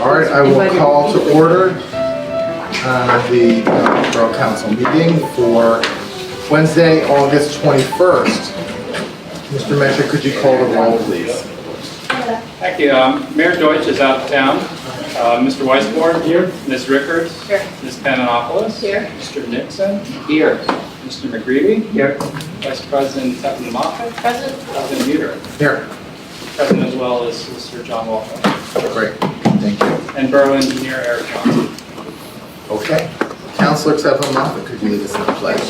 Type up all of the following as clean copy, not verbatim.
All right, I will call to order the Borough Council meeting for Wednesday, August 21st. Mr. Mesha, could you call the roll, please? Thank you. Mayor Deutsch is out of town. Mr. Weisborn here. Ms. Rickards. Here. Ms. Pananopoulos. Here. Mr. Nixon. Here. Mr. McGreevy. Here. Vice President Tevin Moffett. Present. President Muter. Here. Present as well as Sir John Walker. Great, thank you. And Borough Engineer Eric Johnson. Okay. Councilor Tevin Moffett, could you lead us in the pledge?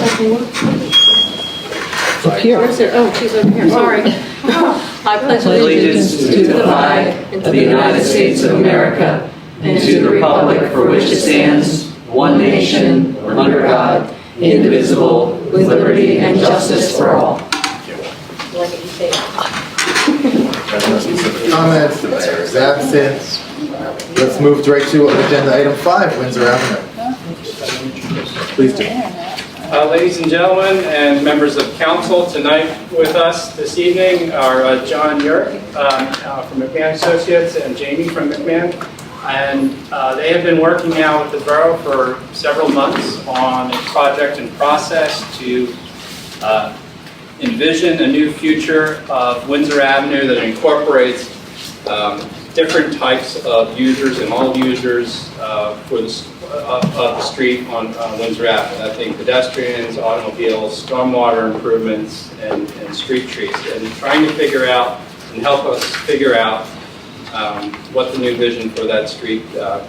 Up here. Where's it? Oh, she's over here. Sorry. I pledge allegiance to the flag of the United States of America and to the republic for which it stands, one nation, under God, indivisible, with liberty and justice for all. Comments, the mayor is absent. Let's move right to agenda item 5, Windsor Avenue. Please do. Ladies and gentlemen and members of council, tonight with us this evening are John Yerk from McMahon Associates and Jamie from McMahon. And they have been working now with the borough for several months on a project and process to envision a new future of Windsor Avenue that incorporates different types of users and all users for the of the street on Windsor Avenue. I think pedestrians, automobiles, stormwater improvements, and street trees, and trying to figure out and help us figure out what the new vision for that street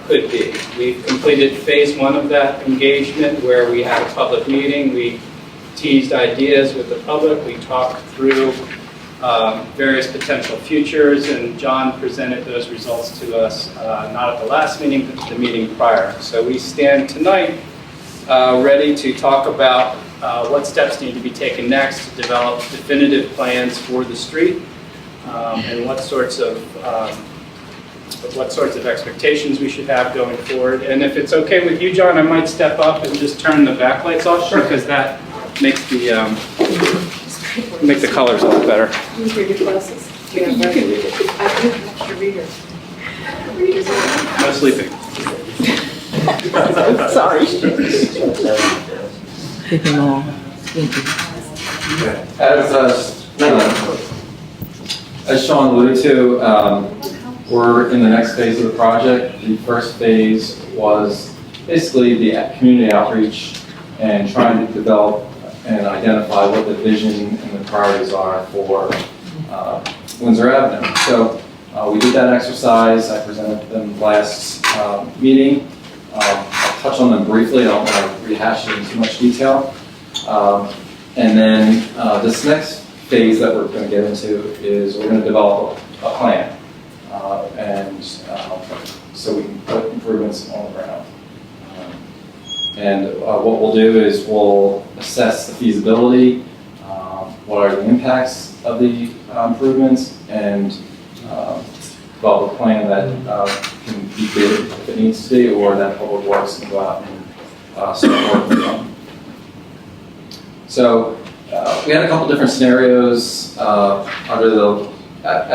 could be. We've completed phase 1 of that engagement, where we had a public meeting. We teased ideas with the public. We talked through various potential futures, and John presented those results to us not at the last meeting, but the meeting prior. So we stand tonight ready to talk about what steps need to be taken next to develop definitive plans for the street, and what sorts of expectations we should have going forward. And if it's okay with you, John, I might step up and just turn the backlights off, because that makes the colors a lot better. You can read your glasses. You can read it. I do have extra reader. No sleeping. Sorry. As Sean alluded to, we're in the next phase of the project. The first phase was basically the community outreach and trying to develop and identify what the vision and the priorities are for Windsor Avenue. So we did that exercise. I presented them last meeting. I'll touch on them briefly. I don't want to rehash it in too much detail. And then this next phase that we're going to get into is we're going to develop a plan. So we can put improvements on the ground. And what we'll do is we'll assess the feasibility, what are the impacts of the improvements, and develop a plan that can be bid if it needs to be, or that Public Works can go out and start working on. So we had a couple different scenarios at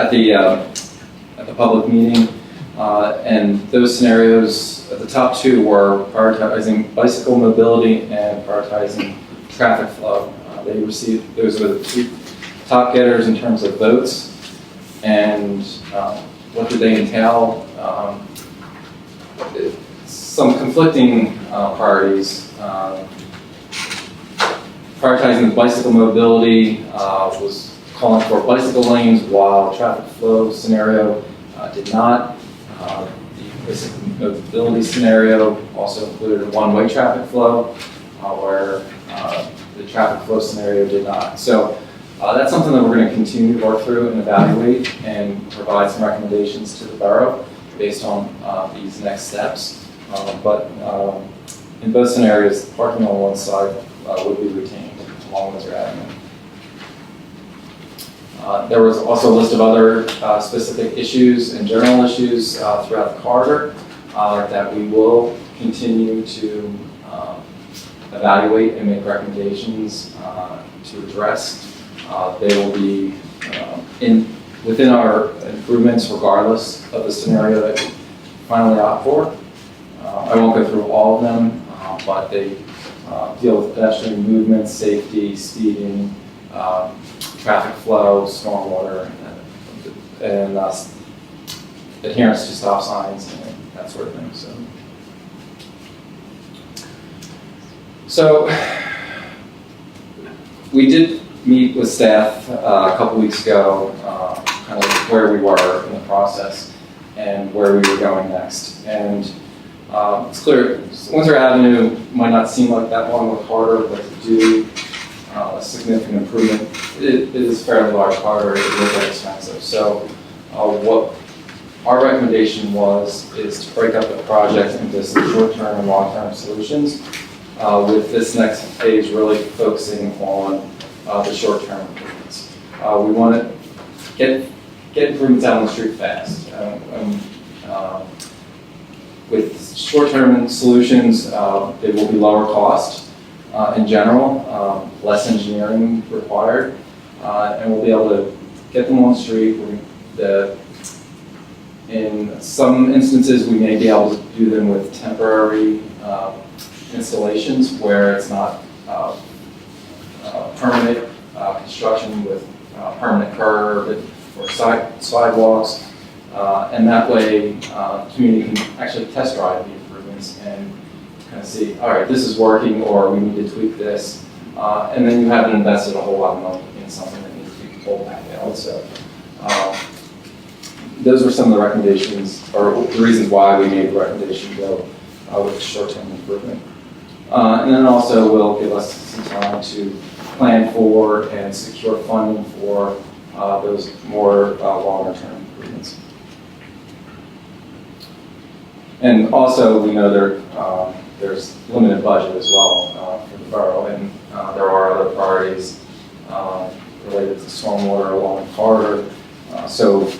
the public meeting. And those scenarios, the top two were prioritizing bicycle mobility and prioritizing traffic flow. Those were the two top getters in terms of votes. And what did they entail? Some conflicting priorities. Prioritizing bicycle mobility was calling for bicycle lanes, while traffic flow scenario did not. The mobility scenario also included a one-way traffic flow, where the traffic flow scenario did not. So that's something that we're going to continue to work through and evaluate and provide some recommendations to the borough based on these next steps. But in both scenarios, parking on one side would be retained along Windsor Avenue. There was also a list of other specific issues and general issues throughout the corridor that we will continue to evaluate and make recommendations to address. They will be within our improvements regardless of the scenario that we finally opt for. I won't go through all of them, but they deal with pedestrian movement, safety, speeding, traffic flow, stormwater, and adherence to stop signs and that sort of thing. So we did meet with staff a couple weeks ago, kind of where we were in the process and where we were going next. And it's clear Windsor Avenue might not seem like that long of a corridor, but to do a significant improvement, it is a fairly large corridor. It will get expensive. So what our recommendation is to break up the project into some short-term and long-term solutions, with this next phase really focusing on the short-term improvements. We want to get improvements out on the street fast. With short-term solutions, they will be lower cost in general, less engineering required, and we'll be able to get them on the street. In some instances, we may be able to do them with temporary installations where it's not permanent construction with permanent curb or sidewalks. And that way, the community can actually test drive the improvements and kind of see, all right, this is working, or we need to tweak this. And then you haven't invested a whole lot of money in something that needs to be pulled back out. So those were some of the recommendations, or the reasons why we made the recommendation to go with short-term improvement. And then also will give us some time to plan for and secure funding for those more longer-term improvements. And also, we know there's limited budget as well for the borough, and there are other priorities related to stormwater along the corridor. So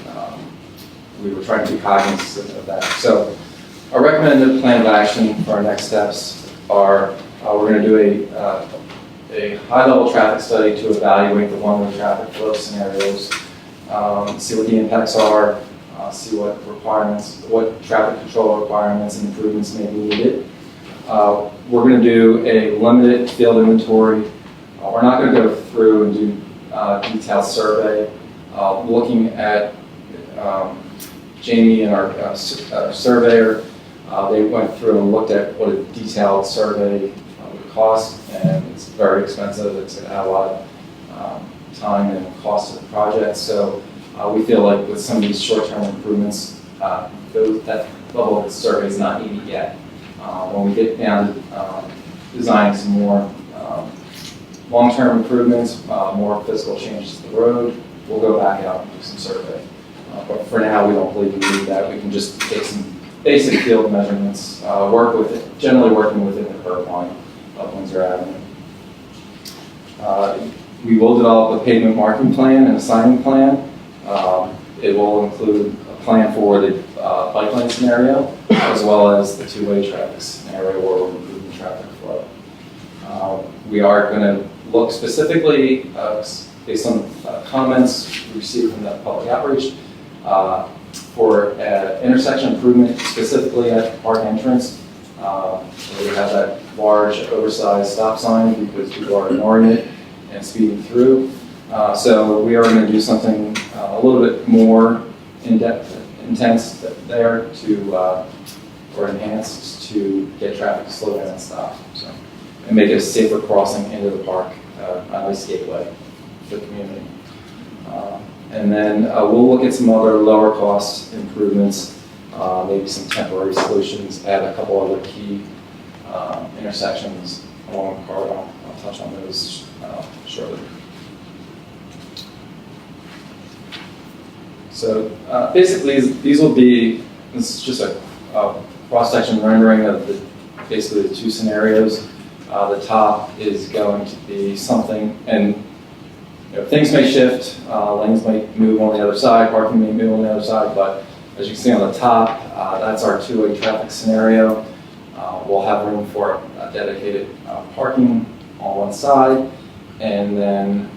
we were trying to be cognizant of that. So our recommended plan of action for our next steps are we're going to do a high-level traffic study to evaluate the one-way traffic flow scenarios, see what the impacts are, see what traffic control requirements and improvements may be needed. We're going to do a limited field inventory. We're not going to go through and do detailed survey. Looking at Jamie and our surveyor, they went through and looked at what a detailed survey would cost, and it's very expensive. It's going to add a lot of time and cost to the project. So we feel like with some of these short-term improvements, that level of survey is not needed yet. When we get down to designing some more long-term improvements, more physical changes to the road, we'll go back out and do some survey. But for now, we don't believe we need that. We can just take some basic field measurements, generally working within the curb line of Windsor Avenue. We will develop a pavement marking plan and a signing plan. It will include a plan for the bike lane scenario, as well as the two-way traffic scenario where we're improving traffic flow. We are going to look specifically, based on comments we received from the public outreach, for intersection improvement, specifically at the park entrance, where we have that large, oversized stop sign because people are ignoring it and speeding through. So we are going to do something a little bit more intense there or enhanced to get traffic to slow down and stop. So, and make it a safer crossing into the park, a nice gateway for the community. And then we'll look at some other lower cost improvements, maybe some temporary solutions, add a couple other key intersections along the corridor. I'll touch on those shortly. So basically, these will be, this is just a cross-section rendering of basically the two scenarios. The top is going to be something, and things may shift, lanes might move on the other side, parking may move on the other side, but as you can see on the top, that's our two-way traffic scenario. We'll have room for dedicated parking on one side, and then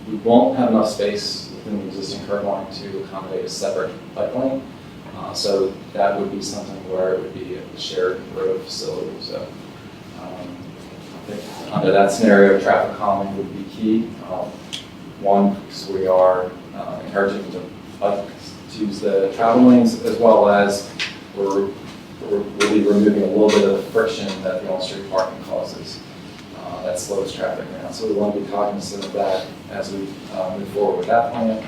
we won't have enough space within the existing curb line to accommodate a separate bike lane. So that would be something where it would be a shared road facility. So I think under that scenario, traffic calming would be key. One, because we are encouraging the bikes to use the travel lanes, as well as we'll be removing a little bit of the friction that the on-street parking causes. That slows traffic down. So we want to be cognizant of that as we move forward with that plan.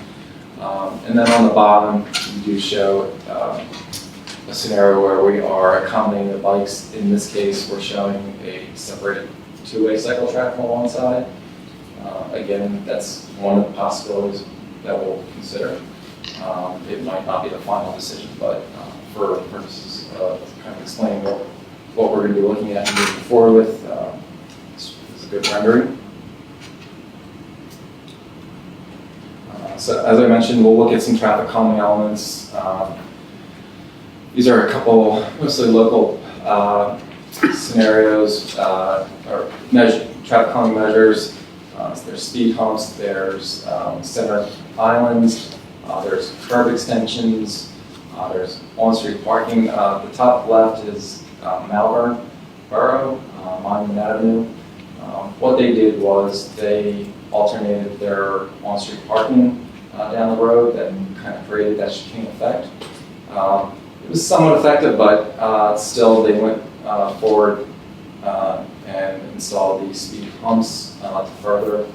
And then on the bottom, we do show a scenario where we are accommodating the bikes. In this case, we're showing a separated two-way cycle traffic on one side. Again, that's one of the possibilities that we'll consider. It might not be the final decision, but for purposes of kind of explaining what we're going to be looking at and moving forward with, it's a good rendering. So as I mentioned, we'll look at some traffic calming elements. These are a couple mostly local scenarios or traffic calming measures. There's speed humps, there's center islands, there's curb extensions, there's on-street parking. The top left is Malvern Borough, Monument Avenue. What they did was they alternated their on-street parking down the road that kind of created that chicane effect. It was somewhat effective, but still they went forward and installed these speed humps to further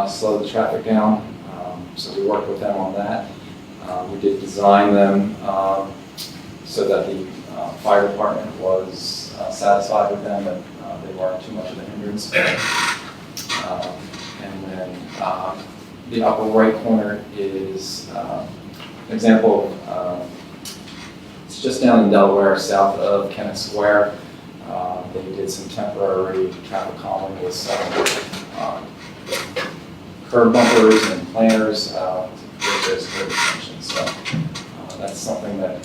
slow the traffic down. So we worked with them on that. We did design them so that the fire department was satisfied with them, and they weren't too much of a hindrance. And then the upper right corner is an example of, it's just down in Delaware, south of Kennett Square. They did some temporary traffic calming with some curb bumpers and planters to create those curb extensions. So that's something that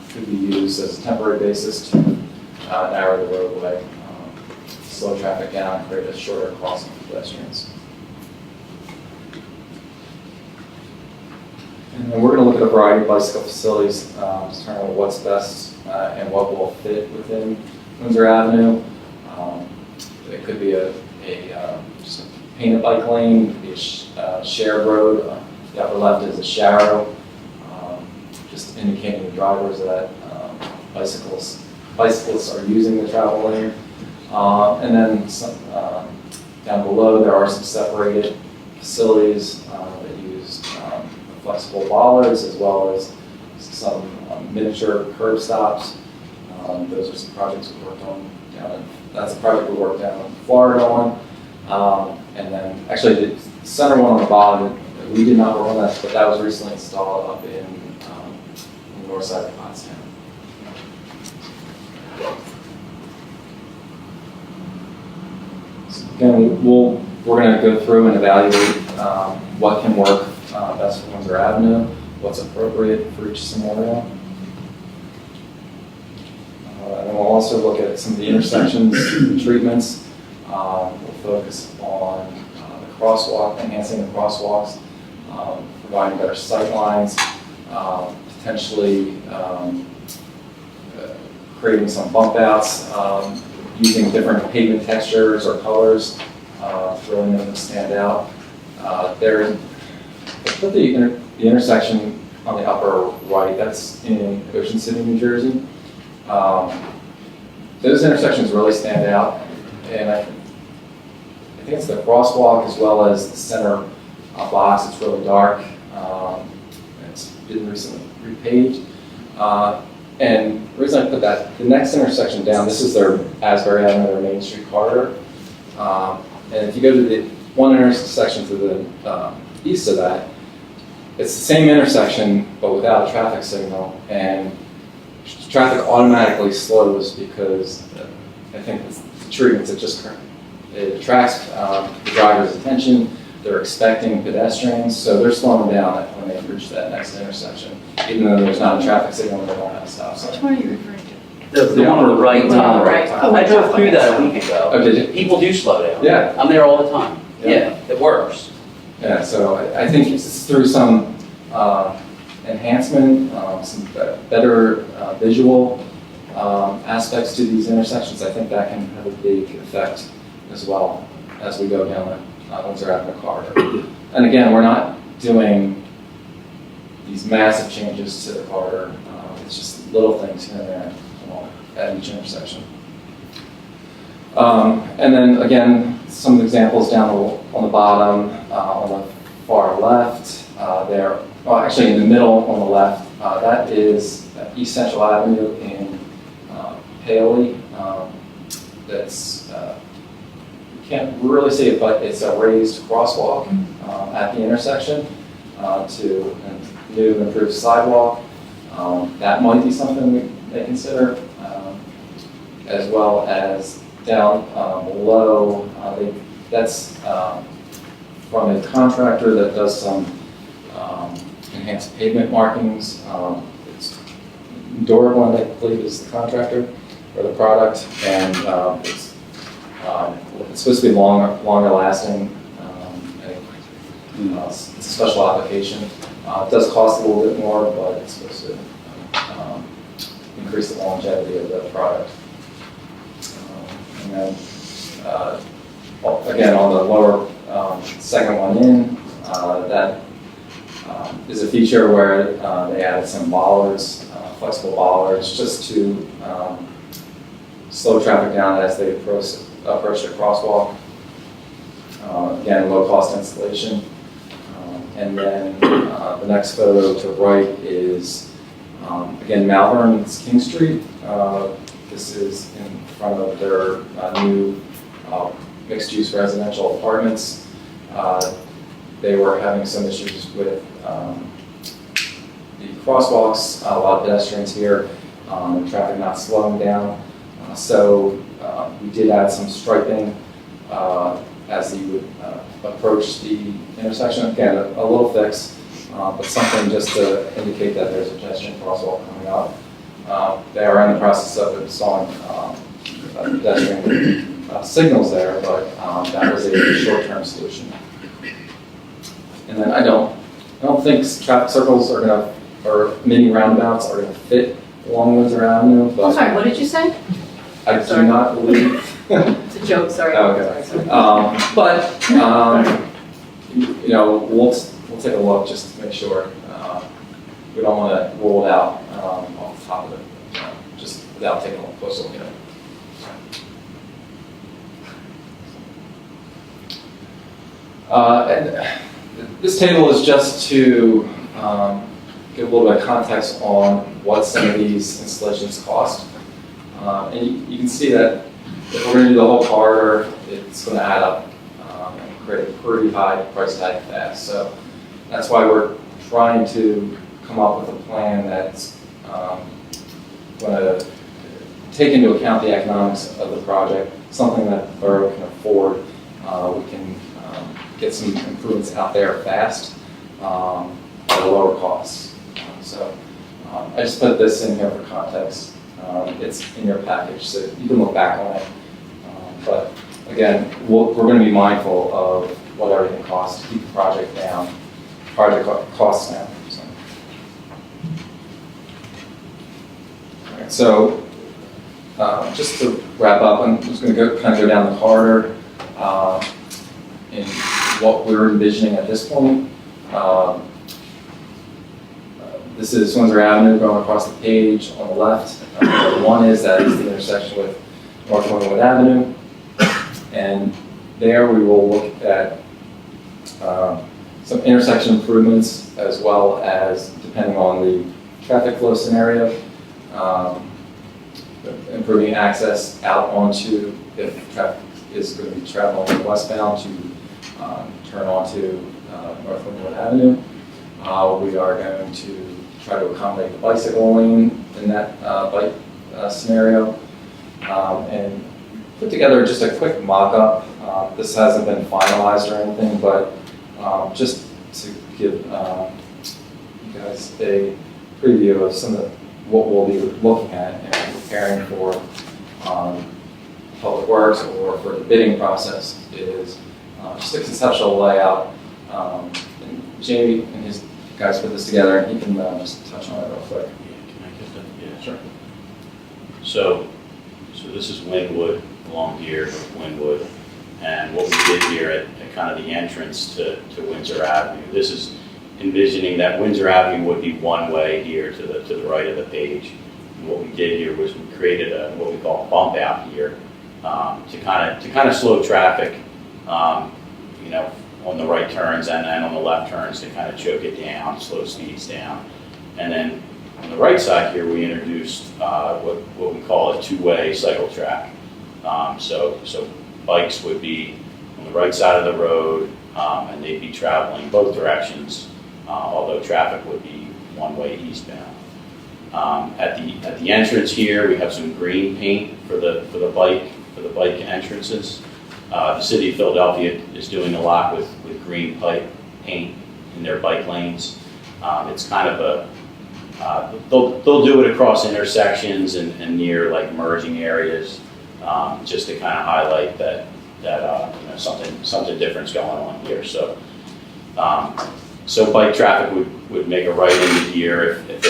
could be used as a temporary basis to narrow the roadway, slow traffic down, and create a shorter crossing for pedestrians. And then we're going to look at a variety of bicycle facilities to determine what's best and what will fit within Windsor Avenue. It could be just a painted bike lane, it could be a shared road. The upper left is a sharrow, just indicating to drivers that bicyclists are using the travel lane. And then down below there are some separated facilities that use flexible bollards as well as some miniature curb stops. Those are some projects we worked on that's a project we worked down in Florida on. And then actually the center one on the bottom, we did not work on that, but that was recently installed up in the north side of Pottstown. So again, we're going to go through and evaluate what can work best for Windsor Avenue, what's appropriate for each scenario. And we'll also look at some of the intersections treatments. We'll focus on the crosswalk, enhancing the crosswalks, providing better sight lines, potentially creating some bump outs, using different pavement textures or colors to really make them stand out. Put the intersection on the upper right, that's in Ocean City, New Jersey. Those intersections really stand out, and I think it's the crosswalk as well as the center box. It's really dark. It's been recently repaved. And the reason I put that, the next intersection down, this is their Asbury Avenue, their Main Street corridor. And if you go to the one intersection to the east of that, it's the same intersection but without a traffic signal, and traffic automatically slows because I think the treatments, it attracts the driver's attention. They're expecting pedestrians, so they're slowing down when they reach that next intersection, even though there's not a traffic signal and they don't have a stop sign. Which one are you referring to? The one on the right. The one on the right. I drove through that a week ago. Oh, did you? People do slow down. Yeah. I'm there all the time. Yeah. Yeah, it works. Yeah, so I think it's through some enhancement, some better visual aspects to these intersections, I think that can have a big effect as well as we go down the Windsor Avenue corridor. And again, we're not doing these massive changes to the corridor. It's just little things here and there at each intersection. And then again, some examples down on the bottom, on the far left, well, actually in the middle on the left, that is East Central Avenue in Paley. That's, you can't really see it, but it's a raised crosswalk at the intersection to a new improved sidewalk. That might be something we may consider, as well as down below, that's from a contractor that does some enhanced pavement markings. It's Durable, I believe, is the contractor or the product, and it's supposed to be longer lasting. It's a special application. It does cost a little bit more, but it's supposed to increase the longevity of the product. And then, again, on the lower second one in, that is a feature where they added some bollards, flexible bollards, just to slow traffic down as they approach the crosswalk. Again, low-cost installation. And then the next photo to right is, again, Malvern's King Street. This is in front of their new mixed-use residential apartments. They were having some issues with the crosswalks, a lot of pedestrians here, traffic not slowing down. So we did add some striping as you would approach the intersection. Again, a little fix, but something just to indicate that there's a pedestrian crosswalk coming up. They are in the process of installing pedestrian signals there, but that was a short-term solution. And then I don't think traffic circles are gonna, or mini roundabouts are gonna fit along Windsor Avenue. But I'm sorry, what did you say? I do not believe. It's a joke, sorry. Okay. But you know, we'll take a look just to make sure. We don't want to rule it out off the top of it, just without taking a close look at it. And this table is just to give a little bit of context on what some of these installations cost. And you can see that if we're going to do the whole corridor, it's going to add up and create a pretty high price tag fast. So that's why we're trying to come up with a plan that's going to take into account the economics of the project, something that the borough can afford. We can get some improvements out there fast at a lower cost. So I just put this in here for context. It's in your package, so you can look back on it. But again, we're going to be mindful of what everything costs to keep the project down, costs down. So just to wrap up, I'm just going to kind of go down the corridor in what we're envisioning at this point. This is Windsor Avenue going across the page on the left. One is that is the intersection with North Windwood Avenue. And there we will look at some intersection improvements as well as, depending on the traffic flow scenario, improving access out onto, if traffic is going to be traveling westbound, to turn onto North Windwood Avenue. We are going to try to accommodate the bicycle lane in that bike scenario. And put together just a quick mock-up. This hasn't been finalized or anything, but just to give you guys a preview of some of what we'll be looking at and preparing for public works or for the bidding process is just a conceptual layout. And Jamie, in his guys put this together, and he can just touch on it real quick. Yeah, can I get that? Yeah, sure. So this is Wynwood, along here with Wynwood. And what we did here at kind of the entrance to Windsor Avenue, this is envisioning that Windsor Avenue would be one way here to the right of the page. And what we did here was we created what we call a bump out here to kind of slow traffic, you know, on the right turns and then on the left turns to kind of choke it down, slow speeds down. And then on the right side here, we introduced what we call a two-way cycle track. So bikes would be on the right side of the road, and they'd be traveling both directions, although traffic would be one-way eastbound. At the entrance here, we have some green paint for the bike entrances. The city of Philadelphia is doing a lot with green pipe paint in their bike lanes. It's kind of they'll do it across intersections and near like merging areas, just to kind of highlight that you know, something different's going on here. So bike traffic would make a right into here. If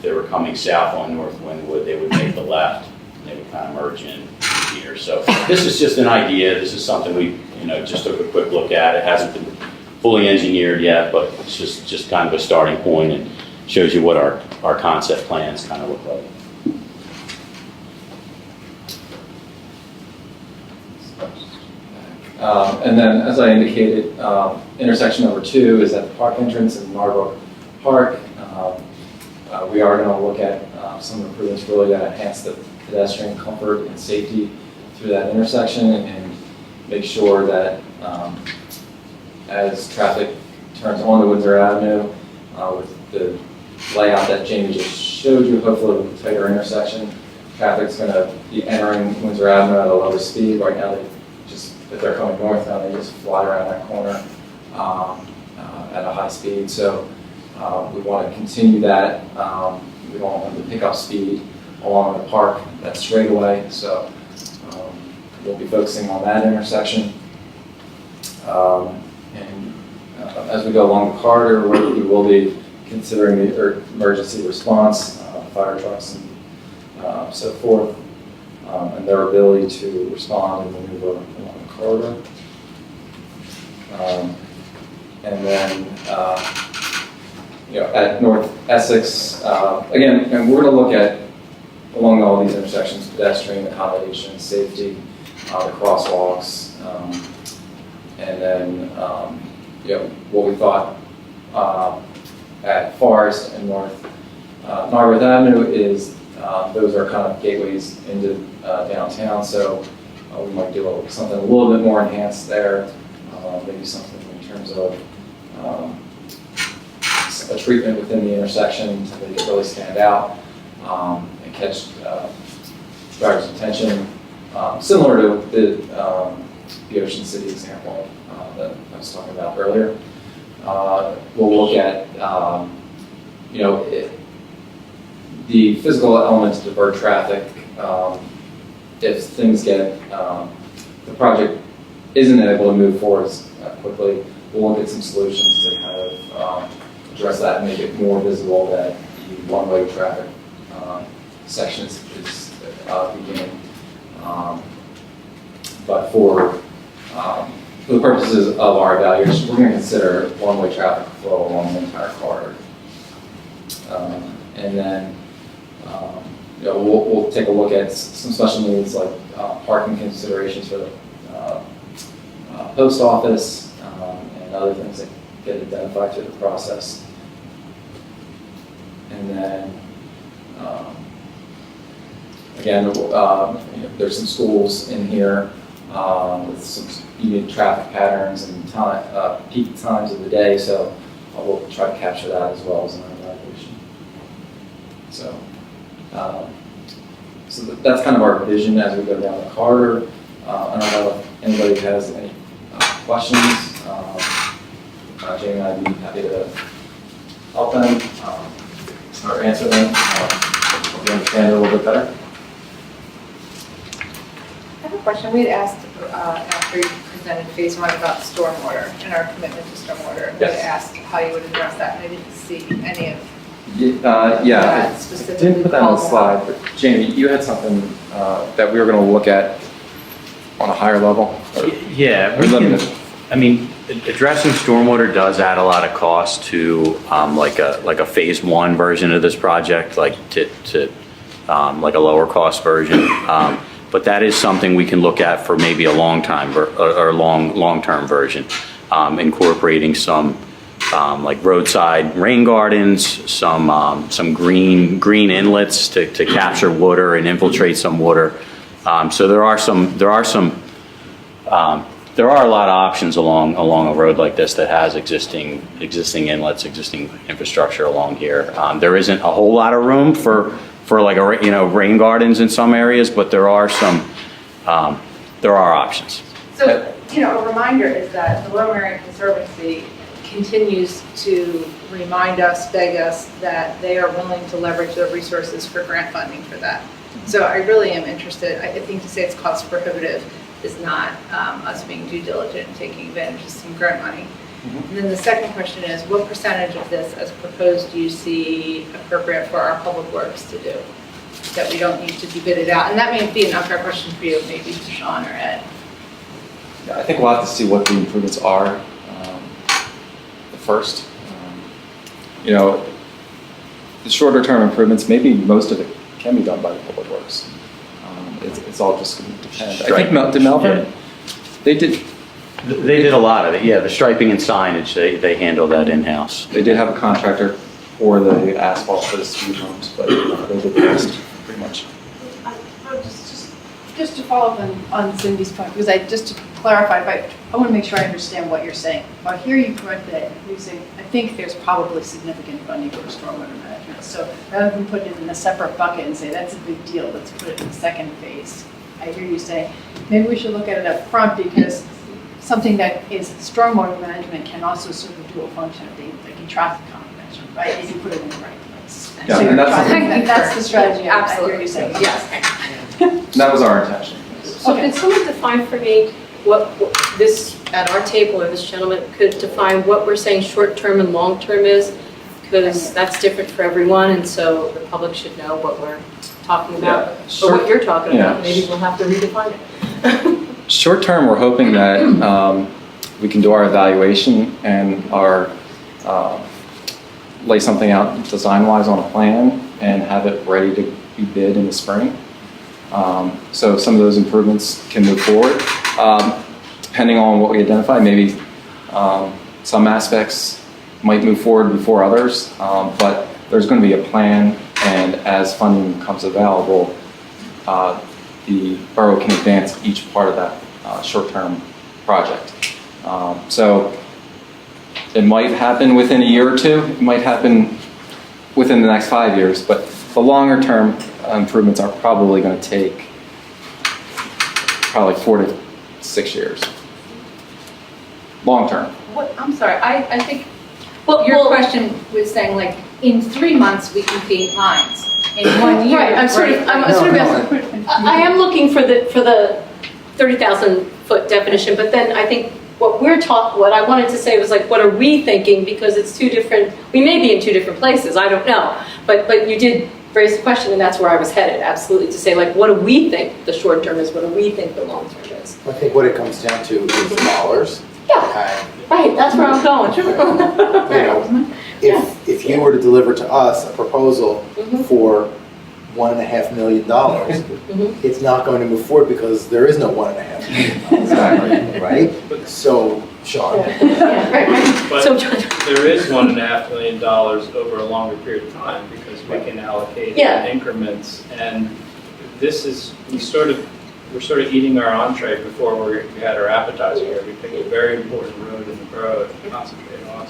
they were coming south on North Wynwood, they would make the left and they would kind of merge in here. So this is just an idea. This is something we just took a quick look at. It hasn't been fully engineered yet, but it's just kind of a starting point and shows you what our concept plans kind of look like. And then, as I indicated, intersection number 2 is at the park entrance in Marlborough Park. We are going to look at some improvements really that enhance the pedestrian comfort and safety through that intersection and make sure that as traffic turns onto Windsor Avenue with the layout that Jamie just showed you, hopefully with a tighter intersection, traffic's going to be entering Windsor Avenue at a lower speed. Right now, if they're coming north now, they just fly around that corner at a high speed. So we want to continue that. We don't want them to pick up speed along the park, that straightaway. So we'll be focusing on that intersection. And as we go along the corridor, we will be considering the emergency response, fire trucks and so forth, and their ability to respond and maneuver along the corridor. And then, at North Essex, again, and we're going to look at, along all these intersections, pedestrian accommodation, safety, the crosswalks, and then, what we thought at Forest and North Narberth Avenue is those are kind of gateways into downtown, so we might do something a little bit more enhanced there, maybe something in terms of a treatment within the intersection to make it really stand out and catch drivers' attention, similar to the Ocean City example that I was talking about earlier. We'll look at the physical elements to divert traffic. If things get, the project isn't able to move forward quickly, we'll look at some solutions to kind of address that and make it more visible that the one-way traffic section is beginning. But for the purposes of our evaluation, we're going to consider one-way traffic flow along the entire corridor. And then we'll take a look at some special needs like parking considerations for the post office and other things that get identified through the process. And then, again, there's some schools in here with some unique traffic patterns and peak times of the day, so we'll try to capture that as well as in our evaluation. So that's kind of our vision as we go down the corridor. I don't know if anybody has any questions. Jamie and I'd be happy to help them or answer them. Hope you understand it a little bit better. I have a question. We had asked after you presented phase one about stormwater and our commitment to stormwater. And we Yes. asked how you would address that, and I didn't see any of Yeah, that I specifically. didn't put that on the called slide, out. but Jamie, you had something that we were going to look at on a higher level? Yeah, we can, I mean, addressing stormwater does add a lot of cost to, like a phase one version of this project, like like a lower cost version. But that is something we can look at for maybe a long-term version, incorporating some, like roadside rain gardens, some green inlets to capture water and infiltrate some water. So there are a lot of options along a road like this that has existing inlets, existing infrastructure along here. There isn't a whole lot of room for like rain gardens in some areas, but there are options. So, a reminder is that the Borough Area Conservancy continues to remind us, beg us, that they are willing to leverage their resources for grant funding for that. So I really am interested. I think to say it's cost prohibitive is not us being due diligent and taking advantage of some grant money. And then the second question is, what percentage of this as proposed do you see appropriate for our public works to do? That we don't need to be bidded out? And that may be an unfair question for you, maybe to Sean or Ed. Yeah, I think we'll have to see what the improvements are first. The shorter term improvements, maybe most of it can be done by the public works. It's all just going to depend. I think did Melbourne, They did a lot of it, yeah. The striping and signage, they handle that in-house. they did have a contractor for the asphalt for the speed homes, but they did the rest pretty much. Just to follow up on Cindy's point, because just to clarify, but I want to make sure I understand what you're saying. If I hear you correctly, you say, I think there's probably significant funding for stormwater management. So rather than put it in a separate bucket and say, that's a big deal, let's put it in the second phase. I hear you say, maybe we should look at it up front, because something that is stormwater management can also serve a dual function of being like a traffic calming measure, right? If you put it in the right place. Yeah, So and that's the strategy. I hear Absolutely. you saying. Yes. That was our intention. So can someone define for me what this, at our table, or this gentleman could define what we're saying short-term and long-term is? Because that's different for everyone, and so the public should know what we're talking about. Yeah, Or what you're talking yeah. about, maybe we'll have to redefine it. Short term, we're hoping that we can do our evaluation and lay something out design-wise on a plan and have it ready to be bid in the spring. So some of those improvements can move forward. Depending on what we identify, maybe some aspects might move forward before others, but there's going to be a plan, and as funding becomes available, the borough can advance each part of that short-term project. So it might happen within a year or two, it might happen within the next 5 years, but the longer-term improvements are probably going to take probably 4 to 6 years. Long-term. What, I'm sorry, I think your question was saying, like, in 3 months we can paint lines. In 1 year. Right, I'm sort of asking, I am looking for the 30,000 foot definition, but then I think what I wanted to say was like, what are we thinking? Because it's two different, we may be in two different places, I don't know. But you did raise the question, and that's where I was headed, absolutely, to say like, what do we think the short term is, what do we think the long term is? I think what it comes down to is dollars. Yeah, right, that's where I'm going. If you were to deliver to us a proposal for $1.5 million, it's not going to move forward because there is no $1.5 million. Exactly. Right? So, Sean. Right. But So, there is $1.5 million over a longer period of time because we can allocate Yeah. in increments. And this is, we're sort of eating our entree before we had our appetizer here. We picked a very important road in the borough to concentrate on.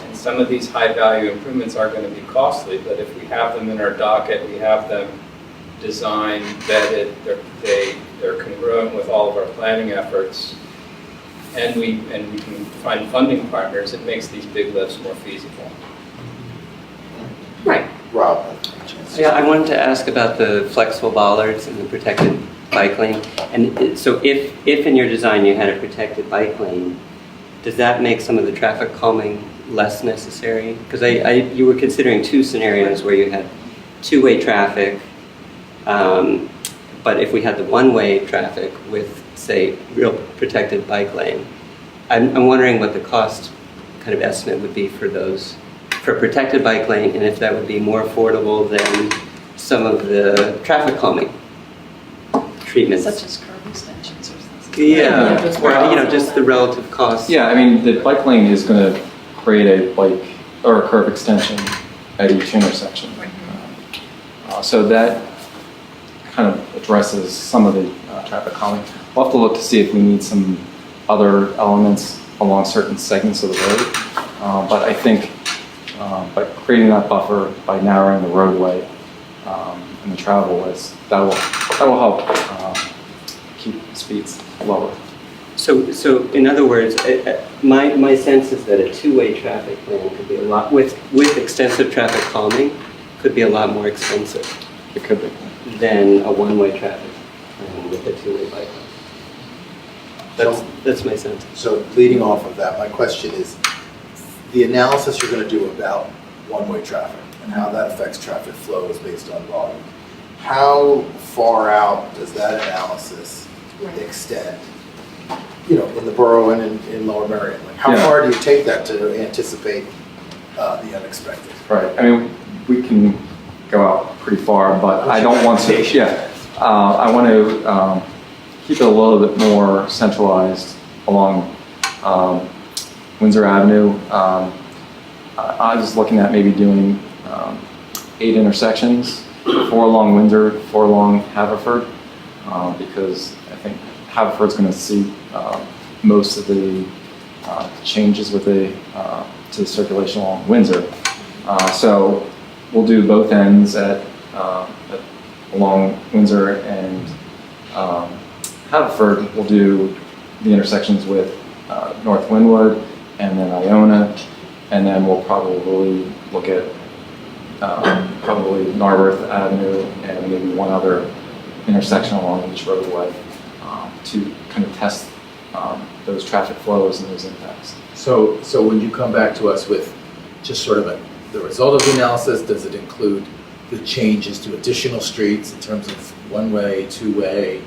And some of these high-value improvements are going to be costly, but if we have them in our docket, we have them designed, vetted, they're congruent with all of our planning efforts, and we can find funding partners, it makes these big lifts more feasible. right. Rob. Yeah, I wanted to ask about the flexible bollards and the protected bike lane. And so if in your design you had a protected bike lane, does that make some of the traffic calming less necessary? Because you were considering two scenarios where you had two-way traffic, but if we had the one-way traffic with, say, real protected bike lane, I'm wondering what the cost kind of estimate would be for those, for a protected bike lane, and if that would be more affordable than some of the traffic calming treatments. Such as curb extensions or something. Yeah, or just the relative cost. Yeah, I mean, the bike lane is going to create a bike or a curb extension at each intersection. So that kind of addresses some of the traffic calming. We'll have to look to see if we need some other elements along certain segments of the road. But I think by creating that buffer, by narrowing the roadway and the travel ways, that will help keep speeds lower. So in other words, my sense is that a two-way traffic lane could be a lot, with extensive traffic calming, could be a lot more expensive. It could be. Than a one-way traffic lane with a two-way bike lane. That's my sense. So leading off of that, my question is, the analysis you're going to do about one-way traffic and how that affects traffic flows based on volume, how far out does that analysis extend? You know, in the borough and in Lower Merion, like how far do you take that to anticipate the unexpected? Right. I mean, we can go out pretty far, but I don't want to. Yeah. I want to keep it a little bit more centralized along Windsor Avenue. I was looking at maybe doing 8 intersections, 4 along Windsor, 4 along Hadronford, because I think Hadronford's going to see most of the changes with the to the circulation along Windsor. So we'll do both ends along Windsor and Hadronford. We'll do the intersections with North Wynwood and then Iona, and then we'll probably look at probably Narberth Avenue and maybe one other intersection along each roadway to kind of test those traffic flows and those impacts. So when you come back to us with just sort of the result of the analysis, does it include the changes to additional streets in terms of one-way, two-way,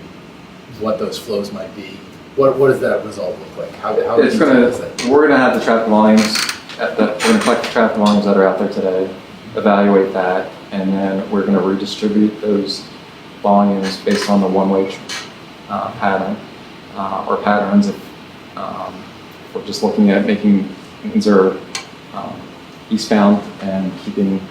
what those flows might be? What does that result look like? How it's detailed is that? We're going to have the traffic volumes we're going to collect the traffic volumes that are out there today, evaluate that, and then we're going to redistribute those volumes based on the one-way pattern or patterns. If we're just looking at making Windsor eastbound and keeping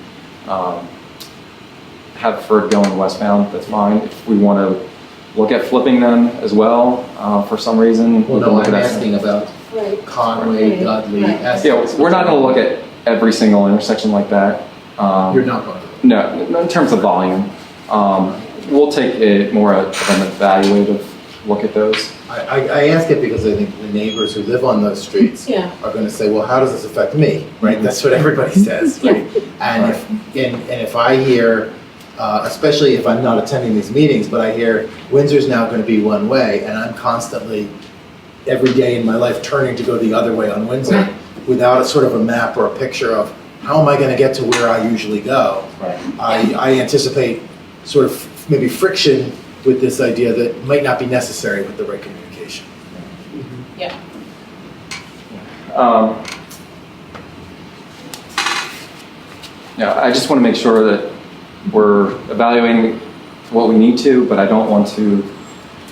Hadronford going westbound, that's fine. If we want to look at flipping them as well for some reason. Well, no, I'm asking about Conway, Dudley, Essex. Yeah, we're not going to look at every single intersection like that. You're not going to? No, in terms of volume. We'll take a more of an evaluative look at those. I ask it because I think the neighbors who live on those streets are going to say, well, how does this affect me, right? That's what everybody says, right? And if I hear, especially if I'm not attending these meetings, but I hear Windsor's now going to be one way, and I'm constantly, every day in my life, turning to go the other way on Windsor without a sort of a map or a picture of how am I going to get to where I usually go. I anticipate sort of maybe friction with this idea that might not be necessary with the right communication. Yeah. Yeah, I just want to make sure that we're evaluating what we need to, but I don't want to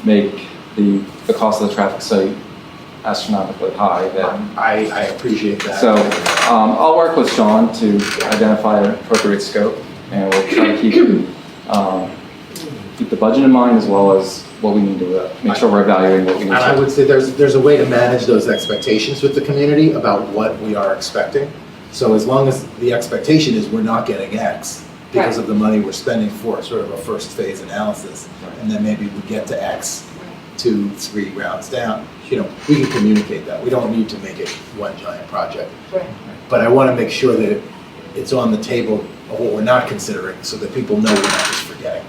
make the cost of the traffic study astronomically high. I appreciate that. So I'll work with Sean to identify an appropriate scope, and we'll try to keep the budget in mind as well as what we need to make sure we're evaluating what we need And to. I would say there's a way to manage those expectations with the community about what we are expecting. So as long as the expectation is we're not getting X because of the money we're spending for sort of a first phase analysis, and then maybe we get to X 2, 3 rounds down, we can communicate that. We don't need to make it one giant project. But I want to make sure that it's on the table of what we're not considering so that people know we're not just forgetting.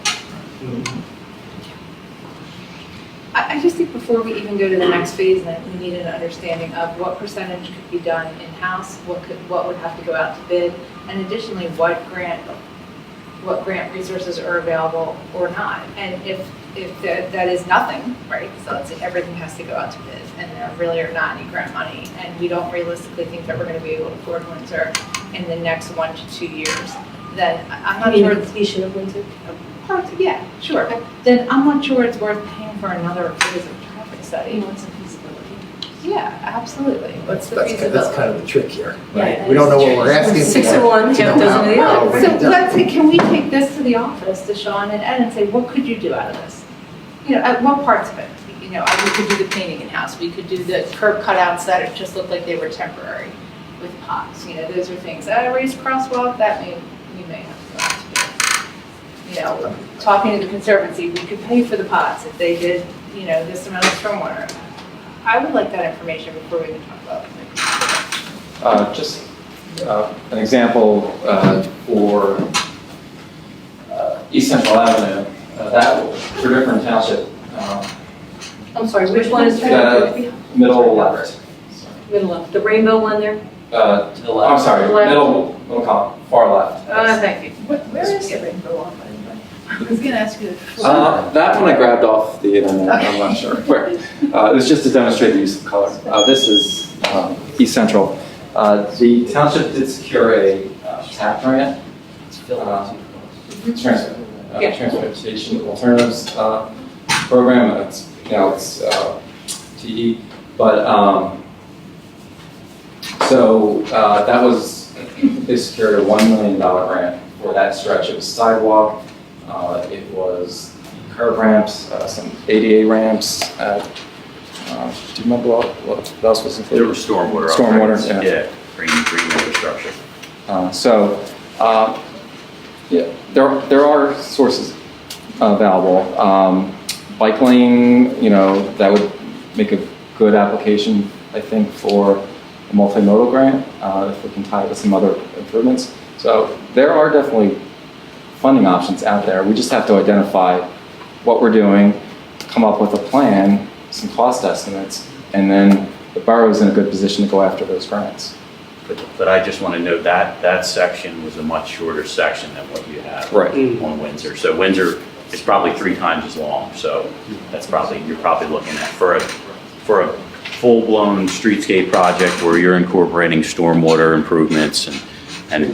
before we even go to the next phase, then we need an understanding of what percentage could be done in-house, what would have to go out to bid, and additionally, what grant resources are available or not. And if that is nothing, right, so let's say everything has to go out to bid, and there really are not any grant money, and we don't realistically think that we're going to be able to afford Windsor in the next 1 to 2 years, then I'm not sure. Completion of Windsor? Yeah, sure. Then I'm not sure it's worth paying for another phase of traffic study. What's the feasibility? Yeah, absolutely. What's the That's feasibility? kind of the trick here, right? Yeah, We don't know what we're asking for. 6 of one, to know half dozen of the how other. it So would be done. let's say, can we take this to the office, to Sean and Ed, and say, what could you do out of this? You know, at what parts of it? You know, we could do the painting in-house, we could do the curb cutouts that just looked like they were temporary with pots. You know, those are things. A raised crosswalk, we may have to go out to bid. You know, talking to the Conservancy, we could pay for the pots if they did, you know, this amount of stormwater. I would like that information before we even talk about it. Just an example for East Central Avenue, that for different township, I'm sorry, which one is middle left. middle left? The rainbow one there? I'm sorry, Left. middle column, far left. Thank you. Where is the rainbow on, by the way? I was going to ask you. That one I grabbed off the internet, I'm not sure where. It was just to demonstrate the use of color. This is East Central. The township did secure a TAP grant. Transportation Alternatives program. It's TE, but so that was, they secured a $1 million grant for that stretch. It was sidewalk, it was curb ramps, some ADA ramps. Do you remember what else was included? There was stormwater. Stormwater, yeah. Yeah, green infrastructure. Yeah, there are sources available. Bike lane, you know, that would make a good application, I think, for a multimodal grant, if we can tie it with some other improvements. So there are definitely funding options out there. We just have to identify what we're doing, come up with a plan, some cost estimates, and then the borough's in a good position to go after those grants. But I just want to note that section was a much shorter section than what you have Right. on Windsor. So Windsor is probably 3 times as long. So that's you're probably looking at for a full-blown streetscape project where you're incorporating stormwater improvements and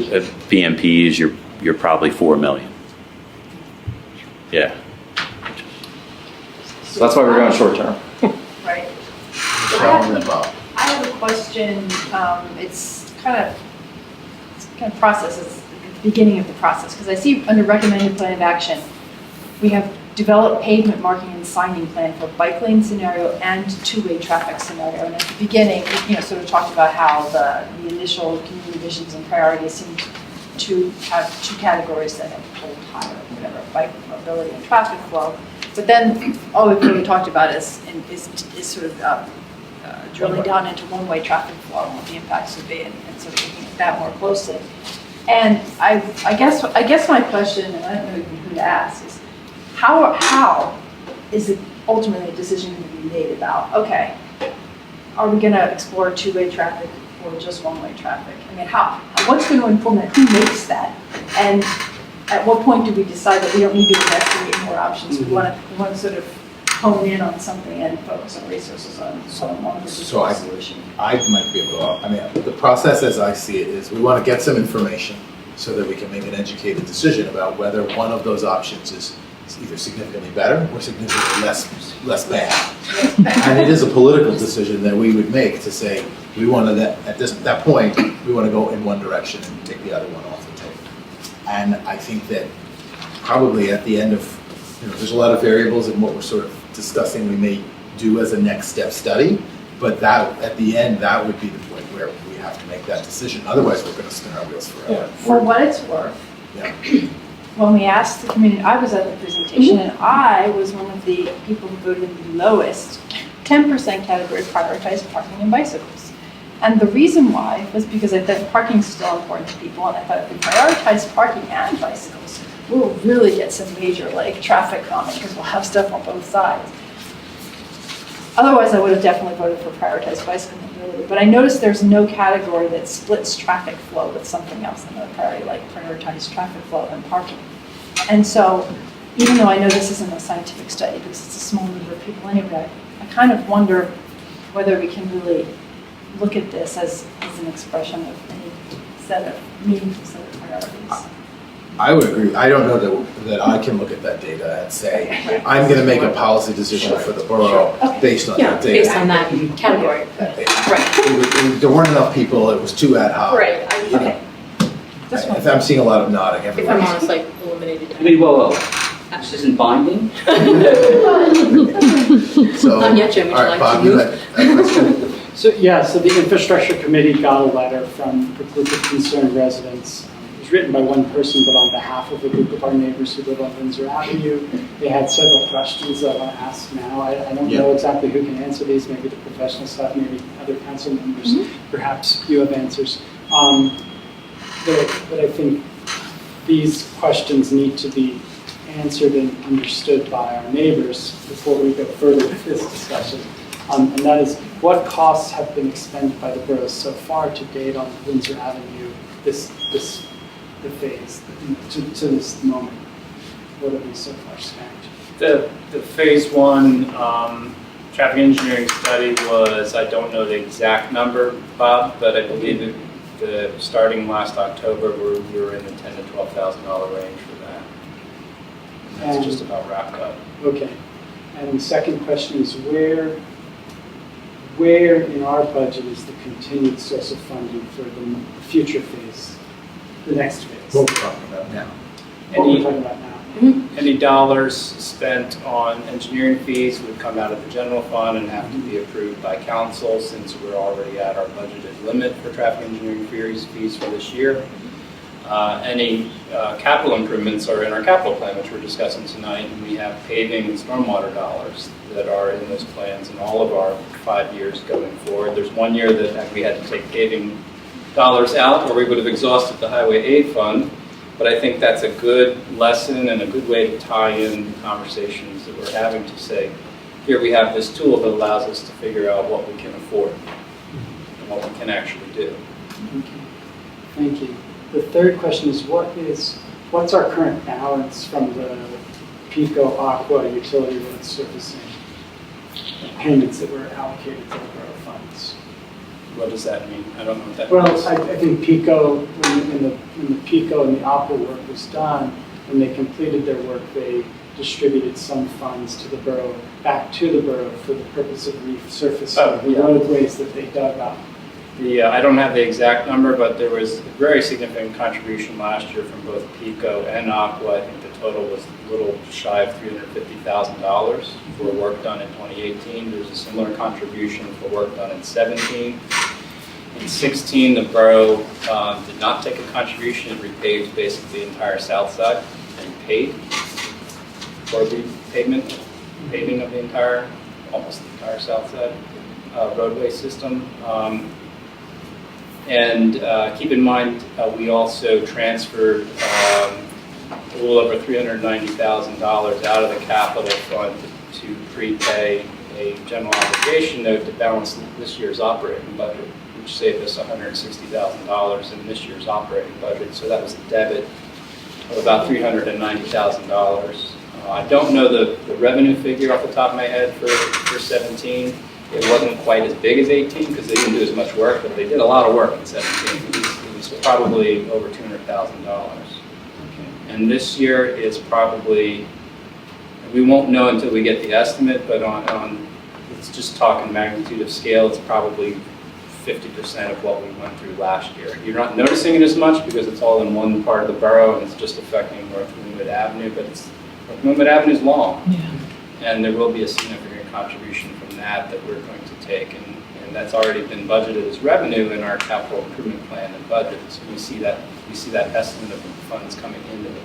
PMPs, you're probably $4 million. Yeah. So that's why we're going short term. Right. I have a question, it's kind of process, it's the beginning of the process, because I see under recommended plan of action, we have developed pavement marking and signing plan for bike lane scenario and two-way traffic scenario. And at the beginning, you know, sort of talked about how the initial community visions and priorities seem to have 2 categories that have hold higher, whatever, bike mobility and traffic flow. But then all we've really talked about is sort of drilling down into one-way traffic flow and what the impacts would be, and sort of looking at that more closely. And I guess my question, and I don't know even who to ask, is how is it ultimately a decision going to be made about, okay, are we going to explore two-way traffic or just one-way traffic? I mean, what's going to inform that? Who makes that? And at what point do we decide that we don't need to investigate more options? We want to sort of hone in on something and focus our resources on one particular solution. I might be able to, I mean, the process as I see it is we want to get some information so that we can make an educated decision about whether one of those options is either significantly better or significantly less bad. And it is a political decision that we would make to say, we want to, at that point, we want to go in one direction and take the other one off the table. And I think that probably at the end of, you know, there's a lot of variables in what we're sort of discussing we may do as a next step study, but that at the end, that would be the point where we have to make that decision. Otherwise, we're going to spin our wheels forever. Yeah. For what it's worth, Yeah. when we asked the community, I was at the presentation, and I was one of the people who voted the lowest 10% category prioritized parking and bicycles. And the reason why was because I thought parking is still important to people, and I thought if we prioritize parking and bicycles, we'll really get some major traffic calming because we'll have stuff on both sides. Otherwise, I would have definitely voted for prioritized bicycle mobility. But I noticed there's no category that splits traffic flow with something else in the priority, like prioritized traffic flow and parking. And so, even though I know this isn't a scientific study because it's a small number of people anyway, I kind of wonder whether we can really look at this as an expression of any meaningful set of priorities. I would agree. I don't know that I can look at that data and say, I'm going to make a policy decision for the borough based on that data. Based on that category. Right. There weren't enough people, it was too ad hoc. Right. Okay. I'm seeing a lot of nodding If everywhere. I'm honest, like eliminated. I mean, whoa, this isn't binding? So, Not yet, Jim, would you all right, like Bob, to you move? had a question? So the infrastructure committee got a letter from a group of concerned residents. It was written by one person, but on behalf of a group of our neighbors who live on Windsor Avenue. They had several questions that I want to ask now. I don't know exactly who can answer these, maybe the professional staff, maybe other council members. Perhaps you have answers. But I think these questions need to be answered and understood by our neighbors before we go further with this discussion. And that is, what costs have been expended by the borough so far to date on Windsor Avenue, the phase, to this moment? What have we so far spent? The phase one traffic engineering study was, I don't know the exact number, Bob, but I believe the starting last October, we were in the $10,000 to $12,000 range for that. And that's just about wrapped up. Okay. And the second question is, where in our budget is the continued source of funding for the future phase, the next phase? What we're talking about now. What we're talking about now. Any dollars spent on engineering fees would come out of the general fund and have to be approved by council, since we're already at our budgeted limit for traffic engineering fees for this year. Any capital improvements are in our capital plan, which we're discussing tonight, and we have paving and stormwater dollars that are in those plans in all of our 5 years going forward. There's 1 year that we had to take paving dollars out, or we would have exhausted the Highway Aid Fund. But I think that's a good lesson and a good way to tie in conversations that we're having to say, here we have this tool that allows us to figure out what we can afford and what we can actually do. Okay. Thank you. The third question is, what's our current balance from the PICO Aqua utility road surfacing payments that were allocated to the borough funds? What does that mean? I don't know what that means. Well, I think PICO, when the PICO and the Aqua work was done, when they completed their work, they distributed some funds to the borough, back to the borough for the purpose of resurfacing the roadways that they dug up. I don't have the exact number, but there was a very significant contribution last year from both PICO and Aqua. I think the total was a little shy of $350,000 for work done in 2018. There was a similar contribution for work done in 2017. In 2016, the borough did not take a contribution. It repaved basically the entire south side and paid for the paving of the entire, almost the entire south side roadway system. And keep in mind, we also transferred a little over $390,000 out of the capital fund to prepay a general obligation note to balance this year's operating budget, which saved us $160,000 in this year's operating budget. So that was a debit of about $390,000. I don't know the revenue figure off the top of my head for 17. It wasn't quite as big as 18 because they didn't do as much work, but they did a lot of work in 17. It was probably over $200,000. And this year it's probably, we won't know until we get the estimate, but it's just talking magnitude of scale, it's probably 50% of what we went through last year. You're not noticing it as much because it's all in one part of the borough and it's just affecting North Linwood Avenue, but North Linwood Avenue is long. And there will be a significant contribution from that we're going to take, and that's already been budgeted as revenue in our capital improvement plan and budget. So we see that estimate of funds coming into the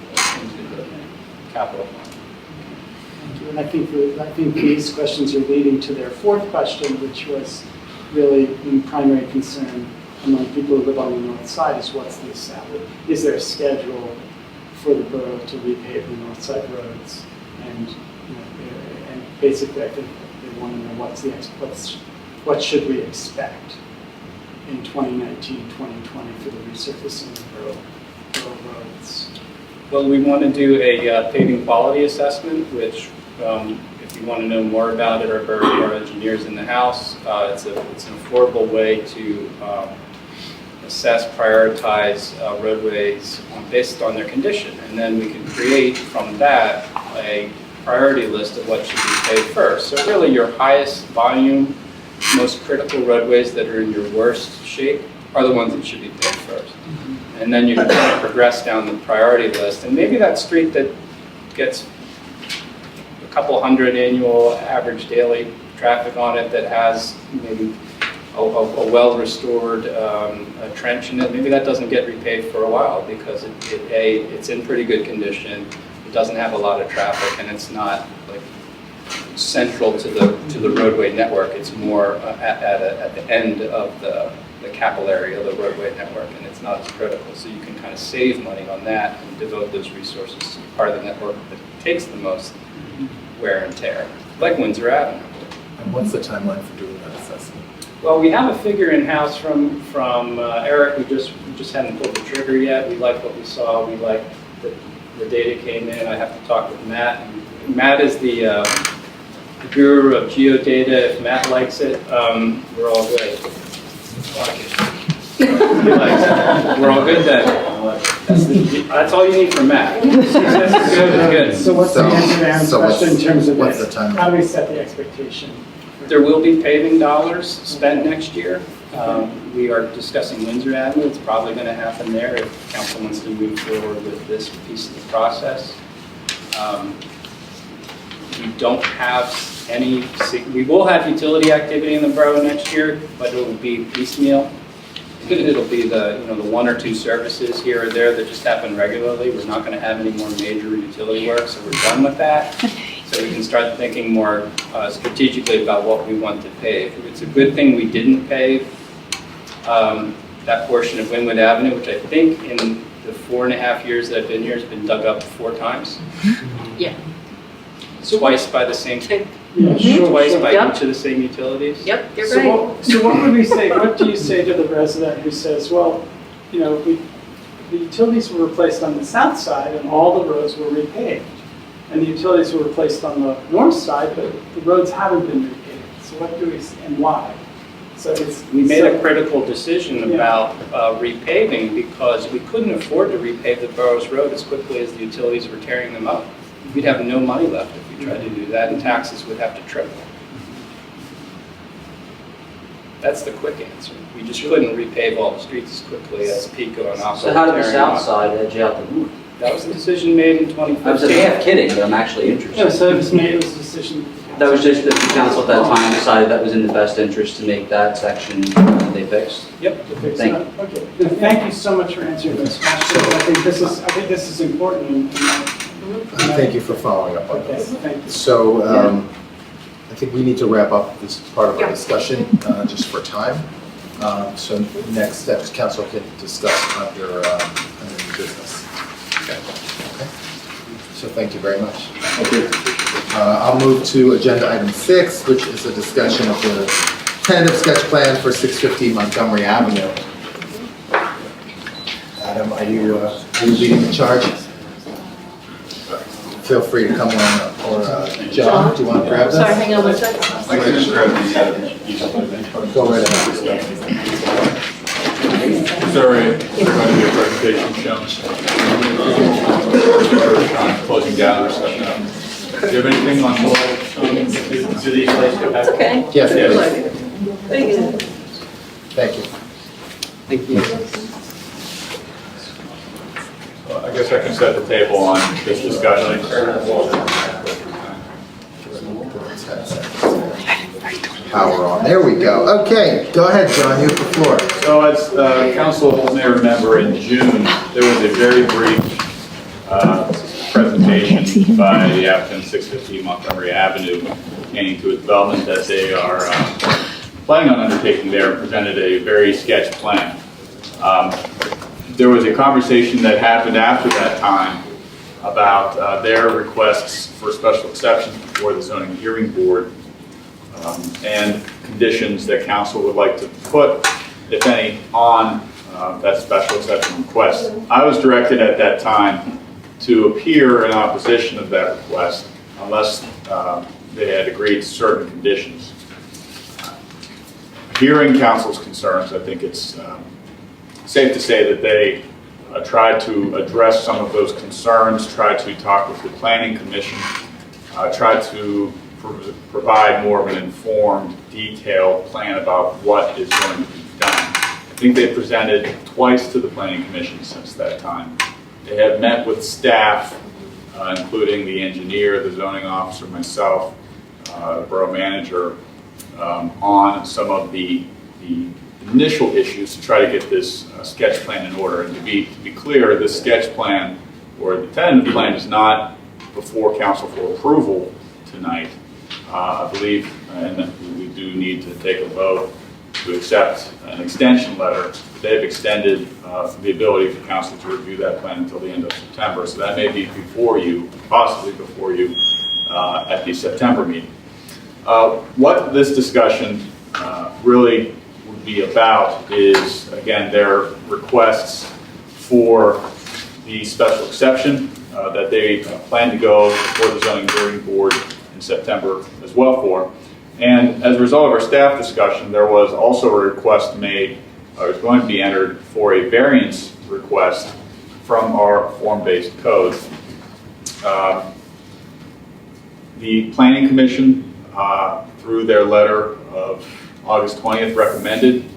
capital fund. Thank you. And I think these questions are leading to their fourth question, which was really the primary concern among people who live on the north side is is there a schedule for the borough to repave the north side roads? And basically, I think they want to know what should we expect in 2019, 2020 for the resurfacing of Borough roads. Well, we want to do a paving quality assessment, which, if you want to know more about it, our borough engineers in the house. It's an affordable way to assess, prioritize roadways based on their condition, and then we can create from that a priority list of what should be paved first. So really, your highest volume, most critical roadways that are in your worst shape are the ones that should be paved first. And then you can kind of progress down the priority list. And maybe that street that gets a couple hundred annual average daily traffic on it that has maybe a well-restored trench in it, maybe that doesn't get repaved for a while because it's in pretty good condition. It doesn't have a lot of traffic, and it's not like central to the roadway network. It's more at the end of the capillary of the roadway network, and it's not as critical. So you can kind of save money on that and devote those resources to part of the network that takes the most wear and tear, like Windsor Avenue. And what's the timeline for doing that assessment? Well, we have a figure in-house from Eric. We just hadn't pulled the trigger yet. We liked what we saw. We liked the data came in. I have to talk with Matt. And Matt is the guru of geodata. If Matt likes it, we're all good. We're all good then. That's all you need from Matt. Good. So what's the answer to Aaron's question in terms of what's this? the timeline? How do we set the expectation? There will be paving dollars spent next year. We are discussing Windsor Avenue. It's probably going to happen there if council wants to move forward with this piece of the process. We don't have any, we will have utility activity in the borough next year, but it will be piecemeal. It'll be the one or two services here or there that just happen regularly. We're not going to have any more major utility work, so we're done with that. So we can start thinking more strategically about what we want to pave. It's a good thing we didn't pave that portion of Wynwood Avenue, which I think in the 4.5 years that I've been here has been dug up 4 times. Yeah. Twice by the same, Yeah, sure. twice by Yep. each of the same utilities. Yep, you're So right. so what would we say, what do you say to the resident who says, well, the utilities were replaced on the south side and all the roads were repaved? And the utilities were replaced on the north side, but the roads haven't been repaved. So what do we, and why? So We made a critical decision about repaving because we couldn't afford to repave the borough's road as quickly as the utilities were tearing them up. We'd have no money left if we tried to do that, and taxes would have to triple. That's the quick answer. We just couldn't repave all the streets as quickly as Pico and Aqua. So how did the tearing south up. side edge out the north? That was a decision made in I was 2015. half kidding, but I'm actually Yeah, interested. so it was made, it was a decision. That was just that the council at that time decided that was in the best interest to make that section they fixed. Yep. To fix Thank that. Okay, then thank you so much for answering those questions. I think this is important. Thank you for following up on Okay, this. thank you. So I think we need to wrap up this part of our discussion just for time. So next steps, council can discuss under new business. Okay. So thank you very much. Thank you. I'll move to agenda item 6, which is a discussion of the tentative sketch plan for 650 Montgomery Avenue. Adam, are you leading the charge? Feel free to come on, or John, do you want to grab this? Sorry, hang on one second. I can just grab the, Go right ahead. Sorry, there's going to be a presentation shown. Closing down or stuff now. Do you have anything on board? Do these places go back? It's okay. Yes, Yes. please. Thank you. Thank you. Thank you. Well, I guess I can set the table on this discussion. Power on. There we go. Okay, go ahead, John. You have the floor. So as council may remember, in June, there was a very brief presentation by the applicant 650 Montgomery Avenue pertaining to a development that they are planning on undertaking there, and presented a very sketch plan. There was a conversation that happened after that time about their requests for special exceptions before the zoning hearing board and conditions that council would like to put, if any, on that special exception request. I was directed at that time to appear in opposition of that request unless they had agreed to certain conditions. Hearing council's concerns, I think it's safe to say that they tried to address some of those concerns, tried to talk with the planning commission, tried to provide more of an informed, detailed plan about what is going to be done. I think they presented twice to the planning commission since that time. They have met with staff, including the engineer, the zoning officer, myself, the borough manager, on some of the initial issues to try to get this sketch plan in order. And to be clear, this sketch plan or the tentative plan is not before council for approval tonight. I believe, and we do need to take a vote to accept an extension letter. They've extended the ability for council to review that plan until the end of September. So that may be before you, possibly before you, at the September meeting. What this discussion really would be about is, again, their requests for the special exception that they plan to go before the zoning hearing board in September as well for. And as a result of our staff discussion, there was also a request made, or was going to be entered, for a variance request from our form-based code. The Planning Commission, through their letter of August 20th, recommended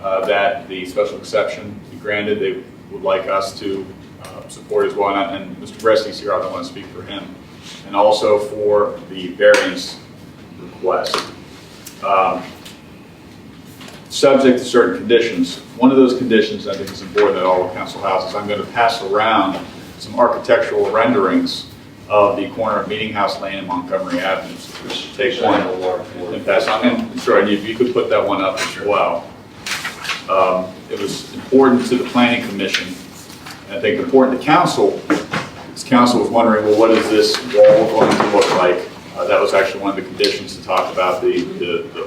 that the special exception be granted. They would like us to support as well, and Mr. Bresky's here, I don't want to speak for him, and also for the variance request. Subject to certain conditions. One of those conditions I think is important at all council houses. I'm going to pass around some architectural renderings of the corner of Meeting House Lane and Montgomery Avenue. So we should take one and pass on. And sure, if you could put that one up as well. It was important to the Planning Commission, and I think important to council, because council was wondering, well, what is this wall going to look like? That was actually one of the conditions to talk about the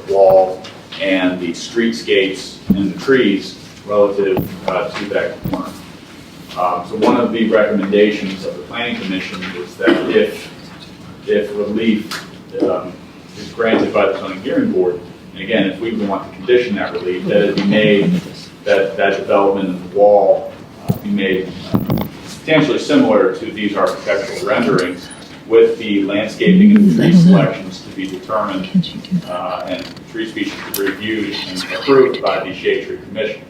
wall and the streetscapes and the trees relative to that corner. So one of the recommendations of the Planning Commission is that if relief is granted by the zoning hearing board, and again, if we want to condition that relief, that it be made, that development of the wall be made substantially similar to these architectural renderings, with the landscaping and tree selections to be determined and tree species to be reviewed and approved by the Shade Tree Commission.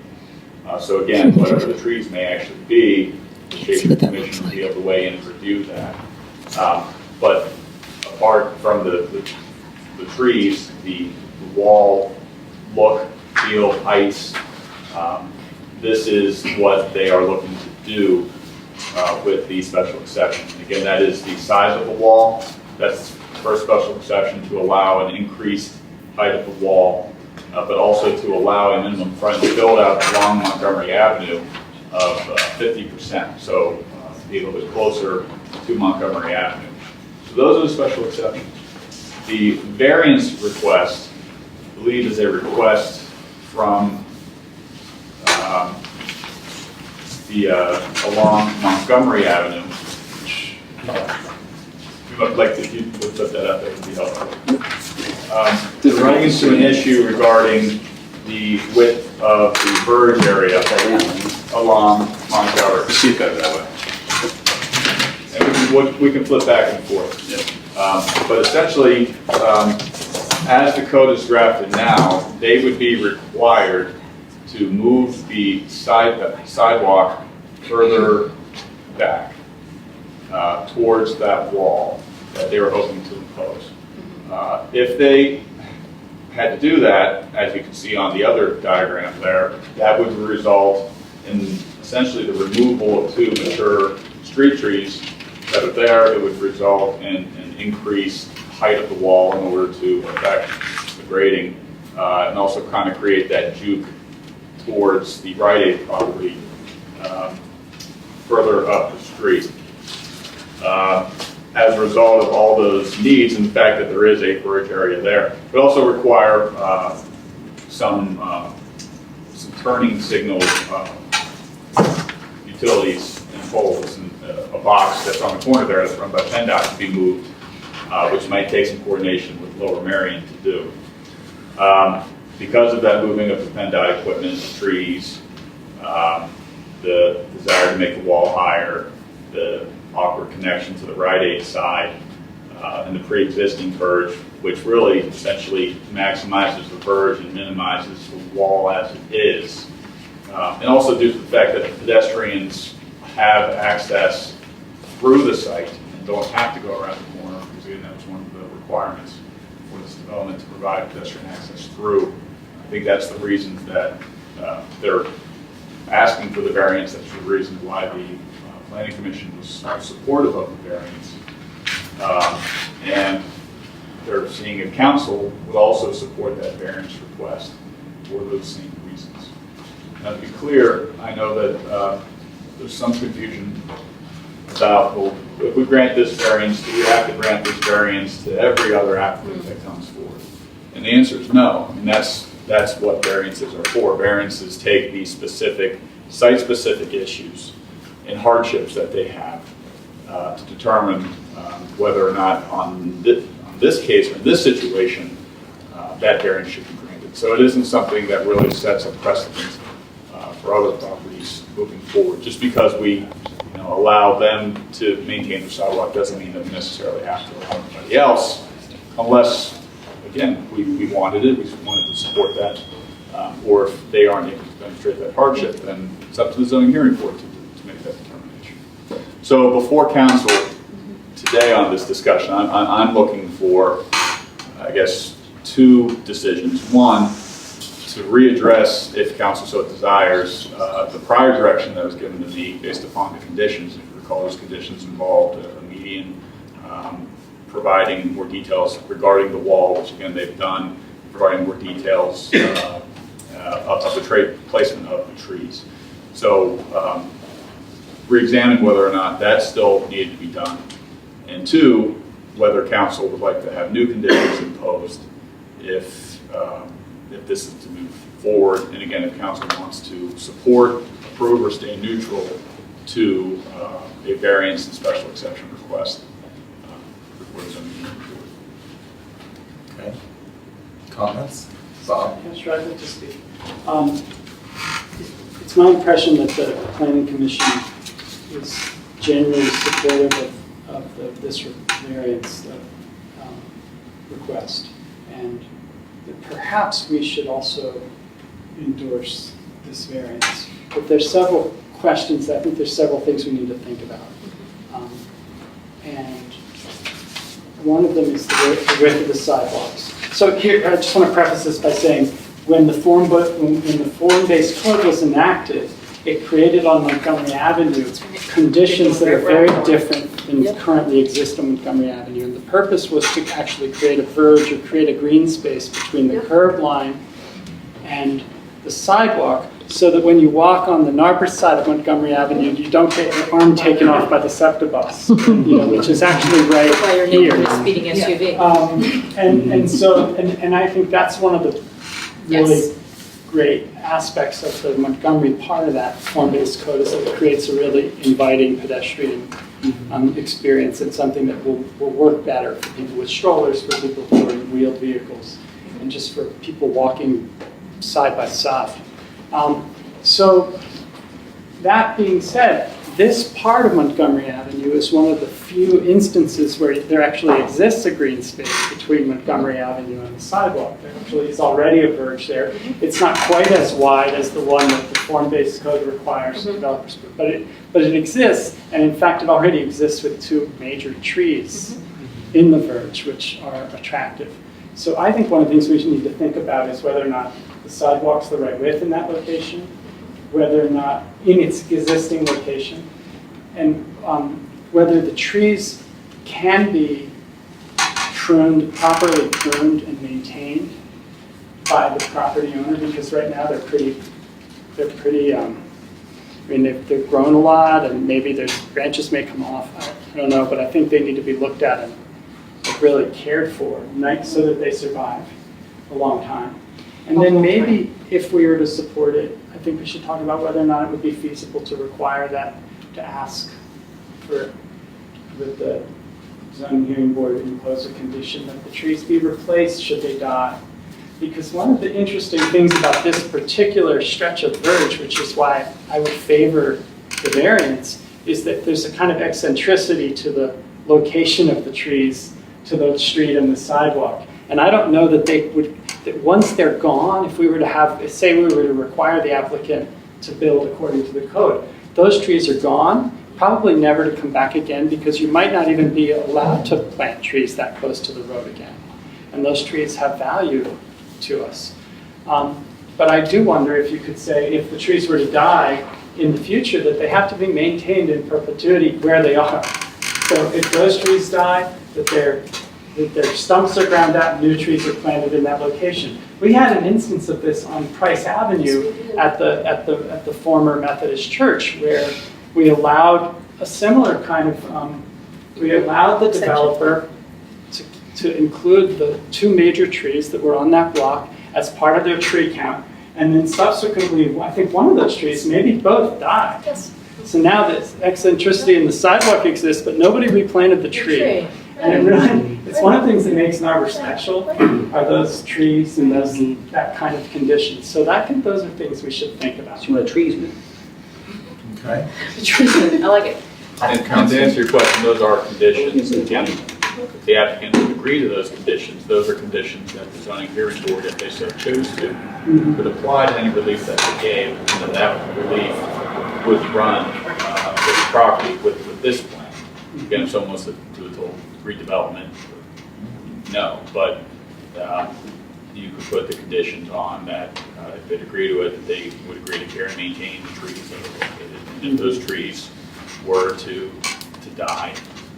So again, whatever the trees may actually be, the Shade Tree Commission will be able to weigh in and review that. But apart from the trees, the wall look, feel, heights, this is what they are looking to do with the special exception. Again, that is the size of the wall. That's the first special exception, to allow an increased height of the wall, but also to allow a minimum front build out along Montgomery Avenue of 50%. So be a little bit closer to Montgomery Avenue. So those are the special exceptions. The variance request, I believe, is a request from along Montgomery Avenue. Like if you would put that up, that would be helpful. We're running into an issue regarding the width of the verge area along Montgomery. See it that way. And we can flip back and forth. Yeah. But essentially, as the code is drafted now, they would be required to move the sidewalk further back towards that wall that they were hoping to impose. If they had to do that, as you can see on the other diagram there, that would result in essentially the removal of two mature street trees that are there. It would result in an increased height of the wall in order to affect the grading and also kind of create that juke towards the Rite Aid property further up the street. as a result of all those needs and the fact that there is a verge area there. We also require some turning signal utilities and poles, and a box that's on the corner there that's run by PennDOT to be moved, which might take some coordination with Lower Merion to do. Because of that moving of the PennDOT equipment, trees, the desire to make the wall higher, the awkward connection to the Rite Aid side, and the pre-existing verge, which really essentially maximizes the verge and minimizes the wall as it is. And also due to the fact that pedestrians have access through the site and don't have to go around the corner, because again, that was one of the requirements for this development, to provide pedestrian access through. I think that's the reason that they're asking for the variance. That's the reason why the Planning Commission was supportive of the variance. And they're seeing if council would also support that variance request for those same reasons. Now, to be clear, I know that there's some confusion about, well, if we grant this variance, do we have to grant this variance to every other applicant that comes forward? And the answer is no. I mean, that's what variances are for. Variances take these specific, site-specific issues and hardships that they have to determine whether or not on this case or in this situation that variance should be granted. So it isn't something that really sets a precedent for other properties moving forward. Just because we allow them to maintain the sidewalk doesn't mean that we necessarily have to allow anybody else, unless, again, we wanted it, we wanted to support that, or if they aren't able to demonstrate that hardship, then it's up to the zoning hearing board to make that determination. So before council today on this discussion, I'm looking for, I guess, two decisions. One, to readdress, if council so desires, the prior direction that was given to me based upon the conditions. If you recall, those conditions involved a median, providing more details regarding the wall, which again they've done, providing more details of the placement of the trees. So re-examine whether or not that still needed to be done. And two, whether council would like to have new conditions imposed if this is to move forward. And again, if council wants to support, approve, or stay neutral to a variance and special exception request before the zoning hearing board. Okay. Comments? Bob? Yeah, sure, I'd like to speak. It's my impression that the Planning Commission is generally supportive of this variance request, and that perhaps we should also endorse this variance. But there's several questions, I think there's several things we need to think about. And one of them is the width of the sidewalks. So here, I just want to preface this by saying, when the form-based code was enacted, it created on Montgomery Avenue conditions that are very different than currently exist on Montgomery Avenue. And the purpose was to actually create a verge or create a green space between the curb line and the sidewalk, so that when you walk on the Narberth side of Montgomery Avenue, you don't get your arm taken off by the SEPTA bus, which is actually right While your here. neighbor is speeding SUV. And I think that's one of the really great aspects of the Montgomery part of that form-based code, is that it creates a really inviting pedestrian experience, and something that will work better for people with strollers, for people who are in wheeled vehicles, and just for people walking side by side. So that being said, this part of Montgomery Avenue is one of the few instances where there actually exists a green space between Montgomery Avenue and the sidewalk. There actually is already a verge there. It's not quite as wide as the one that the form-based code requires developers, but it exists, and in fact it already exists with two major trees in the verge, which are attractive. So I think one of the things we need to think about is whether or not the sidewalk's the right width in that location, whether or not in its existing location, and whether the trees can be properly pruned and maintained by the property owner, because right now they're pretty I mean, they've grown a lot, and maybe their branches may come off. I don't know, but I think they need to be looked at and really cared for, so that they survive a long time. And then maybe if we were to support it, I think we should talk about whether or not it would be feasible to require that, to ask for, that the zoning hearing board impose a condition that the trees be replaced should they die. Because one of the interesting things about this particular stretch of verge, which is why I would favor the variance, is that there's a kind of eccentricity to the location of the trees to the street and the sidewalk. And I don't know that they would, that once they're gone, if we were to have, say we were to require the applicant to build according to the code, those trees are gone, probably never to come back again, because you might not even be allowed to plant trees that close to the road again. And those trees have value to us. But I do wonder if you could say, if the trees were to die in the future, that they have to be maintained in perpetuity where they are. So if those trees die, that their stumps are ground out, new trees are planted in that location. We had an instance of this on Price Avenue at the former Methodist church, where we allowed a similar kind of, we allowed the developer to include the 2 major trees that were on that block as part of their tree count. And then subsequently, I think one of those trees, maybe both, died. Yes. So now this eccentricity in the sidewalk exists, but nobody replanted the tree. And it really, it's one of the things that makes an arbor special, are those trees and that kind of condition. So those are things we should think about. So you want a trees man? Okay. I like it. And to answer your question, those are conditions. Again, if the applicant would agree to those conditions, those are conditions that the zoning hearing board, if they so chose to, could apply to any relief that they gave, and that relief would run with the property with this plan. Again, if someone wants to do a total redevelopment, no, but you could put the conditions on that if they'd agree to it, that they would agree to care and maintain the trees that are located. And if those trees were to die,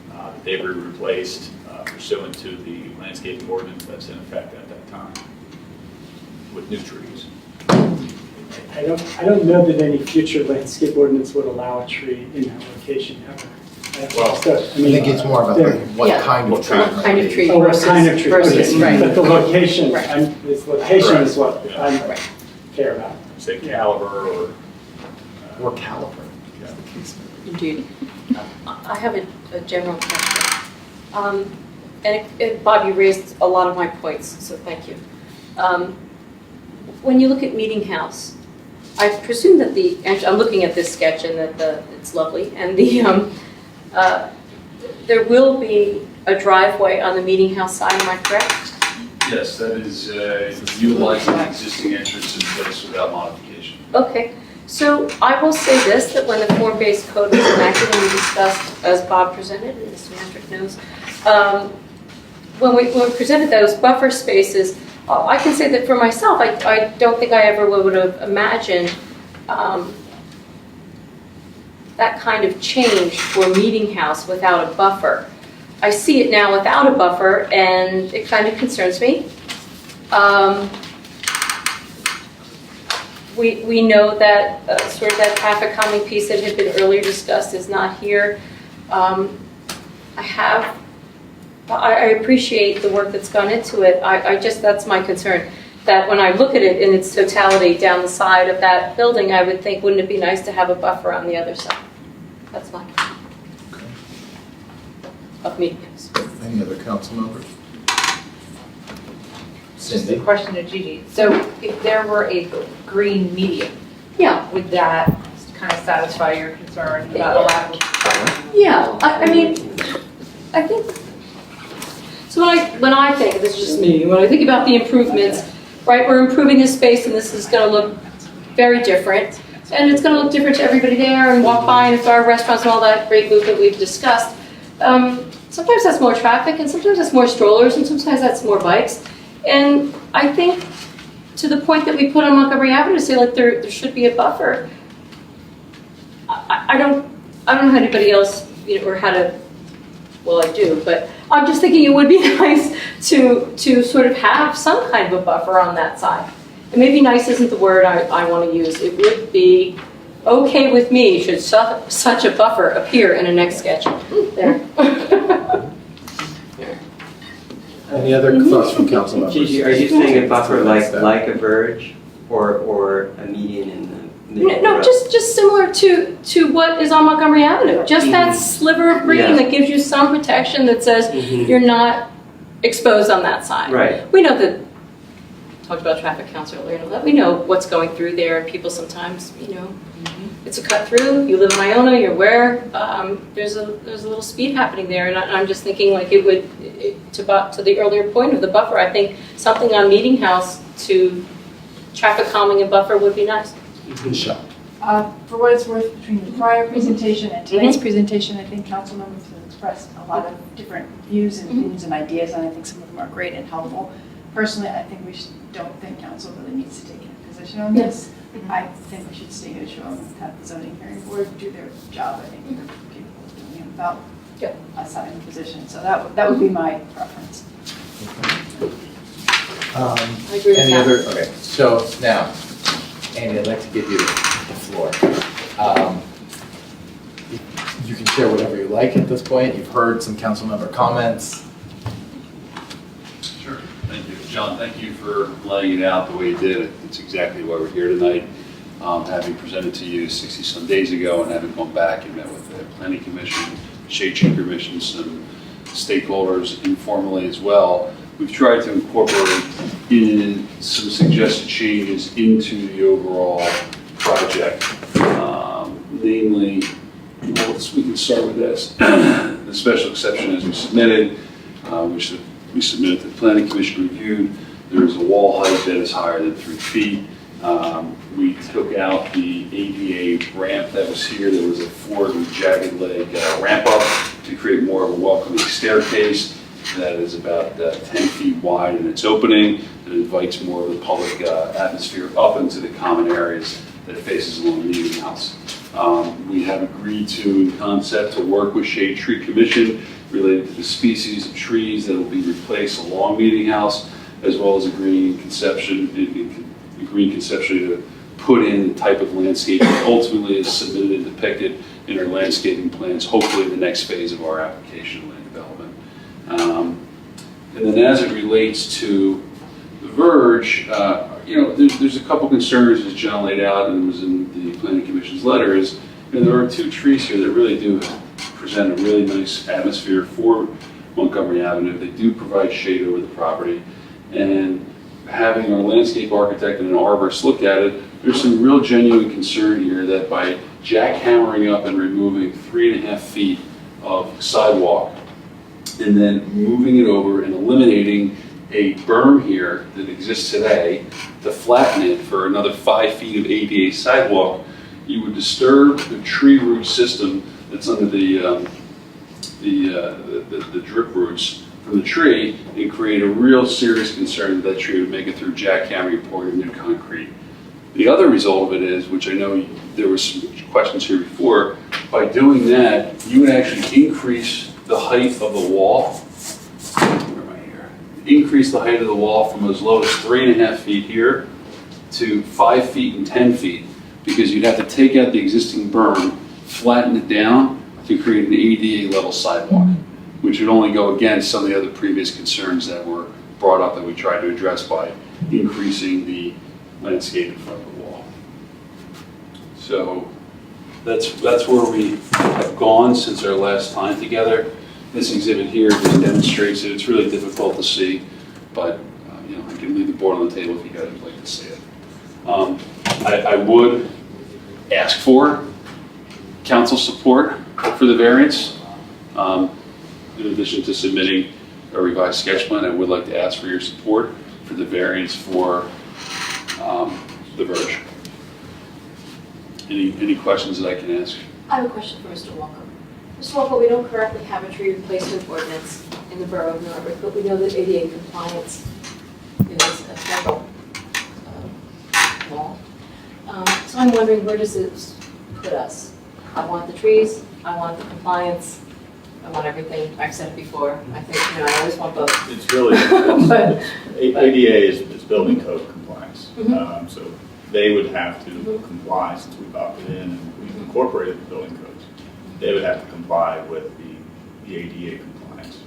that they were replaced pursuant to the landscaping ordinance that's in effect at that time with new trees. I don't know that any future landscape ordinance would allow a tree in that location ever. Well, So, I think it's more about what Yeah. kind of tree. What kind of tree Oh, what versus, kind of tree? versus, Okay. right. But the location, Right. this location is what Yeah. I care about. Say caliber or Or caliper. Indeed. I have a general question. Bob, you raised a lot of my points, so thank you. When you look at Meeting House, I presume that I'm looking at this sketch and that it's lovely, and there will be a driveway on the Meeting House side, am I correct? Yes, that is utilizing the existing entrance in place without modification. Okay, so I will say this, that when the form-based code was enacted and we discussed, as Bob presented, and Mr. Mantrick knows, when we presented those buffer spaces, I can say that for myself, I don't think I ever would have imagined that kind of change for Meeting House without a buffer. I see it now without a buffer, and it kind of concerns me. We know that sort of that traffic calming piece that had been earlier discussed is not here. I appreciate the work that's gone into it. That's my concern, that when I look at it in its totality down the side of that building, I would think, wouldn't it be nice to have a buffer on the other side? That's my concern. Of Meeting House. Any other council members? Just a Cindy? question to Gigi. So if there were a green medium, Yeah, would that kind of satisfy your concern about a lack of? yeah. I mean, I think. So when I think, this is just me, when I think about the improvements, right? We're improving this space, and this is going to look very different, and it's going to look different to everybody there and walk by, and if our restaurants and all that great movement we've discussed. Sometimes that's more traffic, and sometimes that's more strollers, and sometimes that's more bikes. And I think to the point that we put on Montgomery Avenue to say like there should be a buffer. I don't know how anybody else, or how to. Well, I do, but I'm just thinking it would be nice to sort of have some kind of a buffer on that side. And maybe nice isn't the word I want to use. It would be okay with me should such a buffer appear in a next sketch. There. Any other thoughts from council members? Gigi, are you saying a buffer like a verge or a median in the middle? No, just similar to what is on Montgomery Avenue. Just that sliver of green Yeah. that gives you some protection that says you're not exposed on that side. Right. We know that, talked about traffic counts earlier, and all that. We know what's going through there, and people sometimes, it's a cut through. You live in Iona, you're aware. There's a little speed happening there, and I'm just thinking like it would, to the earlier point of the buffer, I think something on Meeting House to traffic calming and buffer would be nice. Michelle. For what it's worth, between the prior presentation and tonight's presentation, I think council members have expressed a lot of different views and opinions and ideas, and I think some of them are great and helpful. Personally, I think don't think council really needs to take a position on this. I think we should stay neutral and have the zoning hearing board do their job. I think they're capable of doing it without us having a position. So that would be my preference. I agree with Any that. other, okay, so now, Andy, I'd like to give you the floor. You can share whatever you like at this point. You've heard some council member comments. Sure, thank you. John, thank you for laying it out the way you did. It's exactly why we're here tonight. Having presented to you 60-some days ago and having gone back and met with the Planning Commission, Shade Tree Commission, some stakeholders informally as well, we've tried to incorporate in some suggested changes into the overall project. Namely, we can start with this. The special exception as we submitted, which we submitted to the Planning Commission reviewed. There is a wall height that is higher than 3 feet. We took out the ADA ramp that was here. There was a forward and jagged leg ramp up to create more of a welcoming staircase that is about 10 feet wide in its opening. It invites more of the public atmosphere up into the common areas that faces along the Meeting House. We have agreed to, in concept, to work with Shade Tree Commission related to the species of trees that will be replaced along Meeting House, as well as agreeing conceptually to put in the type of landscape that ultimately is submitted and depicted in our landscaping plans, hopefully in the next phase of our application of land development. And then as it relates to the verge, there's a couple concerns as John laid out and was in the Planning Commission's letter is, there are 2 trees here that really do present a really nice atmosphere for Montgomery Avenue. They do provide shade over the property, and having our landscape architect and an arborist look at it, there's some real genuine concern here that by jackhammering up and removing 3.5 feet of sidewalk and then moving it over and eliminating a berm here that exists today to flatten it for another 5 feet of ADA sidewalk, you would disturb the tree root system that's under the drip roots from the tree and create a real serious concern that tree would make it through jackhammering and pouring new concrete. The other result of it is, which I know there were some questions here before, by doing that, you would actually increase the height of the wall. Where am I here? Increase the height of the wall from as low as 3.5 feet here to 5 feet and 10 feet, because you'd have to take out the existing berm, flatten it down to create an ADA level sidewalk, which would only go against some of the other previous concerns that were brought up that we tried to address by increasing the landscape in front of the wall. So that's where we have gone since our last time together. This exhibit here just demonstrates it. It's really difficult to see, but I can leave the board on the table if you guys would like to see it. I would ask for council support for the variance. In addition to submitting a revised sketch plan, I would like to ask for your support for the variance for the verge. Any questions that I can ask? I have a question for Mr. Walker. Mr. Walker, we don't currently have a tree replacement ordinance in the Borough of Norwood, but we know that ADA compliance is a federal law. So I'm wondering, where does this put us? I want the trees, I want the compliance, I want everything. I've said it before. I think, I always want both. It's really, But- ADA is building code compliance. So they would have to comply, since we've opted in and we've incorporated the building codes. They would have to comply with the ADA compliance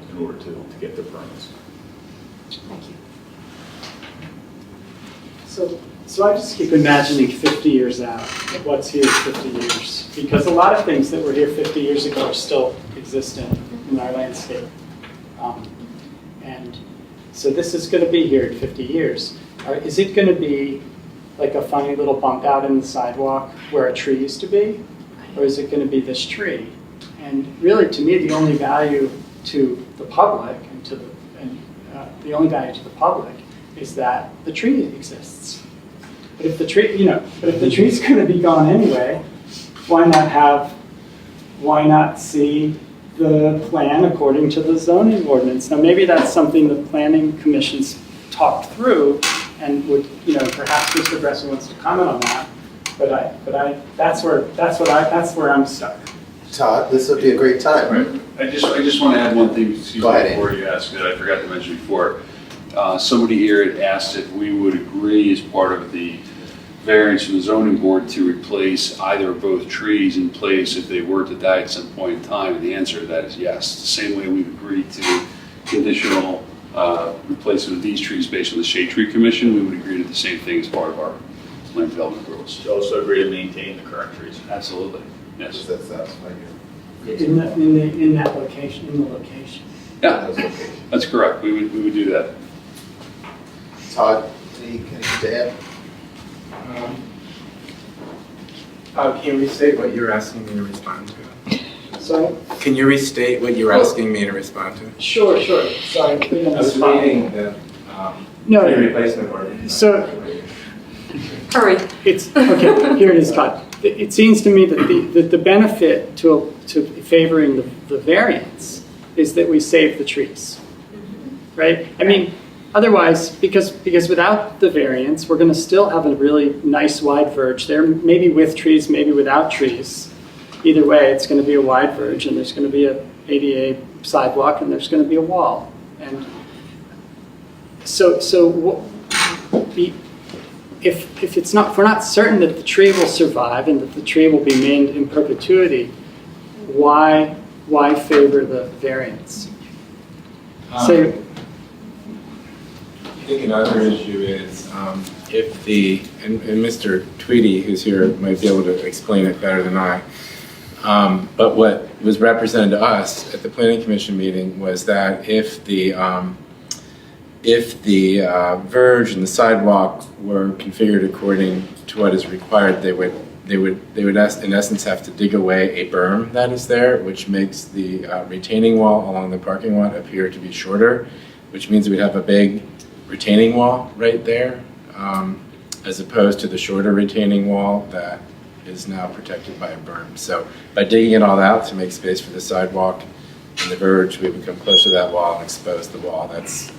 in order to get their permits. Thank you. So I just keep imagining 50 years out, what's here 50 years? Because a lot of things that were here 50 years ago are still existent in our landscape. And so this is going to be here in 50 years. Is it going to be like a funny little bump out in the sidewalk where a tree used to be? Or is it going to be this tree? And really, to me, the only value to the public the only value to the public is that the tree exists. But if the tree's going to be gone anyway, why not see the plan according to the zoning ordinance? Now, maybe that's something the planning commission's talked through, and would, perhaps Mr. Bresson wants to comment on that. But that's where I'm stuck. Todd, this would be a great time. Right. I just want to add one thing, Go ahead, before you ask that I forgot to mention before. Somebody here had asked if we would agree as part of the variance from the zoning board to replace either or both trees in place if they were to die at some point in time, and the answer to that is yes. The same way we've agreed to conditional replacement of these trees based on the Shade Tree Commission, we would agree to the same thing as part of our land development rules. You also agree to maintain the current trees. Absolutely. Yes. That's fine. In that location, in the location. Yeah, that's correct. We would do that. Todd, anything to add? Can you restate what you're asking me to respond to? So, Can you restate what you're asking me to respond to? sure. Sorry. I was reading the tree replacement ordinance. So, Hurry. okay, here it is, Todd. It seems to me that the benefit to favoring the variance is that we save the trees, right? I mean, otherwise, because without the variance, we're going to still have a really nice wide verge there, maybe with trees, maybe without trees. Either way, it's going to be a wide verge, and there's going to be a ADA sidewalk, and there's going to be a wall. And if we're not certain that the tree will survive and that the tree will be maintained in perpetuity, why favor the variance? I think another issue is if and Mr. Tweedy, who's here, might be able to explain it better than I, but what was represented to us at the Planning Commission meeting was that if the verge and the sidewalk were configured according to what is required, they would in essence have to dig away a berm that is there, which makes the retaining wall along the parking lot appear to be shorter, which means we'd have a big retaining wall right there, as opposed to the shorter retaining wall that is now protected by a berm. So by digging it all out to make space for the sidewalk and the verge, we would come close to that wall and expose the wall. That's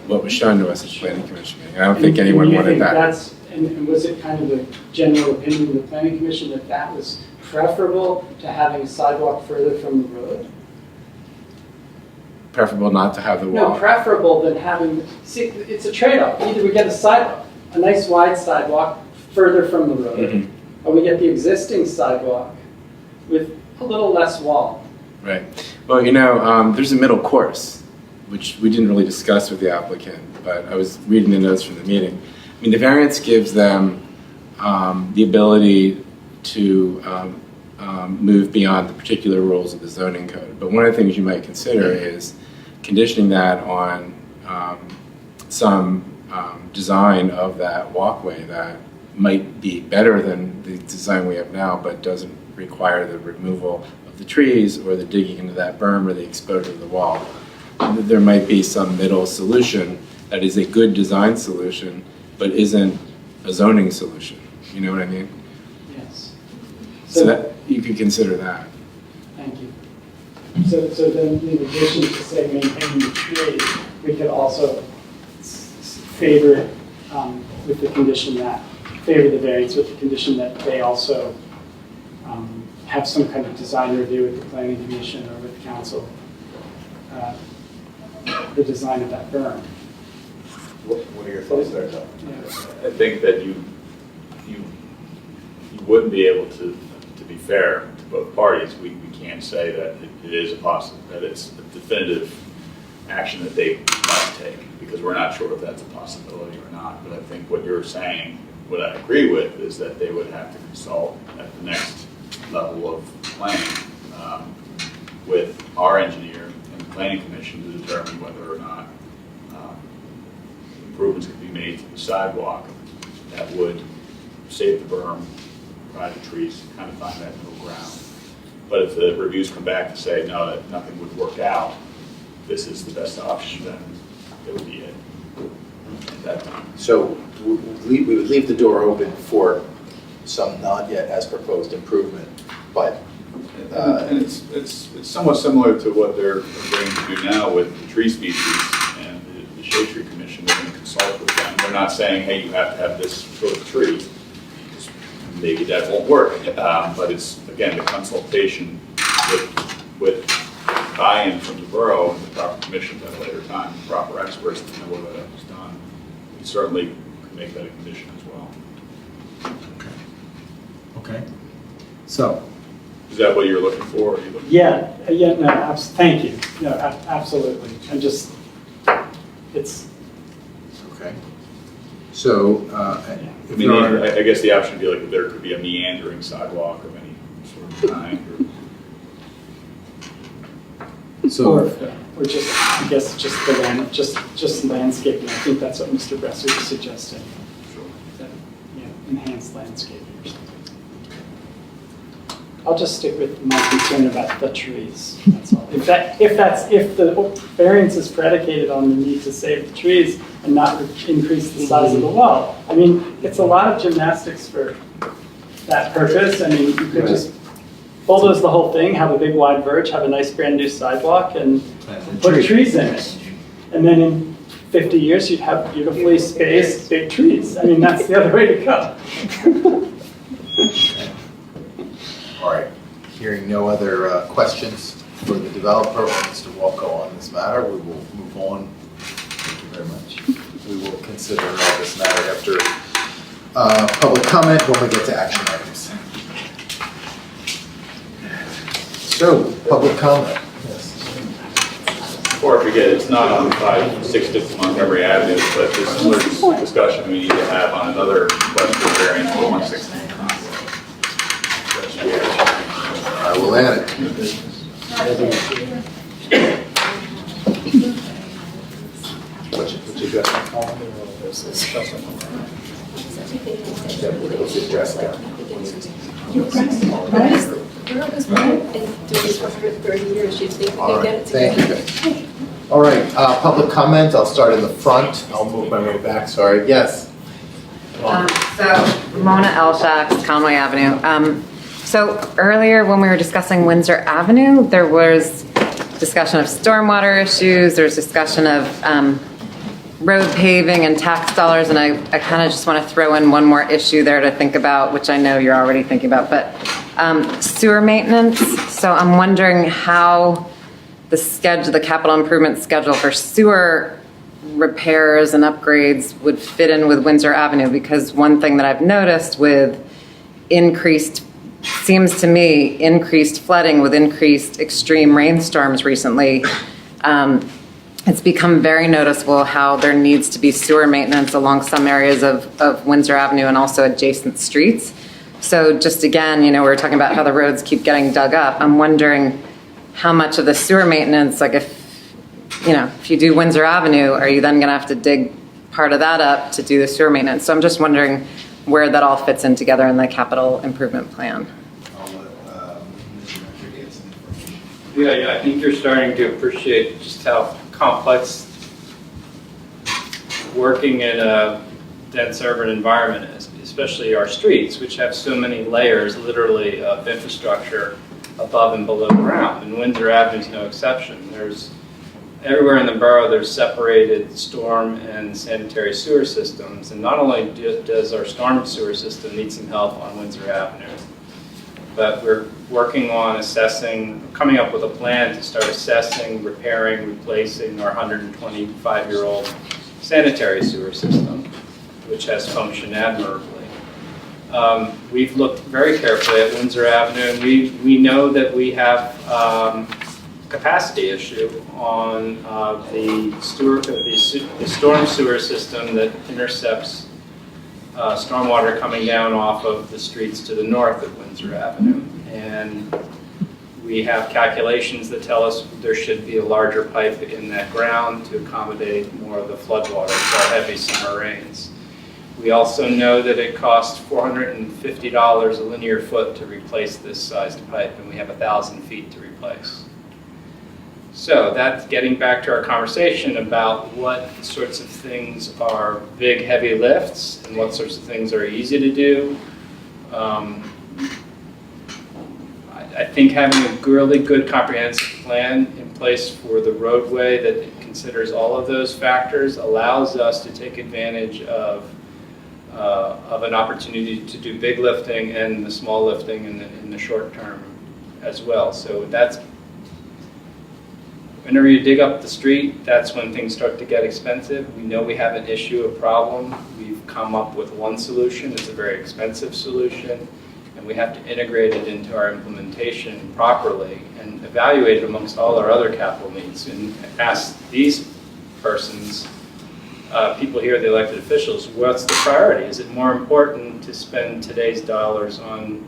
what was shown to us at the Planning Commission meeting. I don't think anyone wanted that. And was it kind of the general opinion of the Planning Commission that was preferable to having a sidewalk further from the road? Preferable not to have the wall. No, preferable than having, see, it's a trade-off. Either we get a sidewalk, a nice wide sidewalk further from the road, or we get the existing sidewalk with a little less wall. Right. Well, there's a middle course, which we didn't really discuss with the applicant, but I was reading the notes from the meeting. I mean, the variance gives them the ability to move beyond the particular rules of the zoning code. But one of the things you might consider is conditioning that on some design of that walkway that might be better than the design we have now, but doesn't require the removal of the trees or the digging into that berm or the exposure of the wall. There might be some middle solution that is a good design solution, but isn't a zoning solution. You know what I mean? Yes. So that you could consider that. Thank you. So then, in addition to say maintaining the tree, we could also favor with the condition that favor the variance with the condition that they also have some kind of design review with the Planning Commission or with council, the design of that berm. What are your thoughts there, Tom? I think that you wouldn't be able to be fair to both parties, we can't say that it is that it's a definitive action that they must take, because we're not sure if that's a possibility or not. But I think what you're saying, what I agree with, is that they would have to consult at the next level of planning with our engineer and the planning commission to determine whether or not improvements could be made to the sidewalk that would save the berm, provide the trees, kind of find that middle ground. But if the reviews come back and say, no, that nothing would work out, this is the best option, then it would be it at that time. So we would leave the door open for some not yet as proposed improvement, but. And it's somewhat similar to what they're going to do now with the tree species and the Shade Tree Commission. They're going to consult with them. They're not saying, hey, you have to have this sort of tree. Maybe that won't work, but it's, again, the consultation with buy-in from the borough and the proper commissions at a later time, the proper experts to know whether that was done. We certainly could make that a condition as well. Okay. So. Is that what you're looking for? Or are you looking No, thank you. No, absolutely. And just, it's. Okay. So, I mean, I guess the option would be like if there could be a meandering sidewalk of any sort of kind. Or just, I guess, just landscaping. I think that's what Mr. Bresser was suggesting. Sure. That, enhanced landscaping or something. I'll just stick with my concern about the trees. That's all. If the variance is predicated on the need to save the trees and not increase the size of the wall, I mean, it's a lot of gymnastics for that purpose. I mean, you could just bulldoze the whole thing, have a big wide verge, have a nice brand new sidewalk, and put trees in it. And then in 50 years, you'd have beautifully spaced big trees. I mean, that's the other way to go. all right. Hearing no other questions for the developer or Mr. Walko on this matter, we will move on. Thank you very much. We will consider this matter after public comment when we get to action items. So, public comment. Yes. Before I forget, it's not on 5650 Montgomery Avenue, but there's similar discussion we need to have on another request for variance for 116. I will add it. What you got? Jessica. All right, thank you. All right, public comment. I'll start in the front. I'll move my way back. Sorry. Yes. So, Mona Elshax, Conway Avenue. So earlier when we were discussing Windsor Avenue, there was discussion of stormwater issues, there's discussion of road paving and tax dollars, and I kind of just want to throw in one more issue there to think about, which I know you're already thinking about, but sewer maintenance. So I'm wondering how the capital improvement schedule for sewer repairs and upgrades would fit in with Windsor Avenue, because one thing that I've noticed with increased flooding with increased extreme rainstorms recently, it's become very noticeable how there needs to be sewer maintenance along some areas of Windsor Avenue and also adjacent streets. So just again, we were talking about how the roads keep getting dug up. I'm wondering how much of the sewer maintenance, like if you do Windsor Avenue, are you then going to have to dig part of that up to do the sewer maintenance? So I'm just wondering where that all fits in together in the capital improvement plan. Yeah, I think you're starting to appreciate just how complex working in a dense urban environment is, especially our streets, which have so many layers, literally, of infrastructure above and below ground. And Windsor Avenue is no exception. Everywhere in the borough, there's separated storm and sanitary sewer systems. And not only does our storm sewer system need some help on Windsor Avenue, but we're working on coming up with a plan to start assessing, repairing, replacing our 125-year-old sanitary sewer system, which has functioned admirably. We've looked very carefully at Windsor Avenue, and we know that we have capacity issue on the storm sewer system that intercepts stormwater coming down off of the streets to the north of Windsor Avenue. And we have calculations that tell us there should be a larger pipe in that ground to accommodate more of the floodwaters, our heavy summer rains. We also know that it costs $450 a linear foot to replace this sized pipe, and we have 1,000 feet to replace. So that's getting back to our conversation about what sorts of things are big, heavy lifts and what sorts of things are easy to do. I think having a really good comprehensive plan in place for the roadway that considers all of those factors allows us to take advantage of an opportunity to do big lifting and the small lifting in the short term as well. So that's, whenever you dig up the street, that's when things start to get expensive. We know we have an issue, a problem. We've come up with one solution. It's a very expensive solution, and we have to integrate it into our implementation properly and evaluate it amongst all our other capital needs and ask these persons, people here, the elected officials, what's the priority? Is it more important to spend today's dollars on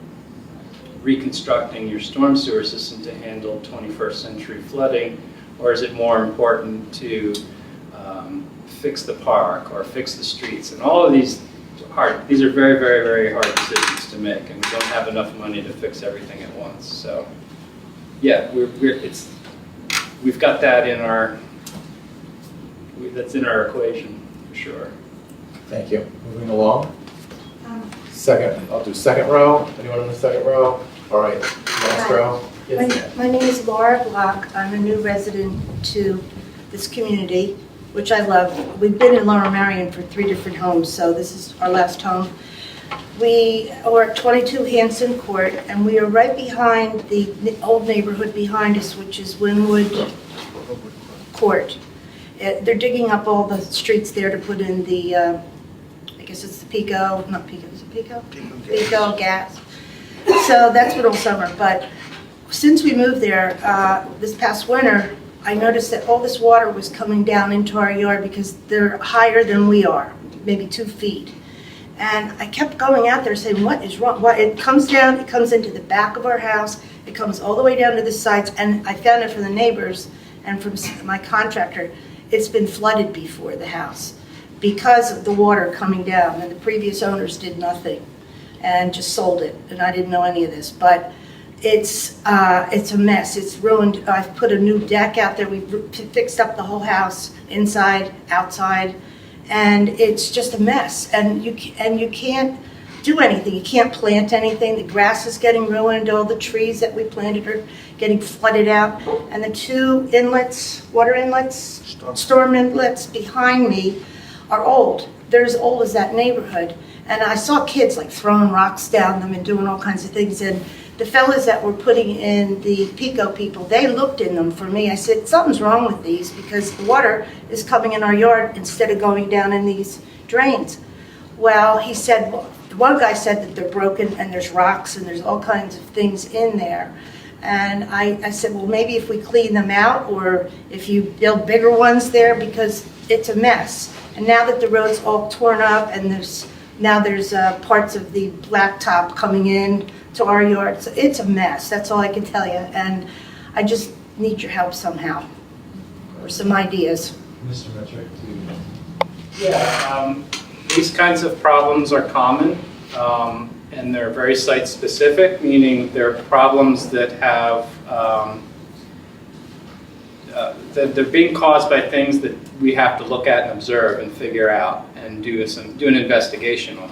reconstructing your storm sewer system to handle 21st century flooding, or is it more important to fix the park or fix the streets? And all of these are very, very, very hard decisions to make, and we don't have enough money to fix everything at once. So, yeah, we've got that in our. That's in our equation, for sure. Thank you. Moving along. Second, I'll do second row. Anyone in the second row? All right, last row. Yes, My name is Laura Block. I'm a new resident to this community, which I love. We've been in Lower Marion for 3 different homes, so this is our last home. We are at 22 Hanson Court, and we are right behind the old neighborhood behind us, which is Wynwood Court. They're digging up all the streets there to put in the, I guess it's the Pico, not Pico, is it Pico? Pico gas. So that's been all summer, but since we moved there, this past winter, I noticed that all this water was coming down into our yard because they're higher than we are, maybe 2 feet. And I kept going out there saying, what is wrong? It comes down, it comes into the back of our house, it comes all the way down to the sides, and I found it from the neighbors and from my contractor. It's been flooded before the house because of the water coming down, and the previous owners did nothing and just sold it, and I didn't know any of this. But it's a mess. It's ruined. I've put a new deck out there. We've fixed up the whole house, inside, outside, and it's just a mess. And you can't do anything. You can't plant anything. The grass is getting ruined. All the trees that we planted are getting flooded out. And the 2 inlets, water inlets, storm inlets behind me are old. They're as old as that neighborhood. And I saw kids like throwing rocks down them and doing all kinds of things. And the fellas that were putting in the Pico people, they looked in them for me. I said, something's wrong with these because the water is coming in our yard instead of going down in these drains. Well, he said, well, the one guy said that they're broken and there's rocks and there's all kinds of things in there. And I said, well, maybe if we clean them out or if you build bigger ones there, because it's a mess. And now that the road's all torn up and there's parts of the blacktop coming in to our yard, so it's a mess. That's all I can tell you. And I just need your help somehow or some ideas. Mr. Metrick, Yeah, these kinds of problems are common, and they're very site-specific, meaning they're problems that have that they're being caused by things that we have to look at and observe and figure out and do an investigation on.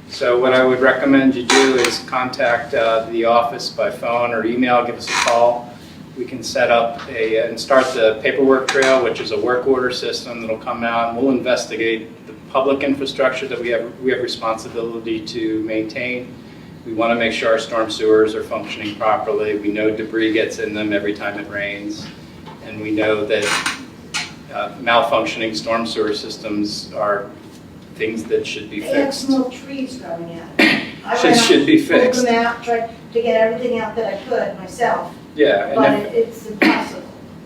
So what I would recommend you do is contact the office by phone or email, give us a call. We can set up and start the paperwork trail, which is a work order system that'll come out, and we'll investigate the public infrastructure that we have responsibility to maintain. We want to make sure our storm sewers are functioning properly. We know debris gets in them every time it rains, and we know that malfunctioning storm sewer systems are things that should be They have fixed. small trees growing out. I Should be pulled fixed. them out, tried to get everything out that I could myself, Yeah, but and it's impossible.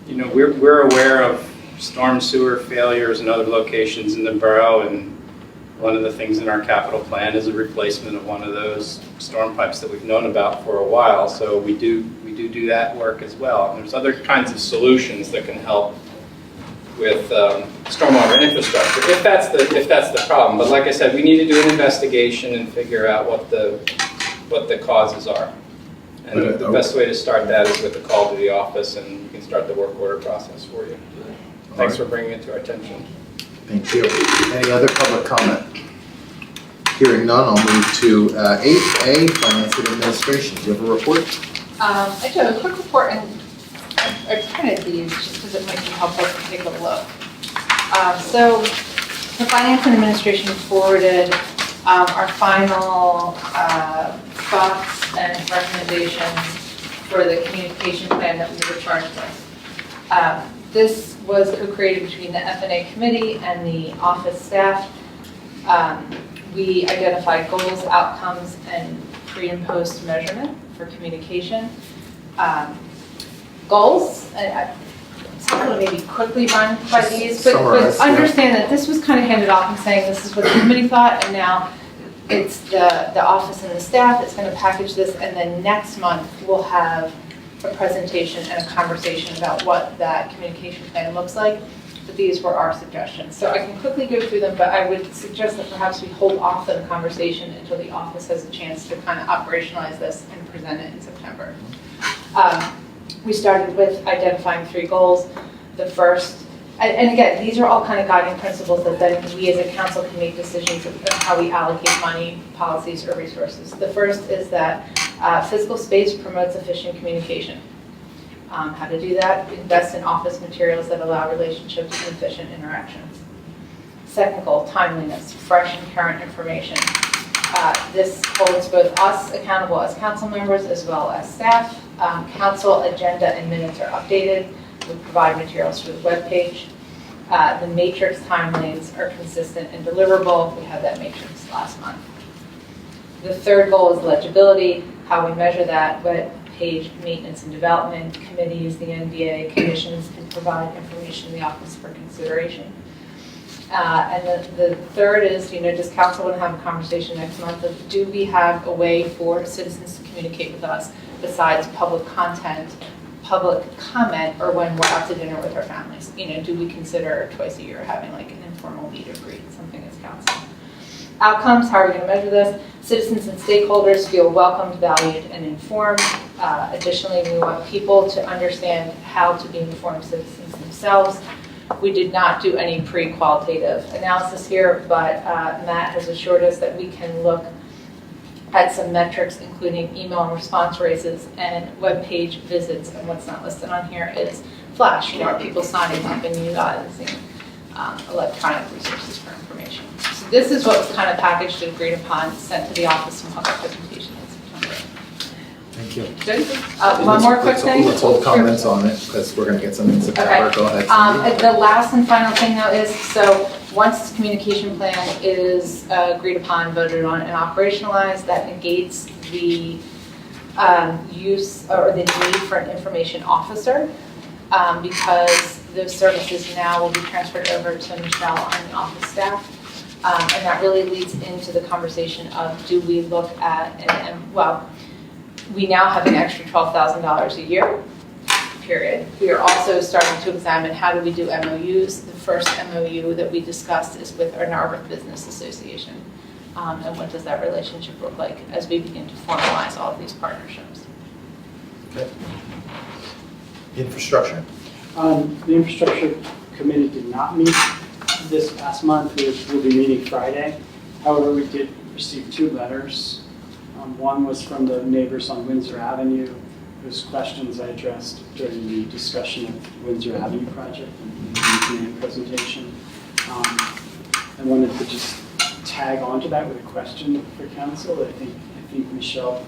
we're aware of storm sewer failures in other locations in the borough, and one of the things in our capital plan is a replacement of one of those storm pipes that we've known about for a while. So we do that work as well. And there's other kinds of solutions that can help with stormwater infrastructure, if that's the problem. But like I said, we need to do an investigation and figure out what the causes are. And the best way to start that is with a call to the office, and we can start the work order process for you. Thanks for bringing it to our attention. Thank you. Any other public comment? Hearing none, I'll move to 8A, Finance and Administration. Do you have a report? I do have a quick report, and I printed these just because it might be helpful to take a look. So the Finance and Administration forwarded our final thoughts and recommendations for the communication plan that we were charged with. This was co-created between the F&A committee and the office staff. We identified goals, outcomes, and pre and post measurement for communication. Goals, I'm going to maybe quickly run by these, but understand that this was kind of handed off and saying this is what the committee thought, and now it's the office and the staff that's going to package this, and then next month we'll have a presentation and a conversation about what that communication plan looks like. But these were our suggestions. So I can quickly go through them, but I would suggest that perhaps we hold off on the conversation until the office has a chance to kind of operationalize this and present it in September. We started with identifying 3 goals. The first, and again, these are all kind of guiding principles that then we as a council can make decisions of how we allocate money, policies, or resources. The first is that physical space promotes efficient communication. How to do that? Invest in office materials that allow relationships and efficient interactions. Second goal, timeliness, fresh and current information. This holds both us accountable as council members as well as staff. Council agenda and minutes are updated. We provide materials for the webpage. The matrix timelines are consistent and deliverable. We had that matrix last month. The third goal is legibility, how we measure that, what page maintenance and development committees, the NBA, commissions can provide information in the office for consideration. And the third is, does council want to have a conversation next month of, do we have a way for citizens to communicate with us besides public content, public comment, or when we're out to dinner with our families? Do we consider twice a year having like an informal meet or greet, something as council? Outcomes, how are we going to measure this? Citizens and stakeholders feel welcomed, valued, and informed. Additionally, we want people to understand how to be informed citizens themselves. We did not do any pre-qualitative analysis here, but Matt has assured us that we can look at some metrics, including email and response rates and web page visits. And what's not listed on here is Flash. Are people signing up and utilizing electronic resources for information? So this is what was kind of packaged and agreed upon, sent to the office from public presentation in September. Thank you. Good. One more quick thing. Let's hold comments on it, because we're going to get some in September. Okay. Go ahead. Cindy. The last and final thing though is, so once the communication plan is agreed upon, voted on, and operationalized, that negates the use or the need for an information officer, because those services now will be transferred over to Michelle and the office staff. And that really leads into the conversation of, do we look at, well, we now have an extra $12,000 a year, period. We are also starting to examine how do we do MOUs. The first MOU that we discussed is with our Narberth Business Association. And what does that relationship look like as we begin to formalize all of these partnerships? Okay. Infrastructure. The infrastructure committee did not meet this past month. We'll be meeting Friday. However, we did receive 2 letters. One was from the neighbors on Windsor Avenue, whose questions I addressed during the discussion of the Windsor Avenue project and the presentation. I wanted to just tag onto that with a question for council. I think Michelle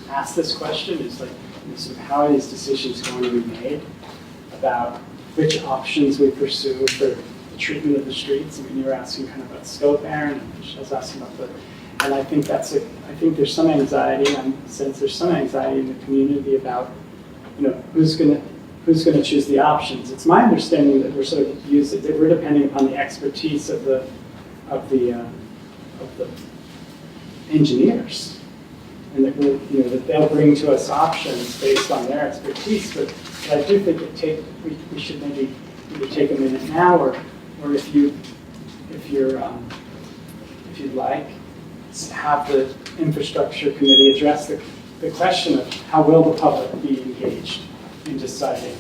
asked this question, is like, sort of how are these decisions going to be made about which options we pursue for the treatment of the streets. I mean, you were asking kind of about scope, Aaron, and I was asking about and I think I think there's some anxiety, and since there's some anxiety in the community about, who's going to choose the options. It's my understanding that we're sort of that we're depending upon the expertise of the engineers, and that that they'll bring to us options based on their expertise. But I do think we should maybe take a minute now, or if you'd like, have the infrastructure committee address the question of how will the public be engaged in deciding,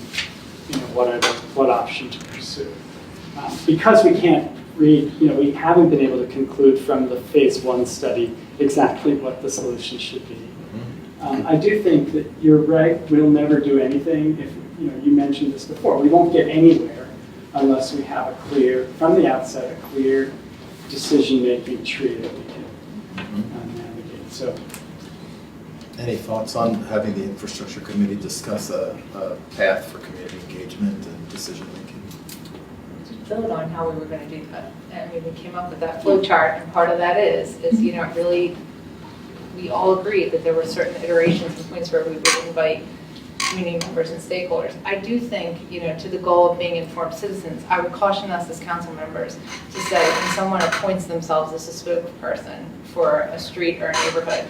what option to pursue. Because we can't read, we haven't been able to conclude from the phase 1 study exactly what the solution should be. I do think that you're right, we'll never do anything if, you mentioned this before, we won't get anywhere unless we have from the outset, a clear decision-making tree that we can navigate. So, any thoughts on having the infrastructure committee discuss a path for community engagement and decision making? To build on how we were going to do that, I mean, we came up with that flow chart, and part of that is really, we all agreed that there were certain iterations and points where we would invite community members and stakeholders. I do think, to the goal of being informed citizens, I would caution us as council members to say when someone appoints themselves as a spokesperson for a street or a neighborhood,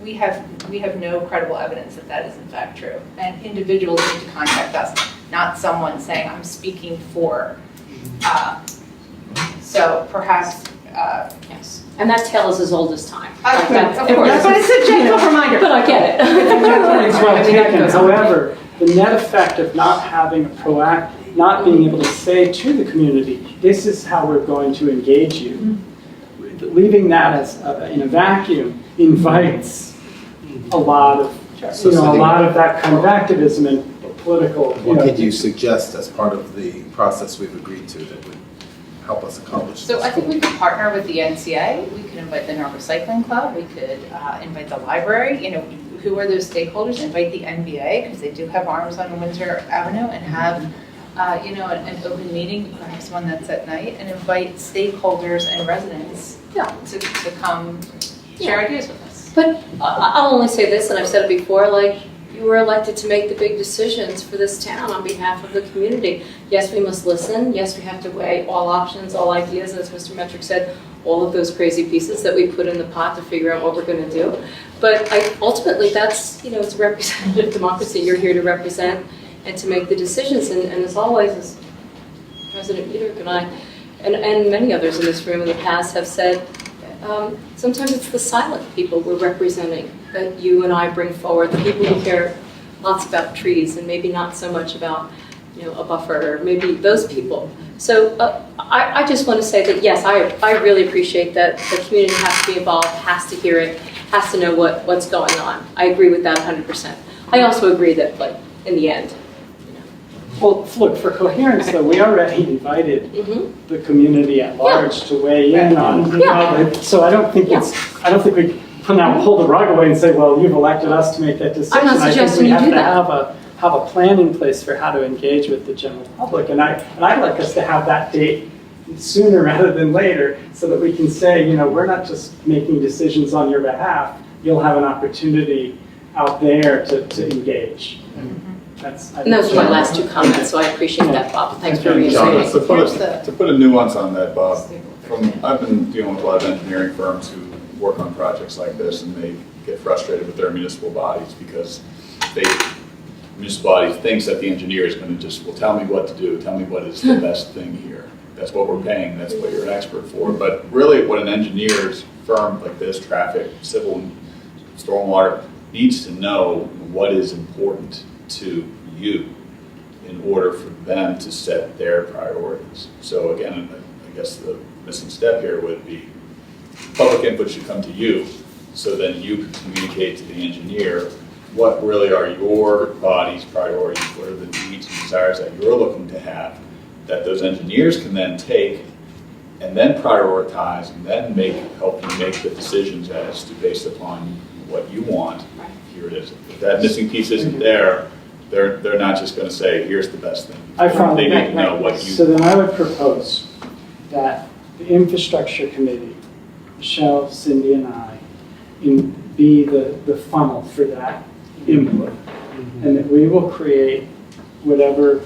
we have no credible evidence that that is in fact true. And individuals need to contact us, not someone saying, I'm speaking for. So perhaps, Yes. And that tale is as old as time. Of course. But it's a gentle reminder. But I get it. It's well taken. However, the net effect of not having not being able to say to the community, this is how we're going to engage you, leaving that as in a vacuum invites a lot of that kind of activism and political. What could you suggest as part of the process we've agreed to that would help us accomplish this? So I think we could partner with the NCA. We could invite the North Recycling Club. We could invite the library. Who are those stakeholders? Invite the NBA, because they do have arms on Windsor Avenue, and have an open meeting, perhaps one that's at night, and invite stakeholders and residents to come share ideas with us. But I'll only say this, and I've said it before, you were elected to make the big decisions for this town on behalf of the community. Yes, we must listen. Yes, we have to weigh all options, all ideas, as Mr. Metrick said, all of those crazy pieces that we put in the pot to figure out what we're going to do. But ultimately, that's, it's representative democracy. You're here to represent and to make the decisions. And as always, as President Metrick and I, and many others in this room in the past have said, sometimes it's the silent people we're representing that you and I bring forward, the people who care lots about trees and maybe not so much about, a buffer, or maybe those people. So I just want to say that, yes, I really appreciate that the community has to be involved, has to hear it, has to know what's going on. I agree with that 100%. I also agree that, in the end. Well, look, for coherence, though, we already invited the community at large to weigh in on. So I don't think we now pull the rug away and say, well, you've elected us to make that decision. I'm not suggesting you do that. Have a plan in place for how to engage with the general public, and I'd like us to have that date sooner rather than later, so that we can say, we're not just making decisions on your behalf. You'll have an opportunity out there to engage. And those were my last two comments, so I appreciate that, Bob. Thanks for reiterating. To put a nuance on that, Bob, I've been dealing with a lot of engineering firms who work on projects like this, and they get frustrated with their municipal bodies because municipal bodies thinks that the engineer is going to just, well, tell me what to do, tell me what is the best thing here. That's what we're paying, that's what you're an expert for. But really what an engineer's firm like this, traffic, civil, stormwater, needs to know what is important to you in order for them to set their priorities. So again, I guess the missing step here would be public input should come to you, so then you can communicate to the engineer what really are your body's priorities, what are the needs and desires that you're looking to have, that those engineers can then take and then prioritize and then help you make the decisions as to based upon what you want. Here it is. If that missing piece isn't there, They're not just going to say, here's the best thing. I follow. They need to know what you. So then I would propose that the infrastructure committee, Michelle, Cindy, and I, be the funnel for that input. And that we will create either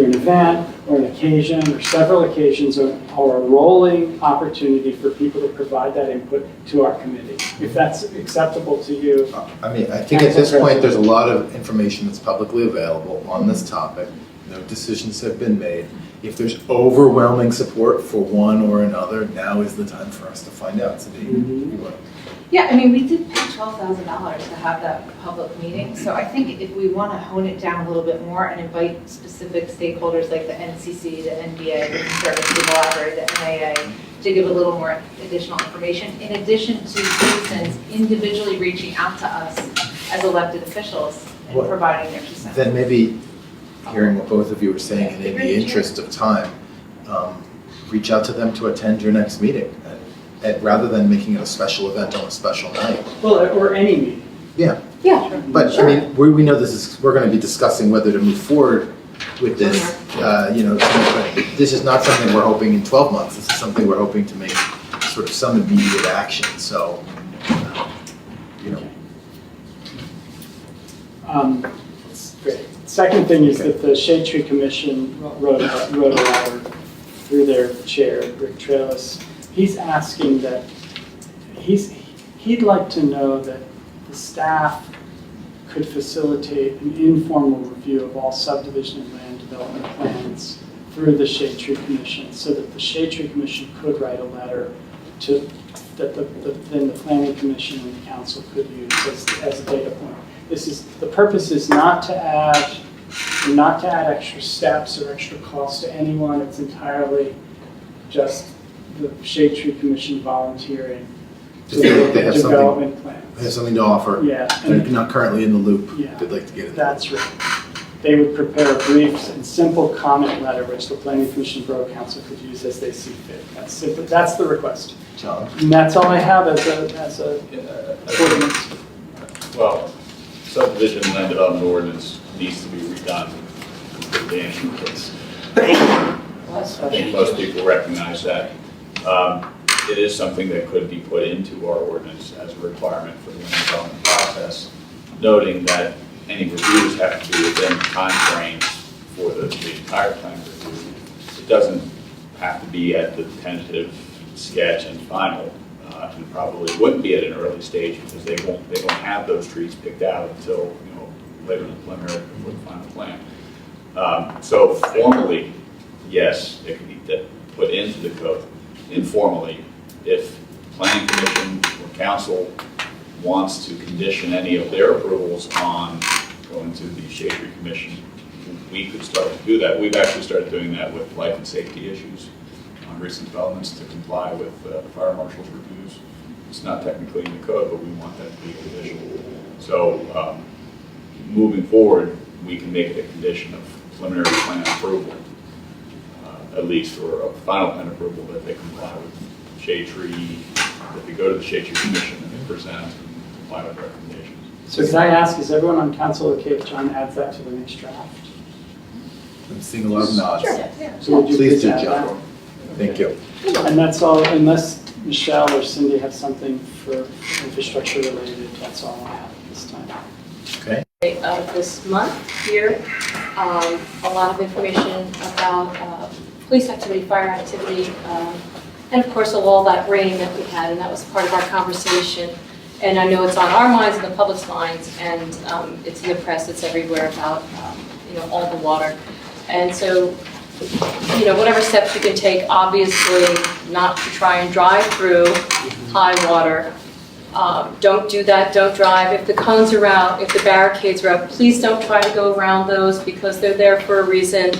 an event or an occasion or several occasions or a rolling opportunity for people to provide that input to our committee. If that's acceptable to you. I mean, I think at this point, there's a lot of information that's publicly available on this topic. No decisions have been made. If there's overwhelming support for one or another, now is the time for us to find out. So Yeah, I mean, we did pay $12,000 to have that public meeting, so I think if we want to hone it down a little bit more and invite specific stakeholders like the NCC, the NBA, the Conservancy, the Library, the MAA, to give a little more additional information, in addition to citizens individually reaching out to us as elected officials and providing their 2 cents. Then maybe, hearing what both of you are saying, and in the interest of time, reach out to them to attend your next meeting. And rather than making it a special event on a special night. Well, or any meeting. Yeah. Yeah. But sure. I mean, we know we're going to be discussing whether to move forward with this. This is not something we're hoping in 12 months. This is something we're hoping to make sort of some immediate action. So, Great. Second thing is that the Shade Tree Commission wrote a letter through their chair, Rick Trellis. He's asking that, he'd like to know that the staff could facilitate an informal review of all subdivision and land development plans through the Shade Tree Commission, so that the Shade Tree Commission could write a letter that then the Planning Commission and the Council could use as a data point. The purpose is not to add extra steps or extra costs to anyone. It's entirely just the Shade Tree Commission volunteering to look at development plans. They have something to offer. Yeah. They're not currently in the loop. Yeah. They'd like to get in. That's right. They would prepare a brief and simple comment letter which the Planning Commission and Borough Council could use as they see fit. That's the request. John? And that's all I have as a ordinance. Well, subdivision and land development ordinance needs to be redone. I think most people recognize that. It is something that could be put into our ordinance as a requirement for the land development process, noting that any reviews have to be within the time frame for the entire plan review. It doesn't have to be at the tentative sketch and final, and probably wouldn't be at an early stage because they won't have those trees picked out until later in the preliminary before the final plan. So formally, yes, it can be put into the code. Informally, if Planning Commission or Council wants to condition any of their approvals on going to the Shade Tree Commission, we could start to do that. We've actually started doing that with life and safety issues on recent developments to comply with the fire marshal's reviews. It's not technically in the code, but we want that to be a condition. So moving forward, we can make it a condition of preliminary plan approval, at least, or a final plan approval that they comply with Shade Tree, that they go to the Shade Tree Commission and they present and comply with recommendations. So can I ask, is everyone on council okay if John adds that to the next draft? I'm seeing a lot of nods. Sure, yeah. So would you Please do, add John. that? Thank you. And that's all, unless Michelle or Cindy have something for infrastructure related, that's all I have at this time. Okay. Of this month here, a lot of information about police activity, fire activity, and of course all that rain that we had, and that was part of our conversation. And I know it's on our minds and the public's minds, and it's in the press, it's everywhere about all the water. And so, whatever steps you can take, obviously not to try and drive through high water. Don't do that, don't drive. If the cones are out, if the barricades are up, please don't try to go around those because they're there for a reason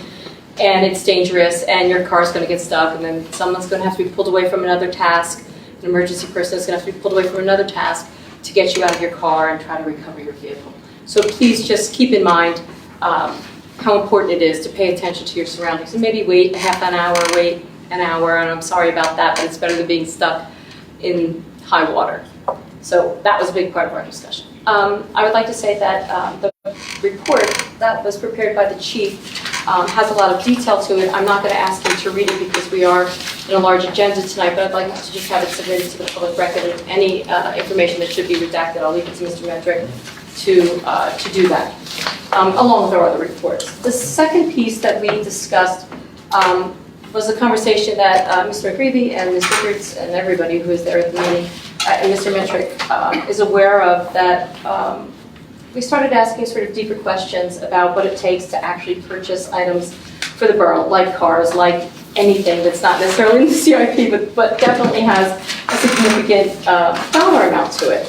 and it's dangerous and your car's going to get stuck and then someone's going to have to be pulled away from another task. An emergency person is going to have to be pulled away from another task to get you out of your car and try to recover your vehicle. So please just keep in mind how important it is to pay attention to your surroundings and maybe wait a half an hour, wait an hour, and I'm sorry about that, but it's better than being stuck in high water. So that was a big part of our discussion. I would like to say that the report that was prepared by the chief has a lot of detail to it. I'm not going to ask him to read it because we are in a large agenda tonight, but I'd like to just have it submitted to the public record. And any information that should be redacted, I'll leave it to Mr. Metrick to do that, along with our other reports. The second piece that we discussed was a conversation that Mr. McGreevy and Ms. Rickards and everybody who was there at the meeting, and Mr. Metrick is aware of, that we started asking sort of deeper questions about what it takes to actually purchase items for the borough, like cars, like anything that's not necessarily in the CIP, but definitely has a significant dollar amount to it.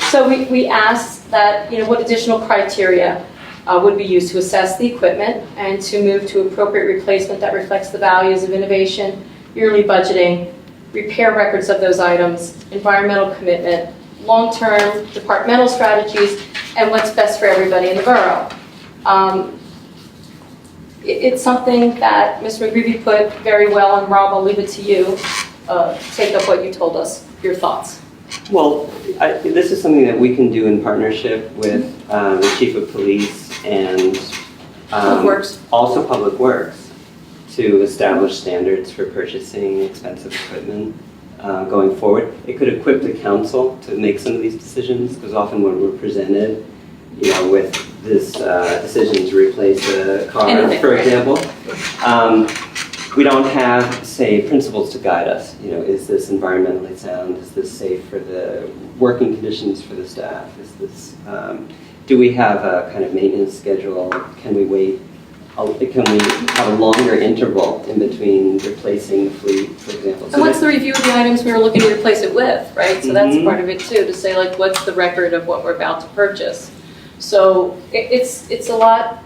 So we asked that, what additional criteria would be used to assess the equipment and to move to appropriate replacement that reflects the values of innovation, yearly budgeting, repair records of those items, environmental commitment, long-term departmental strategies, and what's best for everybody in the borough. It's something that Mr. McGreevy put very well, and Rob, I'll leave it to you. Take up what you told us, your thoughts. Well, this is something that we can do in partnership with the Chief of Police and Public Works. Also Public Works, to establish standards for purchasing expensive equipment going forward. It could equip the council to make some of these decisions, because often when we're presented, with this decision to replace a car, for example, we don't have, say, principles to guide us. Is this environmentally sound? Is this safe for the working conditions for the staff? Is this, do we have a kind of maintenance schedule? Can we wait? Can we have a longer interval in between replacing the fleet, for example? And what's the review of the items we were looking to replace it with, right? So that's part of it too, to say like, what's the record of what we're about to purchase? So it's a lot,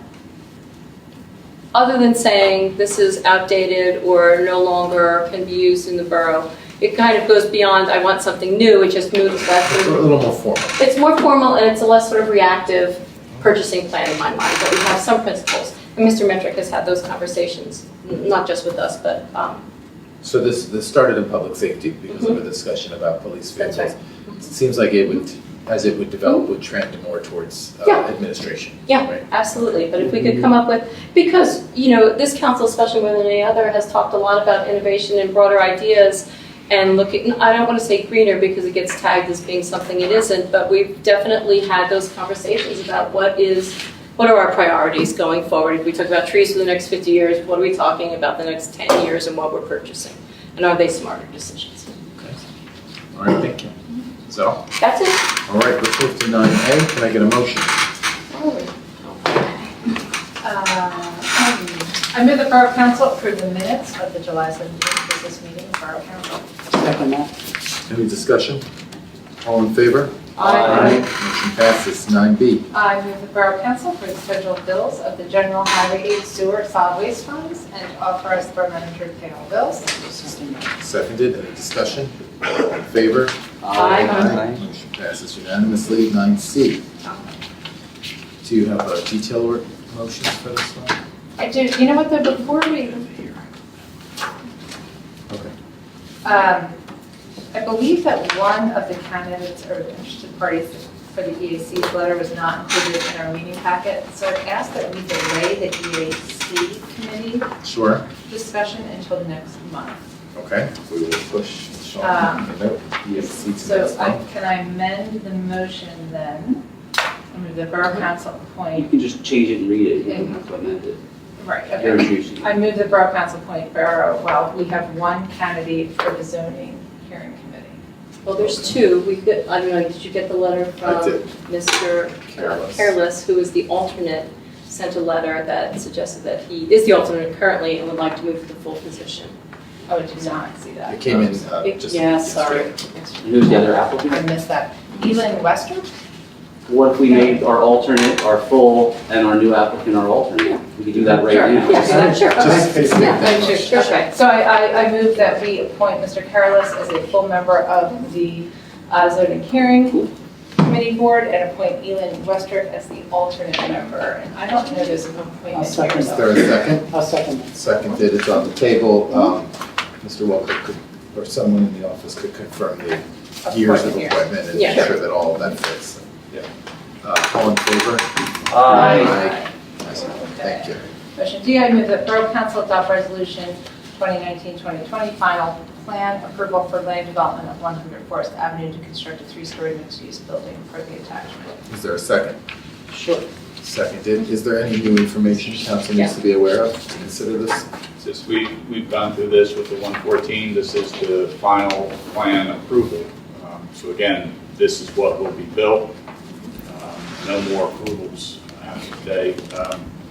other than saying this is outdated or no longer can be used in the borough. It kind of goes beyond, I want something new, it just moves less. It's a little more formal. It's more formal, and it's a less sort of reactive purchasing plan in my mind, but we have some principles. And Mr. Metrick has had those conversations, not just with us, but... So this started in public safety because of a discussion about police vehicles. That's right. It seems like it would, as it would develop, would trend more towards administration. Yeah, right? absolutely. But if we could come up with, because, this council, especially more than any other, has talked a lot about innovation and broader ideas and looking, I don't want to say greener because it gets tagged as being something it isn't, but we've definitely had those conversations about what are our priorities going forward. If we talk about trees for the next 50 years, what are we talking about the next 10 years and what we're purchasing? And are they smarter decisions? Okay. All right, thank you. So? That's it. All right, let's move to 9A. Can I get a motion? I move the Borough Council approve the minutes of the July 17th business meeting of Borough Council. Second that. Any discussion? All in favor? Aye. Motion passes. 9B. I move the Borough Council approve the scheduled bills of the general highway aid, sewer, solid waste funds, and authorize the borough manager to pay all bills. Seconded. Any discussion? All in favor? Aye. Motion passes unanimously. 9C. Do you have a detailed motion for this one? I do. You know what, though, before we... Okay. I believe that one of the candidates or interested parties for the EAC's letter was not included in our meeting packet. So I asked that we delay the EAC committee discussion until next month. Okay, we will push Sean to note EAC to So next month. can I amend the motion then? I move the Borough Council appoint. You can just change it and read it. You don't have to amend it. Right, You're okay. choosing. I move the Borough Council appoint Borough, well, we have one candidate for the zoning hearing committee. Well, there's two. I don't know, did you get the letter from I did. Mr. Careless, who is the alternate, sent a letter that suggested that he is the alternate currently and would like to move to the full position. Oh, I did not see that. It came in just Yeah, sorry. Who's the other applicant? I missed that. Elin Wester? What if we made our alternate our full and our new applicant our alternate? We could do that right now. Yes, sure. Yeah, sure. Okay, so I move that we appoint Mr. Careless as a full member of the zoning hearing committee board and appoint Elin Wester as the alternate member. And I don't know there's an appointment I'll second here. Is there a second? I'll second that. Seconded, it's on the table. Mr. Walker could, or someone in the office could confirm the years of equipment and Yeah. make sure that all of that fits. Yeah. All in favor? Aye. Thank you. Motion D, I move that Borough Council adopt resolution 2019-2020 final plan approval for land development of 100 Forest Avenue to construct a 3-story mixed-use building for the attachment. Is there a second? Sure. Seconded. Is there any new information council needs to be aware of to consider this? Since we've gone through this with the 114, this is the final plan approval. So again, this is what will be built. No more approvals after today.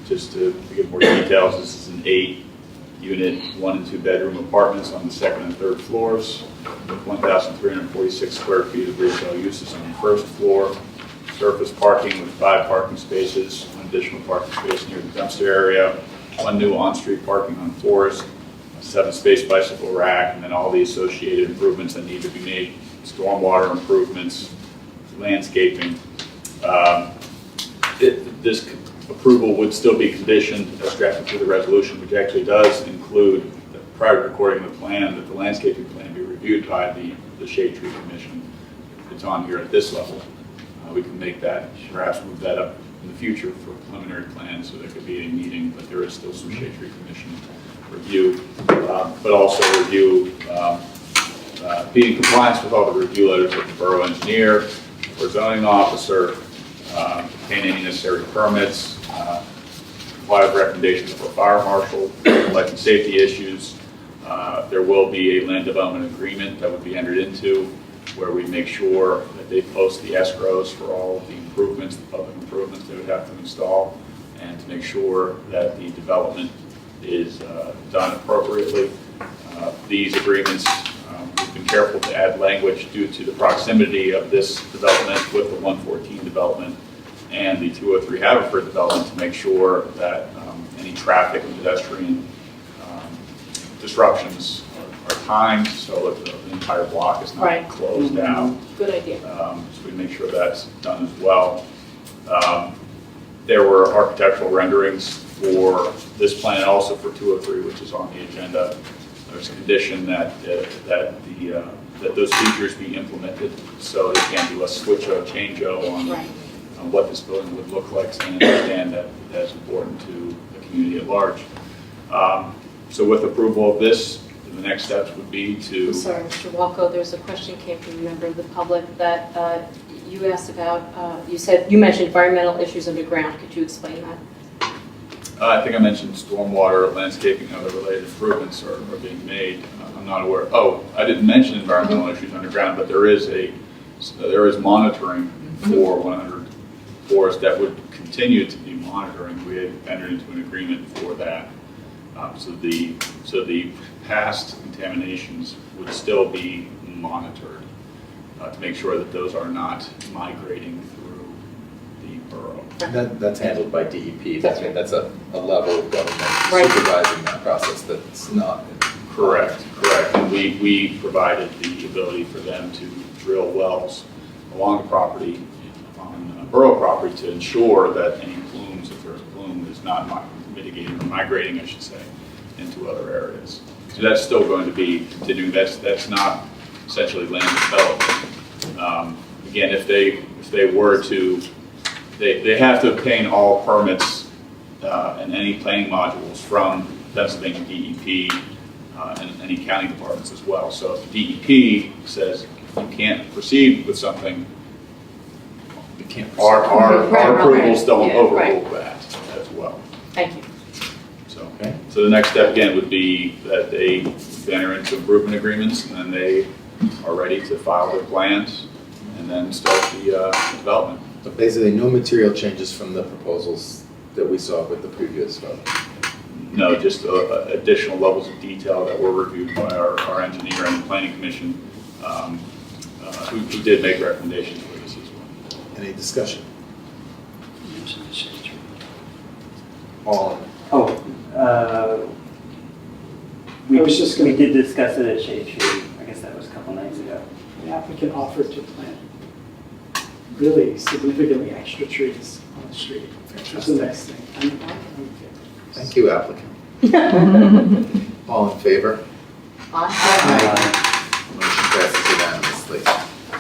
Just to give more details, this is an 8-unit, 1- and 2-bedroom apartments on the 2nd and 3rd floors, with 1,346 square feet of retail uses on the 1st floor, surface parking with 5 parking spaces, 1 additional parking space near the dumpster area, 1 new on-street parking on Forest, a 7-space bicycle rack, and then all the associated improvements that need to be made, stormwater improvements, landscaping. This approval would still be conditioned as drafted through the resolution, which actually does include, prior to recording the plan, that the landscaping plan be reviewed by the Shade Tree Commission. It's on here at this level. We can make that, perhaps move that up in the future for preliminary plans, so there could be a meeting, but there is still some Shade Tree Commission review, but also review, be in compliance with all the review letters of the borough engineer or zoning officer, obtain any necessary permits, comply with recommendations for fire marshal, life and safety issues. There will be a land development agreement that would be entered into where we make sure that they post the escrows for all of the improvements, the public improvements they would have to install, and to make sure that the development is done appropriately. These agreements, we've been careful to add language due to the proximity of this development with the 114 development and the 203 Hadronford development to make sure that any traffic and pedestrian disruptions are timed so that the entire block is not closed down. Good idea. So we make sure that's done as well. There were architectural renderings for this plan and also for 203, which is on the agenda. There's a condition that those features be implemented, so they can't do a switch-o, change-o on what this building would look like, so I understand that that's important to the community at large. So with approval of this, the next steps would be to... I'm sorry, Mr. Walco, there's a question came from a member of the public that you asked about, you mentioned environmental issues underground. Could you explain that? I think I mentioned stormwater, landscaping, and other related improvements are being made. I'm not aware. Oh, I didn't mention environmental issues underground, but there is monitoring for 100 Forest that would continue to be monitoring. We had entered into an agreement for that. So the past contaminations would still be monitored to make sure that those are not migrating through the borough. That's handled by DEP. That's a level of government Right. supervising that process that's not. Correct. And we provided the ability for them to drill wells along the property, on borough property, to ensure that any plumes, if there's a plume, is not mitigating or migrating, I should say, into other areas. So that's still going to be continuing. That's not essentially land development. Again, if they were to, they have to obtain all permits and any planning modules from Pennsylvania DEP and any county departments as well. So if the DEP says you can't proceed with something, our approvals don't overrule that as well. Thank you. So the next step again would be that they enter into improvement agreements, and then they are ready to file their plans and then start the development. But basically, no material changes from the proposals that we saw with the previous vote. No, just additional levels of detail that were reviewed by our engineer and the planning commission, who did make recommendations for this as well. Any discussion? All. We did discuss it at Shade Tree. I guess that was a couple nights ago. The applicant offered to plant really significantly extra trees on the street. That's the next thing. Thank you, applicant. All in favor? Aye. Motion passes unanimously.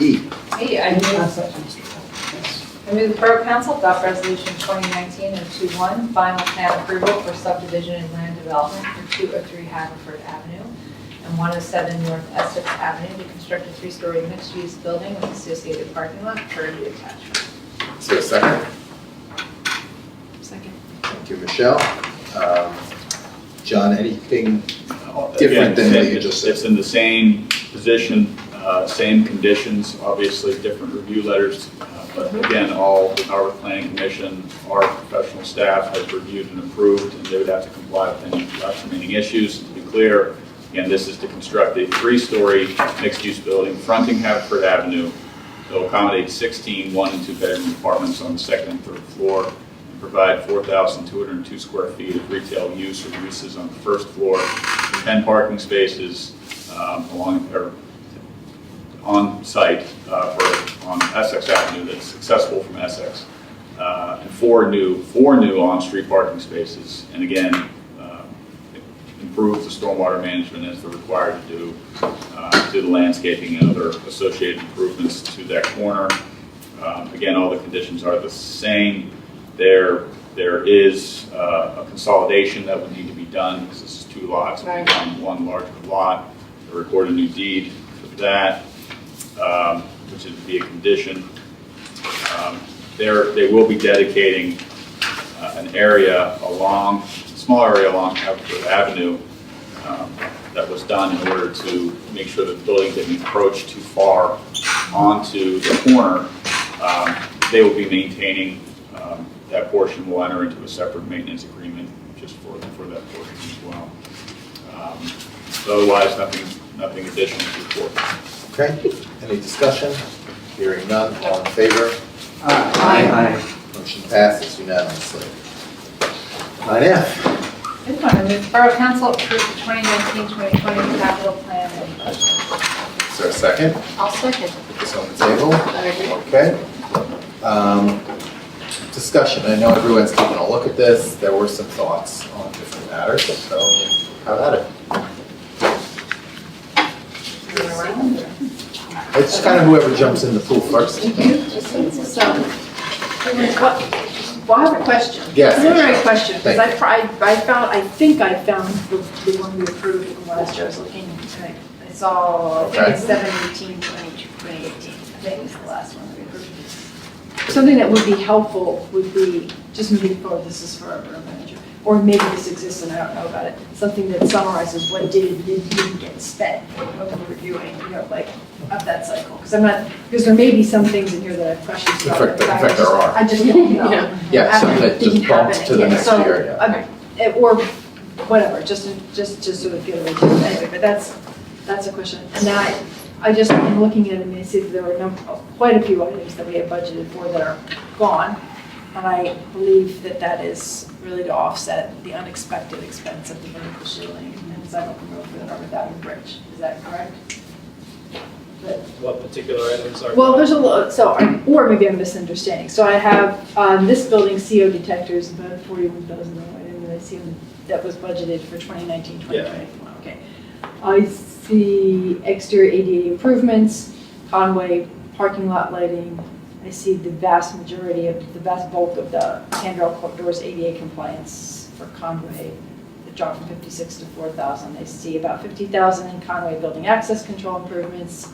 E. I move the Borough Council adopt Resolution 2019-021, final plan approval for subdivision and land development for 203 Hadronford Avenue and 107 North Essex Avenue to construct a 3-story mixed-use building with associated parking lot per the attachment. Is there a second? Second. Thank you, Michelle. John, anything different than what you just said? It's in the same position, same conditions, obviously different review letters. But again, all the Harvard Planning Commission, our professional staff has reviewed and approved, and they would have to comply with any remaining issues. To be clear, again, this is to construct a 3-story mixed-use building fronting Hadronford Avenue. It'll accommodate 16 1- and 2-bedroom apartments on the 2nd and 3rd floor, and provide 4,202 square feet of retail use or uses on the 1st floor, 10 parking spaces on site on Essex Avenue that's accessible from Essex, and four new on-street parking spaces. And again, improve the stormwater management as they're required to do the landscaping and other associated improvements to that corner. Again, all the conditions are the same. There is a consolidation that would need to be done because this is 2 lots, become one larger lot. To record a new deed for that, which would be a condition. They will be dedicating an area along, small area along Hadronford Avenue that was done in order to make sure that the building didn't encroach too far onto the corner. They will be maintaining that portion. Will enter into a separate maintenance agreement just for that portion as well. So otherwise, nothing additional to report. Okay, any discussion? Hearing none, all in favor? Aye. Motion passes unanimously. 9F. Good one. I move the Borough Council approve the 2019-2020 capital plan and budget. Is there a second? I'll second. Put this on the table. I agree. Okay. Discussion. I know everyone's taking a look at this. There were some thoughts on different matters, so how about it? It's kind of whoever jumps in the pool first. Well, I have a question. Yes. Preliminary question, because Thank I think I found the one we approved from last year. I was looking, and I saw, I think it's 7/18/2018. I think it's the last one that we approved. Something that would be helpful would be, just moving forward, this is for our borough manager, or maybe this exists and I don't know about it, something that summarizes what didn't get spent when we're reviewing, like, of that cycle. Because there may be some things in here that I have questions about. In fact, there are. I just don't know. Yeah, something that just bumped to the next year, yeah. Or whatever, just sort of get a idea. Anyway, but that's a question. And now I just, I'm looking at it and I see that there were quite a few items that we have budgeted for that are gone. And I believe that is really to offset the unexpected expense of the vertical shielding and sidewalk removal for the North Avenue Bridge. Is that correct? What particular items are? Well, there's a lot, or maybe I'm misunderstanding. So I have this building CO detectors, about 41,000, and I see that was budgeted for 2019, 2021. Okay. I see exterior ADA improvements, Conway parking lot lighting. I see the vast bulk of the handrail doors ADA compliance for Conway. It dropped from 56 to 4,000. I see about 50,000 in Conway building access control improvements,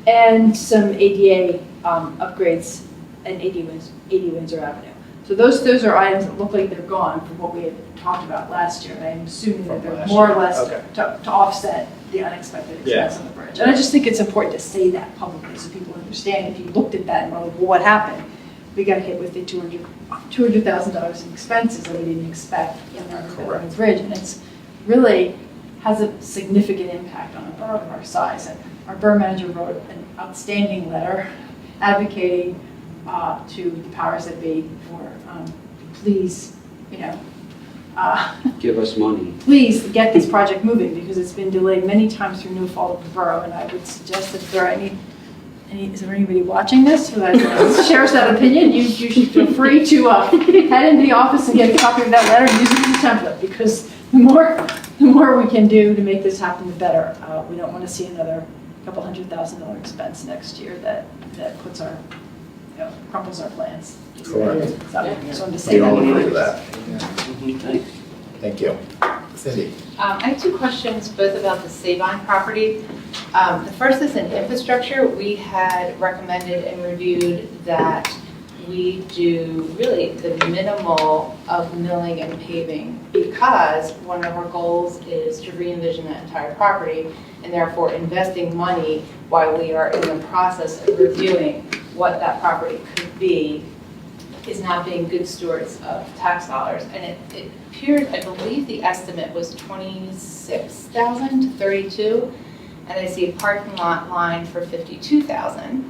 and some ADA upgrades and 80 Windsor Avenue. So those are items that look like they're gone from what we had talked about last year. And I'm assuming that they're more or less to offset the unexpected expense on the bridge. And I just think it's important to say that publicly so people understand. If you looked at that and were like, well, what happened? We got hit with the $200,000 in expenses that we didn't expect in our bridge. And it's really has a significant impact on a borough of our size. And our borough manager wrote an outstanding letter advocating to the powers that be for please, Give us money. please get this project moving because it's been delayed many times through no fault of the borough. And I would suggest that if there are is there anybody watching this who shares that opinion? You should feel free to head into the office and get a copy of that letter and use it as a template because the more we can do to make this happen, the better. We don't want to see another couple $100,000 expense next year that puts our, crumples our plans. Correct. So I'm just saying. We all agree with that. Thanks. Thank you. Cindy? I have two questions, both about the Sabine property. The first is in infrastructure. We had recommended and reviewed that we do really the minimal of milling and paving because one of our goals is to re-envision that entire property and therefore investing money while we are in the process of reviewing what that property could be is not being good stewards of tax dollars. And it appeared, I believe the estimate was $26,000 to $32,000, and I see a parking lot line for $52,000.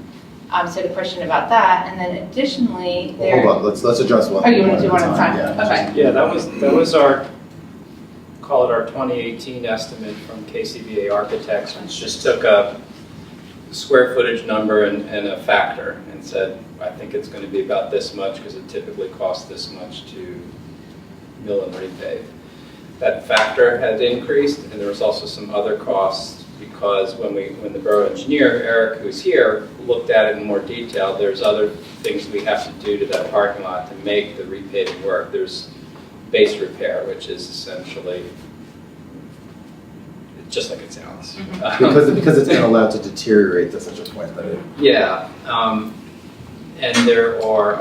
So the question about that, and then additionally, there. Hold on, let's address one. Oh, you want to do one at a time? Yeah. Okay. Yeah, that was our, call it our 2018 estimate from KCBA Architects, which just took a square footage number and a factor and said, I think it's going to be about this much because it typically costs this much to mill and repave. That factor had increased, and there was also some other costs because when the borough engineer, Eric, who's here, looked at it in more detail, there's other things we have to do to that parking lot to make the repaving work. There's base repair, which is essentially just like it sounds. Because it's been allowed to deteriorate to such a point that it. Yeah, and there are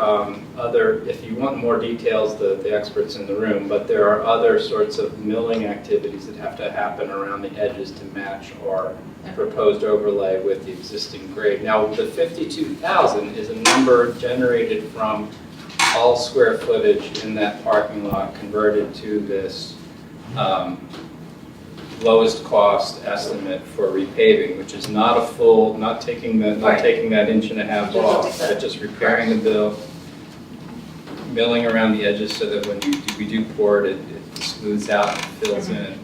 other, if you want more details, the experts in the room, but there are other sorts of milling activities that have to happen around the edges to match our proposed overlay with the existing grade. Now, the 52,000 is a number generated from all square footage in that parking lot converted to this lowest cost estimate for repaving, which is not a full, not taking that 1.5 inch off, but just repairing the bill, milling around the edges so that when we do pour it, it smooths out and fills in.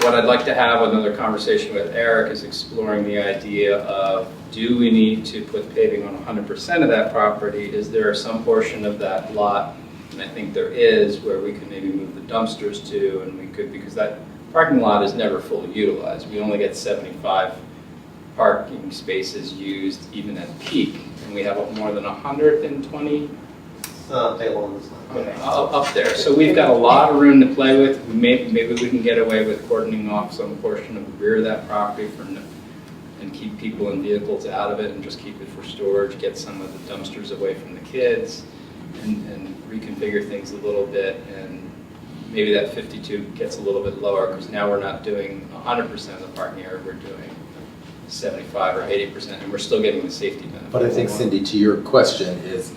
What I'd like to have another conversation with Eric is exploring the idea of, do we need to put paving on 100% of that property? Is there some portion of that lot, and I think there is, where we can maybe move the dumpsters to, and we could, because that parking lot is never fully utilized. We only get 75 parking spaces used even at peak, and we have more than 120 up there. So we've got a lot of room to play with. Maybe we can get away with cordoning off some portion of the rear of that property and keep people and vehicles out of it and just keep it for storage, get some of the dumpsters away from the kids, and reconfigure things a little bit. And maybe that 52 gets a little bit lower because now we're not doing 100% of the parking area, we're doing 75 or 80%, and we're still getting the safety benefit. But I think, Cindy, to your question is,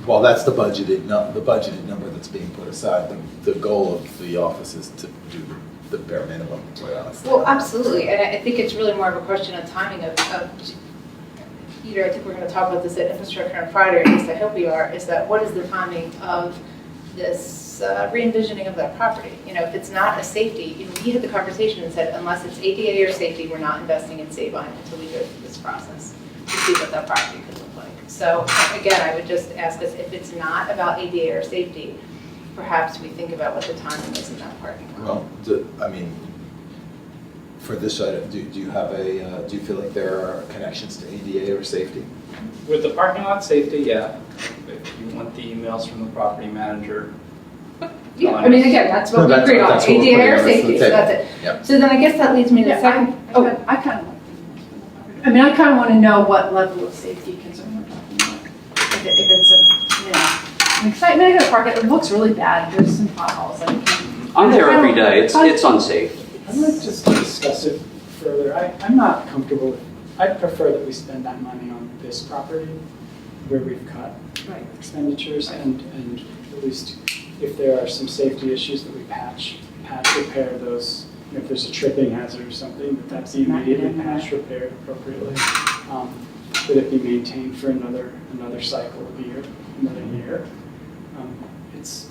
while that's the budgeted number that's being put aside, the goal of the office is to do the bare minimum, quite honestly. Well, absolutely, and I think it's really more of a question of timing of I think we're going to talk about this at infrastructure on Friday, or at least I hope we are, is that what is the timing of this re-envisioning of that property? If it's not a safety, we had the conversation and said, unless it's ADA or safety, we're not investing in Sabine until we go through this process to see what that property could look like. So again, I would just ask us, if it's not about ADA or safety, perhaps we think about what the timing is in that parking lot. Well, for this item, do you feel like there are connections to ADA or safety? With the parking lot safety, yeah. If you want the emails from the property manager. Yeah, again, that's what we agreed on, ADA or safety, so that's it. Yep. So then I guess that leads me to the second. I kind of I kind of want to know what level of safety concern we're talking about. If it's an excitement, I gotta park it. It looks really bad. There's some potholes. I'm there every day. It's unsafe. I'd like just to discuss it further. I'm not comfortable with, I'd prefer that we spend that money on this property where we've cut expenditures and at least if there are some safety issues that we patch repair those. If there's a tripping hazard or something, that be immediately patched, repaired appropriately. Could it be maintained for another cycle of another year? It's,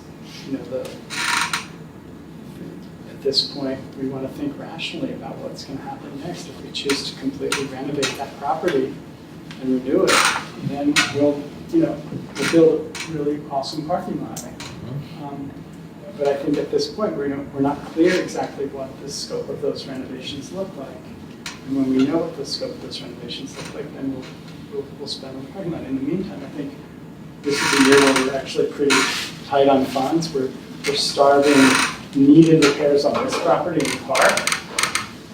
at this point, we want to think rationally about what's going to happen next. If we choose to completely renovate that property and renew it, then we'll build a really awesome parking lot. But I think at this point, we're not clear exactly what the scope of those renovations look like. And when we know what the scope of those renovations look like, then we'll spend on parking lot. In the meantime, I think this is a year where we're actually pretty tight on funds. We're starving needed repairs on this property in the park.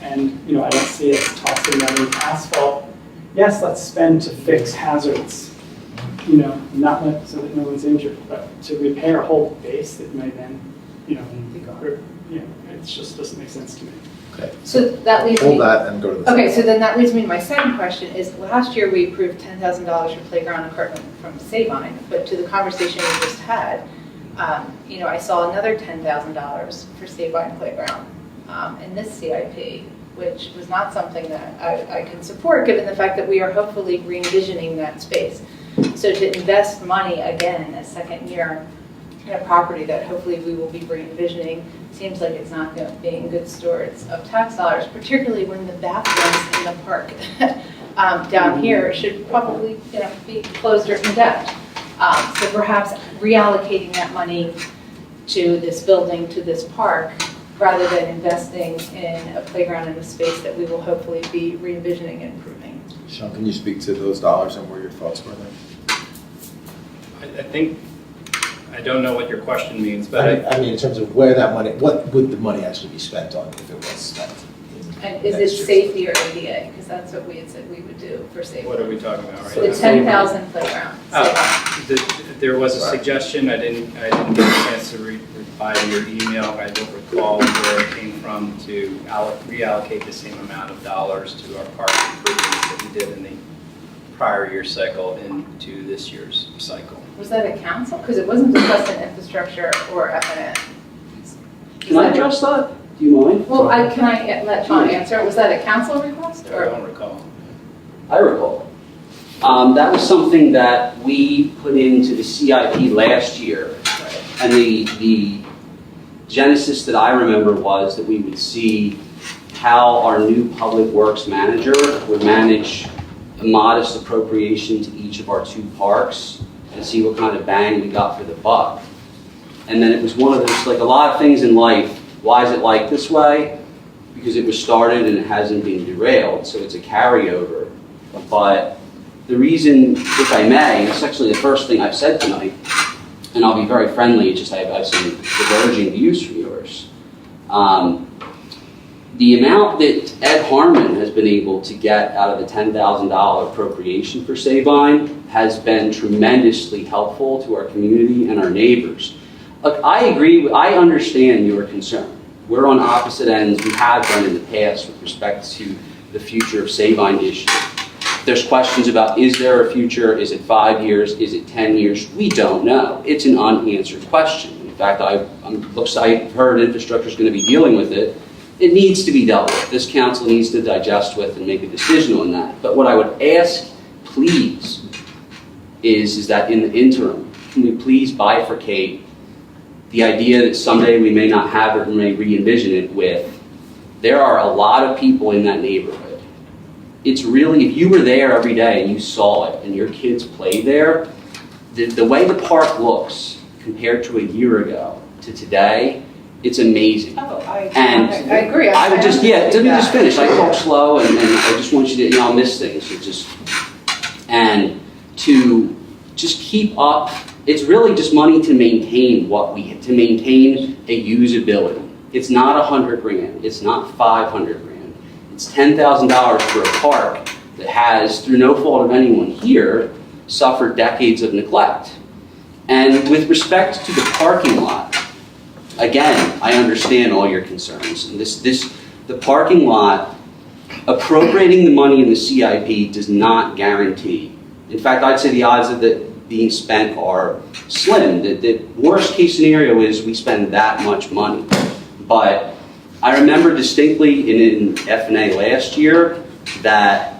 And, you know, I don't see us tossing that in asphalt. Yes, let's spend to fix hazards, you know, not let, so that no one's injured, but to repair a whole base that may then, you know, it just doesn't make sense to me. Okay. So that leads me. Hold that and go to the. Okay, so then that leads me to my second question is, last year we approved $10,000 for playground equipment from Sabine, but to the conversation we just had, you know, I saw another $10,000 for Sabine Playground in this CIP, which was not something that I can support given the fact that we are hopefully re-envisioning that space. So to invest money again a second year in a property that hopefully we will be re-envisioning seems like it's not going to be in good stewards of tax dollars, particularly when the bathrooms in the park down here should probably, you know, be closed or condemned. So perhaps reallocating that money to this building, to this park, rather than investing in a playground in a space that we will hopefully be re-envisioning and improving. Sean, can you speak to those dollars and where your thoughts were there? I think, I don't know what your question means, but I mean, in terms of where that money, what would the money actually be spent on if it was spent? And is it safety or ADA? Because that's what we had said we would do for safety. what are we talking about right So now? the 10,000 playground. There was a suggestion, I didn't get a chance to reply to your email, I don't recall where it came from to reallocate the same amount of dollars to our park improvements that we did in the prior year cycle into this year's cycle. Was that a council? Because it wasn't discussed in infrastructure or F&N. Can I address that? Do you mind? Well, can I let Sean answer? Was that a council request I or? don't recall. I recall. That was something that we put into the CIP last year. And the genesis that I remember was that we would see how our new public works manager would manage a modest appropriation to each of our two parks and see what kind of bang we got for the buck. And then it was one of those, like a lot of things in life, why is it like this way? Because it was started and it hasn't been derailed, so it's a carryover. But the reason, if I may, and it's actually the first thing I've said tonight, and I'll be very friendly, just I have some diverging views from yours. The amount that Ed Harmon has been able to get out of the $10,000 appropriation for Sabine has been tremendously helpful to our community and our neighbors. Look, I agree, I understand your concern. We're on opposite ends, we have been in the past with respect to the future of Sabine issue. There's questions about, is there a future, is it 5 years, is it 10 years? We don't know. It's an unanswered question. In fact, I've heard infrastructure is going to be dealing with it. It needs to be dealt with. This council needs to digest with and make a decision on that. But what I would ask, please, is that in the interim, can we please bifurcate the idea that someday we may not have it or may re-envision it with, there are a lot of people in that neighborhood. It's really, if you were there every day and you saw it and your kids played there, the way the park looks compared to a year ago to today, it's amazing. Oh, I I agree. would just, let me just finish. I talk slow and I just want you to, I'll miss things. And to just keep up, it's really just money to maintain to maintain a usability. It's not 100 grand, it's not 500 grand. It's $10,000 for a park that has, through no fault of anyone here, suffered decades of neglect. And with respect to the parking lot, again, I understand all your concerns. And the parking lot, appropriating the money in the CIP does not guarantee. In fact, I'd say the odds of it being spent are slim. The worst case scenario is we spend that much money. But I remember distinctly in F&A last year that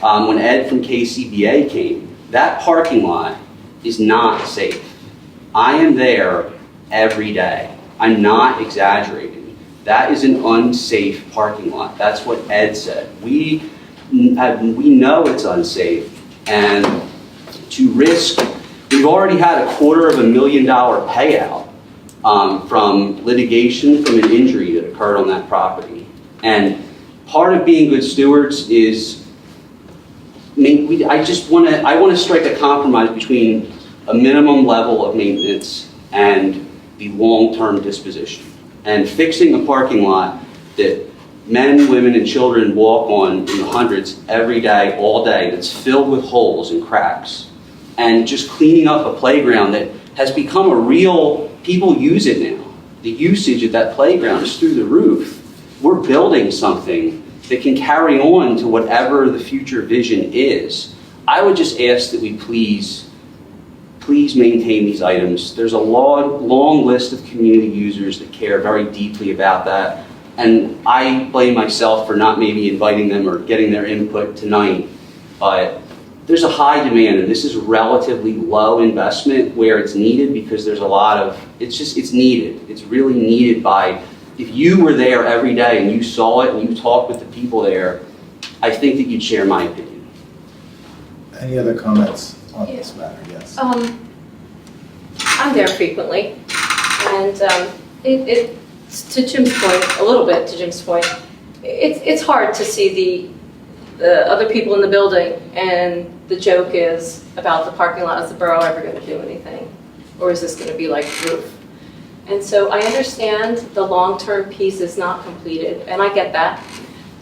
when Ed from KCBA came, that parking lot is not safe. I am there every day. I'm not exaggerating. That is an unsafe parking lot. That's what Ed said. We know it's unsafe, and to risk, we've already had $250,000 payout from litigation from an injury that occurred on that property. And part of being good stewards is, I want to strike a compromise between a minimum level of maintenance and the long-term disposition. And fixing a parking lot that men, women, and children walk on in the hundreds every day, all day, that's filled with holes and cracks, and just cleaning up a playground that has become a real, people use it now. The usage of that playground is through the roof. We're building something that can carry on to whatever the future vision is. I would just ask that we please maintain these items. There's a long list of community users that care very deeply about that. And I blame myself for not maybe inviting them or getting their input tonight. But there's a high demand, and this is relatively low investment where it's needed, because there's a lot of, it's needed. It's really needed by, if you were there every day and you saw it and you talked with the people there, I think that you'd share my opinion. Any other comments on this matter? Yes. I'm there frequently, and to Jim's point, a little bit to Jim's point, it's hard to see the other people in the building, and the joke is about the parking lot. Is the borough ever going to do anything? Or is this going to be like the roof? And so I understand the long-term piece is not completed, and I get that.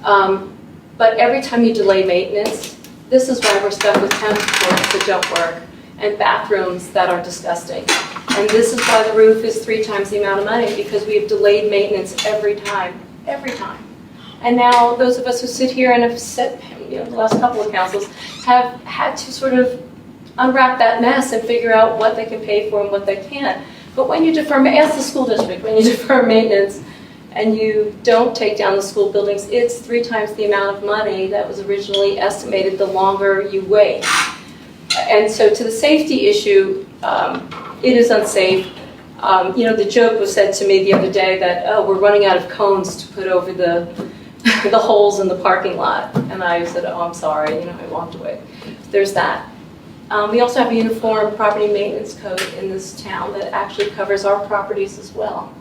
But every time you delay maintenance, this is why we're stuck with tennis courts that don't work and bathrooms that are disgusting. And this is why the roof is 3 times the amount of money, because we've delayed maintenance every time. And now those of us who sit here and have said, the last couple of councils have had to sort of unwrap that mess and figure out what they can pay for and what they can't. But when you defer, ask the school district, when you defer maintenance and you don't take down the school buildings, it's 3 times the amount of money that was originally estimated the longer you wait. And so to the safety issue, it is unsafe. The joke was said to me the other day that, oh, we're running out of cones to put over the holes in the parking lot. And I said, oh, I'm sorry, I walked away. There's that. We also have a uniform property maintenance code in this town that actually covers our properties as well.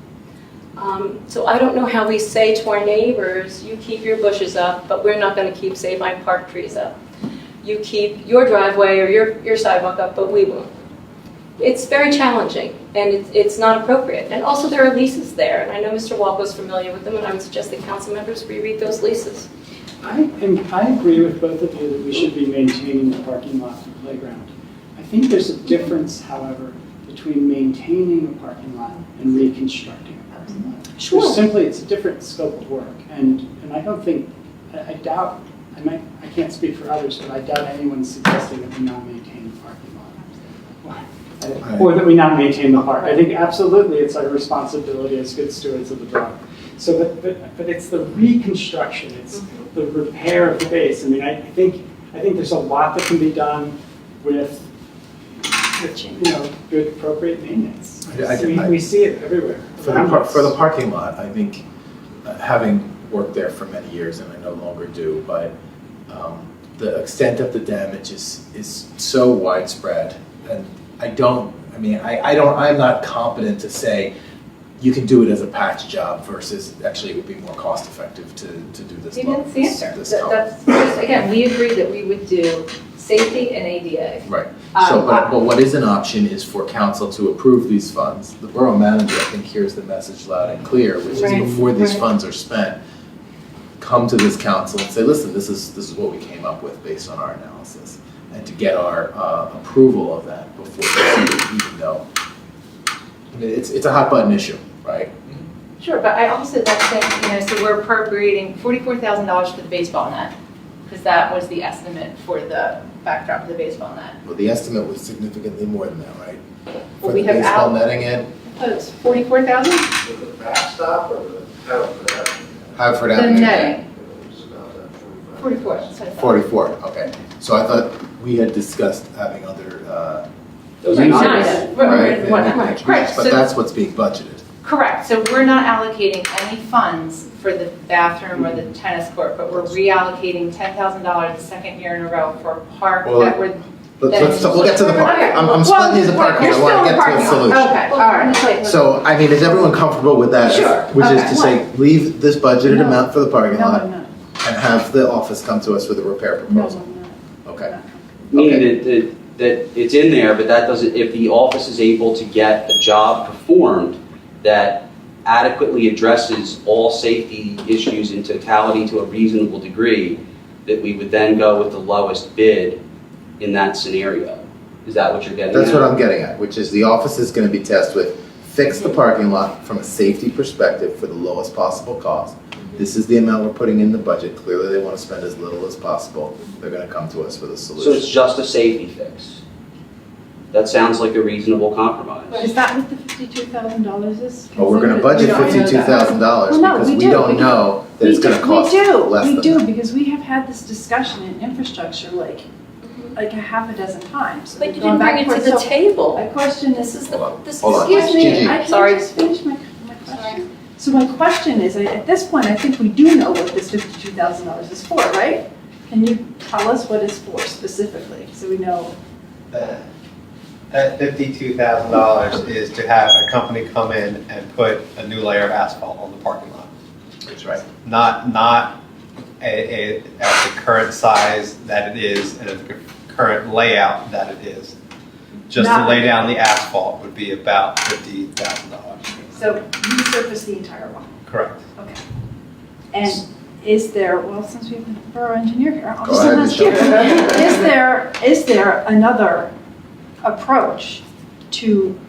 So I don't know how we say to our neighbors, you keep your bushes up, but we're not going to keep, say, my park trees up. You keep your driveway or your sidewalk up, but we won't. It's very challenging, and it's not appropriate. And also there are leases there, and I know Mr. Walpo's familiar with them, and I would suggest that council members reread those leases. I agree with both of you that we should be maintaining the parking lot and playground. I think there's a difference, however, between maintaining a parking lot and reconstructing a parking lot. Sure. It's a different scope of work, and I don't think, I doubt, I can't speak for others, but I doubt anyone's suggesting that we not maintain the parking lot. Or that we not maintain the park. I think absolutely it's our responsibility as good stewards of the borough. So, but it's the reconstruction, it's the repair of the base. I think there's a lot that can be done with good appropriate maintenance. We see it everywhere. For the parking lot, I think, having worked there for many years, and I no longer do, but the extent of the damage is so widespread, and I'm not competent to say you can do it as a patch job versus actually it would be more cost effective to do this. That's the answer. Again, we agree that we would do safety and ADA. Right. But what is an option is for council to approve these funds. The borough manager, I think, hears the message loud and clear, which is before these funds are spent, come to this council and say, listen, this is what we came up with based on our analysis, and to get our approval of that before proceeding, even though it's a hot button issue, right? Sure, but I also think, so we're appropriating $44,000 for the baseball net, because that was the estimate for the backdrop of the baseball net. Well, the estimate was significantly more than that, right? Well, For the baseball netting in? Oh, it's $44,000? The backstop or the Hadronford The Avenue? netting. 44. 44, okay. So I thought we had discussed having other Those uses, right. But that's what's being budgeted. Correct. So we're not allocating any funds for the bathroom or the tennis court, but we're reallocating $10,000 the second year in a row for a park that would. We'll get to the park. I'm splitting these apart because I want to get to a solution. Okay, all right. So, is everyone comfortable with that? Sure. Which is to say, leave this budgeted amount for the parking lot. and have the office come to us with a repair proposal? Okay. Meaning that it's in there, but that doesn't, if the office is able to get a job performed that adequately addresses all safety issues in totality to a reasonable degree, that we would then go with the lowest bid in that scenario. Is that what you're getting at? That's what I'm getting at, which is the office is going to be tasked with fix the parking lot from a safety perspective for the lowest possible cost. This is the amount we're putting in the budget. Clearly, they want to spend as little as possible. They're going to come to us with a solution. So it's just a safety fix. That sounds like a reasonable compromise. Is that what the $52,000 is? But we're going to budget $52,000 Well, no, because we we do, don't because know that it's going to cost less than We do, that. because we have had this discussion in infrastructure like a half a dozen times. But you Going didn't bring back it to the so table. My question This is the, this is. Hold on. Excuse me, Gigi. I Sorry. can't just finish my question. So my question is, at this point, I think we do know what this $52,000 is for, right? Can you tell us what it's for specifically, so we know? That $52,000 is to have a company come in and put a new layer of asphalt on the parking lot. That's right. Not at the current size that it is and at the current layout that it is. Just to lay down the asphalt would be about $50,000. So resurface the entire one? Correct. Okay. And is there, well, since we have the borough engineer here, I'll Go just ahead, ask you. Michelle. Is there another approach to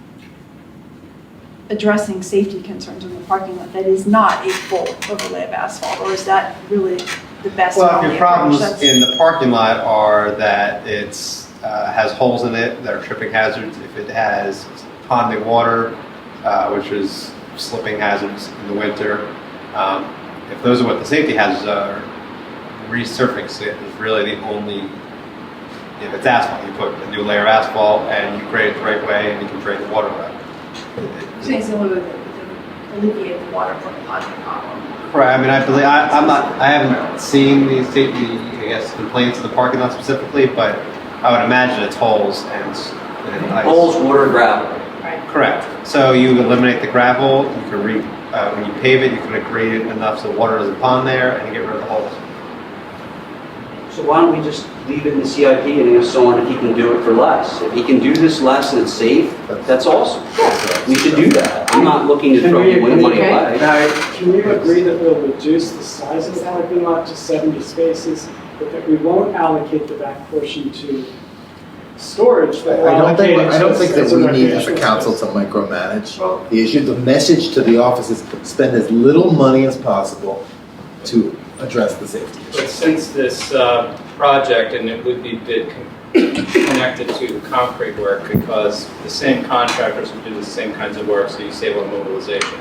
addressing safety concerns in the parking lot that is not a full overlay of asphalt, or is that really the best? Well, if only your problems approach? in the parking lot are that it's has holes in it that are tripping hazards, if it has ponding water, which is slipping hazards in the winter, if those are what the safety hazards are, resurfacing it is really the only. If it's asphalt, you put a new layer of asphalt and you grade it the right way and you can drain the water out. So it's the only way to alleviate the water from the ponding problem. Right. I mean, I believe I haven't seen the safety, I guess, complaints in the parking lot specifically, but I would imagine it's holes and ice. Holes, water, gravel. Right. Correct. So you eliminate the gravel. You can when you pave it, you can grade it enough so water doesn't pond there, and you get rid of the holes. So why don't we just leave it in the CIP and ask someone if he can do it for less? If he can do this less and it's safe, that's awesome. We should do that. I'm not looking to throw money away. Can we agree that we'll reduce the size of the parking lot to 70 spaces, but that we won't allocate the back portion to storage? But we'll I don't allocate it think as that a we need as a recreational council space. to micromanage the issue. The message to the office is spend as little money as possible to address the safety But issues. since this project, and it would be bid connected to the concrete work, because the same contractors would do the same kinds of work, so you save on mobilization.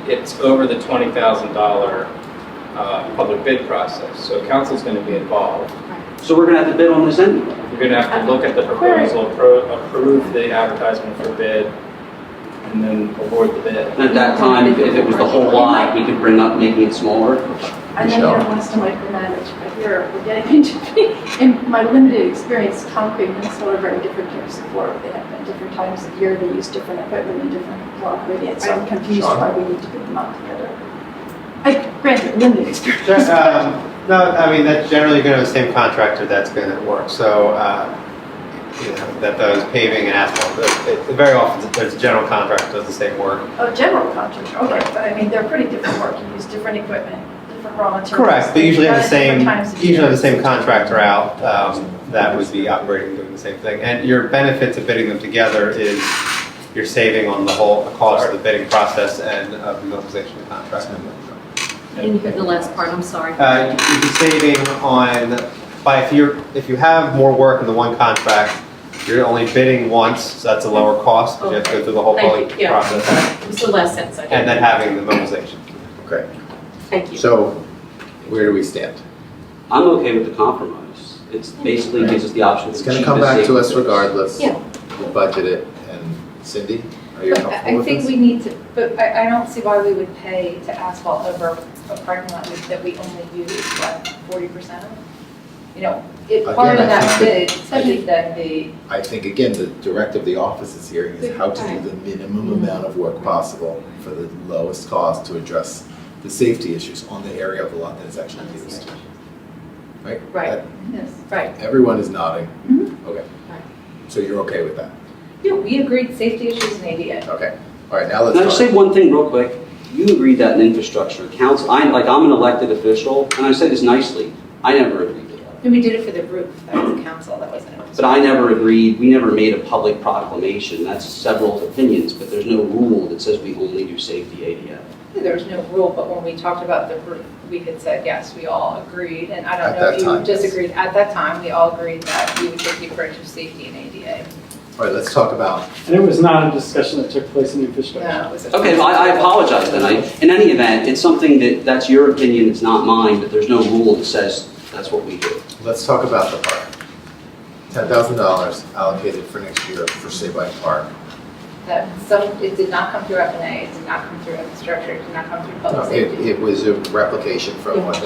It's over the $20,000 public bid process, so council's going to be involved. So we're going to have to bid on this anyway. You're going to have to look at the proposal, approve the advertisement for bid, and then award the bid. And at that time, if it was the whole lot, we could bring up making it smaller. I know you don't want us to micromanage, but here we're getting into, in my limited experience, concrete and steel are very different types of work. They have been different times of year, they use different equipment and different raw ingredients, so I'm confused why we need to put them out together. Granted, limited experience. No, I mean, that's generally going to be the same contractor that's going to work. So, that does paving and asphalt. Very often, there's a general contractor that does the same work. Oh, general contractor, okay, but I mean, they're pretty different work. You use different equipment, different raw materials. Correct, but usually have the same, times of usually have year. the same contractor out that would be operating doing the same thing. And your benefits of bidding them together is you're saving on the whole cost of the bidding process and of the mobilization contract. I didn't hear the last part, I'm sorry. You'd be saving on if you have more work in the one contract, you're only bidding once, so that's a lower cost. You have to go through the whole Thank public you, yeah. process. It was the last sentence I did. And then having the mobilization. Okay. Thank you. So, where do we stand? I'm okay with the compromise. It's basically gives us the option. It's going to come back to us regardless. Yeah. We'll budget it. And Cindy, are you comfortable I with think this? we need to, but I don't see why we would pay to asphalt over a parking lot that we only use, what, 40% of? You know, part of Again, I that think bid, I think that the, I think, again, the directive the office is hearing is how to do the minimum amount of work possible for the lowest cost to address the safety issues on the area of the lot that is actually used. Right? Right. That- Yes, right. Everyone is nodding. Mhm. Okay. Right. So you're okay with that? Yeah, we agreed safety issues and ADA. Okay. All right, now let's Can I just talk. say one thing real quick? You agreed that in infrastructure council, I'm an elected official, and I say this nicely, I never agreed to that. And we did it for the roof, that was the council, that wasn't it. But I never agreed, we never made a public proclamation, that's several opinions, but there's no rule that says we only do safety ADA. There was no rule, but when we talked about the roof, we had said, yes, we all agreed, and I don't At know that if you time, yes. disagreed. At that time, we all agreed that we would take the approach of safety and ADA. All right, let's talk about, And it was not a discussion that took place in infrastructure. No, it was Okay, well, I apologize then, in any event, it's something that's your opinion, it's not mine, but there's no rule that says that's what we do. let's talk about the park. $10,000 allocated for next year for Sabine Park. That it did not come through F&A, it did not come through infrastructure, it did not come through No, public safety. it was a replication from what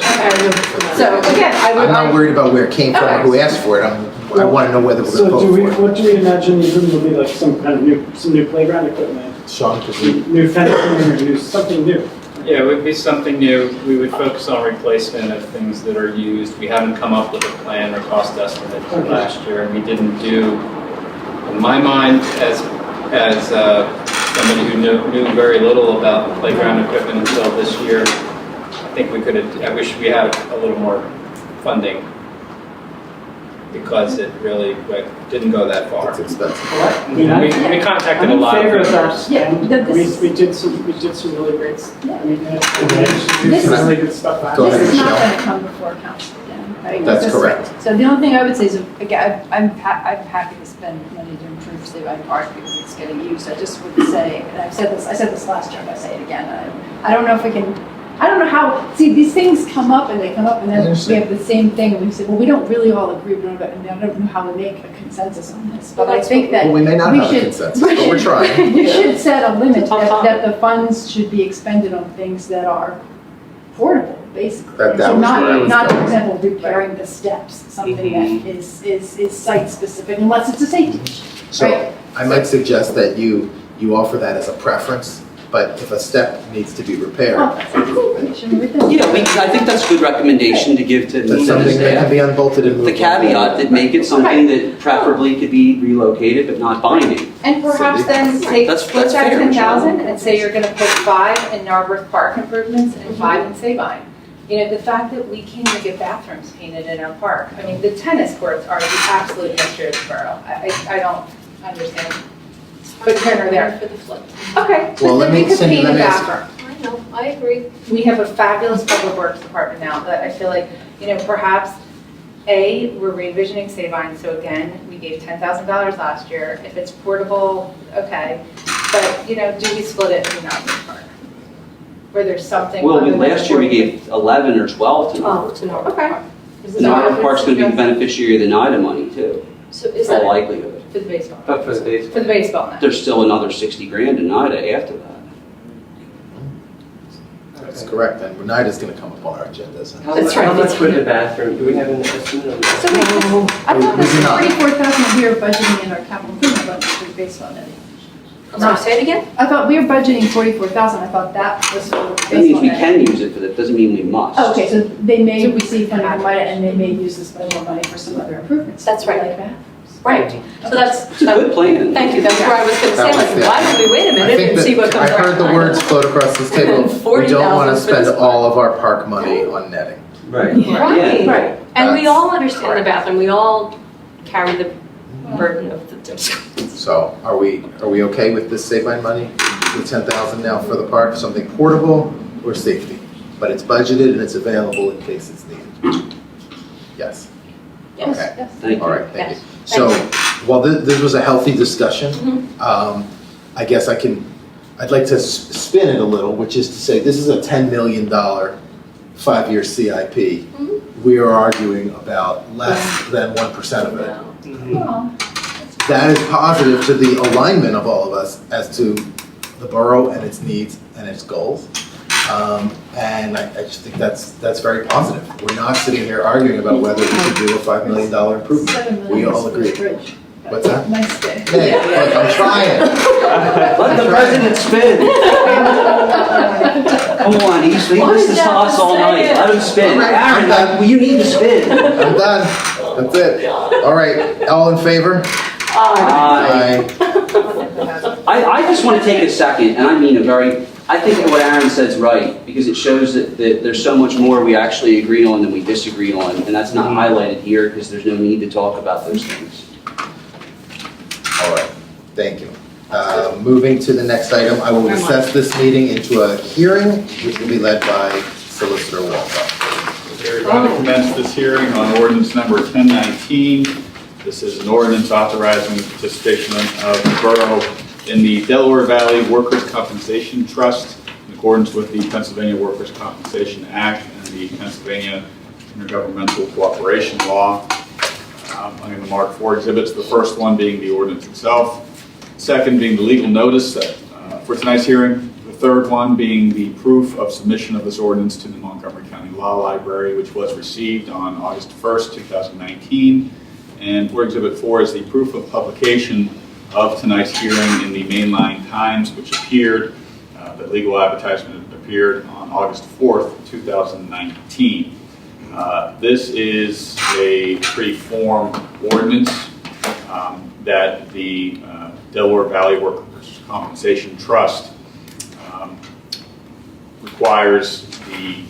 So again, I'm not worried about where it came from or who asked for it. I want to know whether we're So going to vote for it. what do we imagine the room will be like, some kind of some new playground equipment, Sean, could you? new fencing, or new, something new? Yeah, it would be something new. We would focus on replacement of things that are used. We haven't come up with a plan or cost estimate for last year, and we didn't do, in my mind, as somebody who knew very little about playground equipment until this year, I think we could have, I wish we had a little more funding because it really didn't go that far. It's expensive. We contacted a lot of I'm in favor of vendors. that. Yeah, And this- we did some really great, I mean, This we is- some really good stuff last Go year. ahead, This is not Michelle. going to come before council again, right? That's This- correct. So the only thing I would say is, again, I'm happy to spend money to improve Sabine Park because it's getting used. I just would say, and I said this last year, I'm going to say it again, I don't know if we can, I don't know how, see, these things come up and they come up and then we have the same thing and we say, well, we don't really all agree, we don't, and I don't know how we make a consensus on this. But I think that Well, we may not have a should- consensus, but we're trying. We should set a limit It's a tough that the funds should be expended on things that are portable, basically. That So was where I was not, for going. example, repairing the steps, something that is site-specific, unless it's a safety issue, So right? I might suggest that you offer that as a preference, but if a step needs to be repaired, Oh, that's a safety issue. Yeah, I think that's a good recommendation to give to that's something that can be unbolted and moved. the caveat that make it something that preferably could be relocated but not binding. And perhaps then take, That's split that fair, 10,000 and say you're gonna put 5 in Narberth Park improvements and 5 in Sabine. You know, the fact that we can't even get bathrooms painted in our park, I mean, the tennis courts are the absolute history of the borough. I don't understand. But here or there. For the flood. Okay, Well, but let then me- we could Cindy, paint let a me ask- bathroom. I know, I agree. We have a fabulous public works department now that I feel like, you know, perhaps, we're re-envisioning Sabine, so again, we gave $10,000 last year. If it's portable, okay, but, you know, do we split it in Narberth Park? Where there's something. Well, other than last year we portable- gave 11 or 12 to Narberth. To Narberth Okay. Park. And Narberth Park's gonna be the beneficiary of the NIDA money too, So is in all that, likelihood. For the baseball. But for the base. For the baseball net. There's still another 60 grand in NIDA after that. That's correct, and Renita's gonna come up on our agendas. How much would the bathroom, do we have an estimate on that? So I thought We this do was not. 44,000 we were budgeting in our capital improvement budget for the baseball netting. I'm sorry, say it again? I thought we were budgeting 44,000, I thought that was for That means baseball we netting. can use it, but that doesn't mean we must. Oh, okay, so they may receive funding from MIDA and they may use this budget money for some other improvements. That's right. Like that. Right. So that's. It's a good plan. Thank you, that's where I was gonna say, like, why don't we wait a I minute think and see what that, comes I around? heard the words float across this table, we 40,000 don't wanna for spend this all of our park money on netting. Right. Right, Yeah. right. And we That's all understand the correct. bathroom, we all carry the burden of the. So are we okay with this Sabine money, the 10,000 now for the park, something portable or safety? But it's budgeted and it's available in case it's needed. Yes? Yes. Okay. Yes. Thank you. All right, thank you. Yes. So, while this was a healthy discussion, Mhm. I guess I'd like to spin it a little, which is to say, this is a $10 million 5-year CIP. Mhm. We are arguing about less than 1% of it. Well, That is positive to the alignment of all of us as to the borough and its needs and its goals. And I just think that's very positive. We're not sitting here arguing about whether we should do a $5 million improvement. $7 million We all is for the agree. bridge. What's that? Nice day. Hey, look, I'm trying. Let the president spin. Come on, he listens to us all night. Let him spin. I'm done. Aaron, you need to spin. I'm done. That's it. All right, all in favor? Aye. I just want to take a second, and I mean I think that what Aaron said's right, because it shows that there's so much more we actually agree on than we disagree on, and that's not highlighted here because there's no need to talk about those things. All right, thank you. Moving to the next item, I will recess this meeting into a hearing, which will be led by Solicitor Walker. We're going to commence this hearing on ordinance number 1019. This is an ordinance authorizing the participation of the borough in the Delaware Valley Workers' Compensation Trust in accordance with the Pennsylvania Workers' Compensation Act and the Pennsylvania Intergovernmental Cooperation Law. I'm going to mark 4 exhibits, the first one being the ordinance itself, second being the legal notice for tonight's hearing, the third one being the proof of submission of this ordinance to the Montgomery County Law Library, which was received on August 1st, 2019. And for Exhibit 4 is the proof of publication of tonight's hearing in the Mainline Times, which appeared, the legal advertisement appeared on August 4th, 2019. This is a pretty form ordinance that the Delaware Valley Workers' Compensation Trust requires the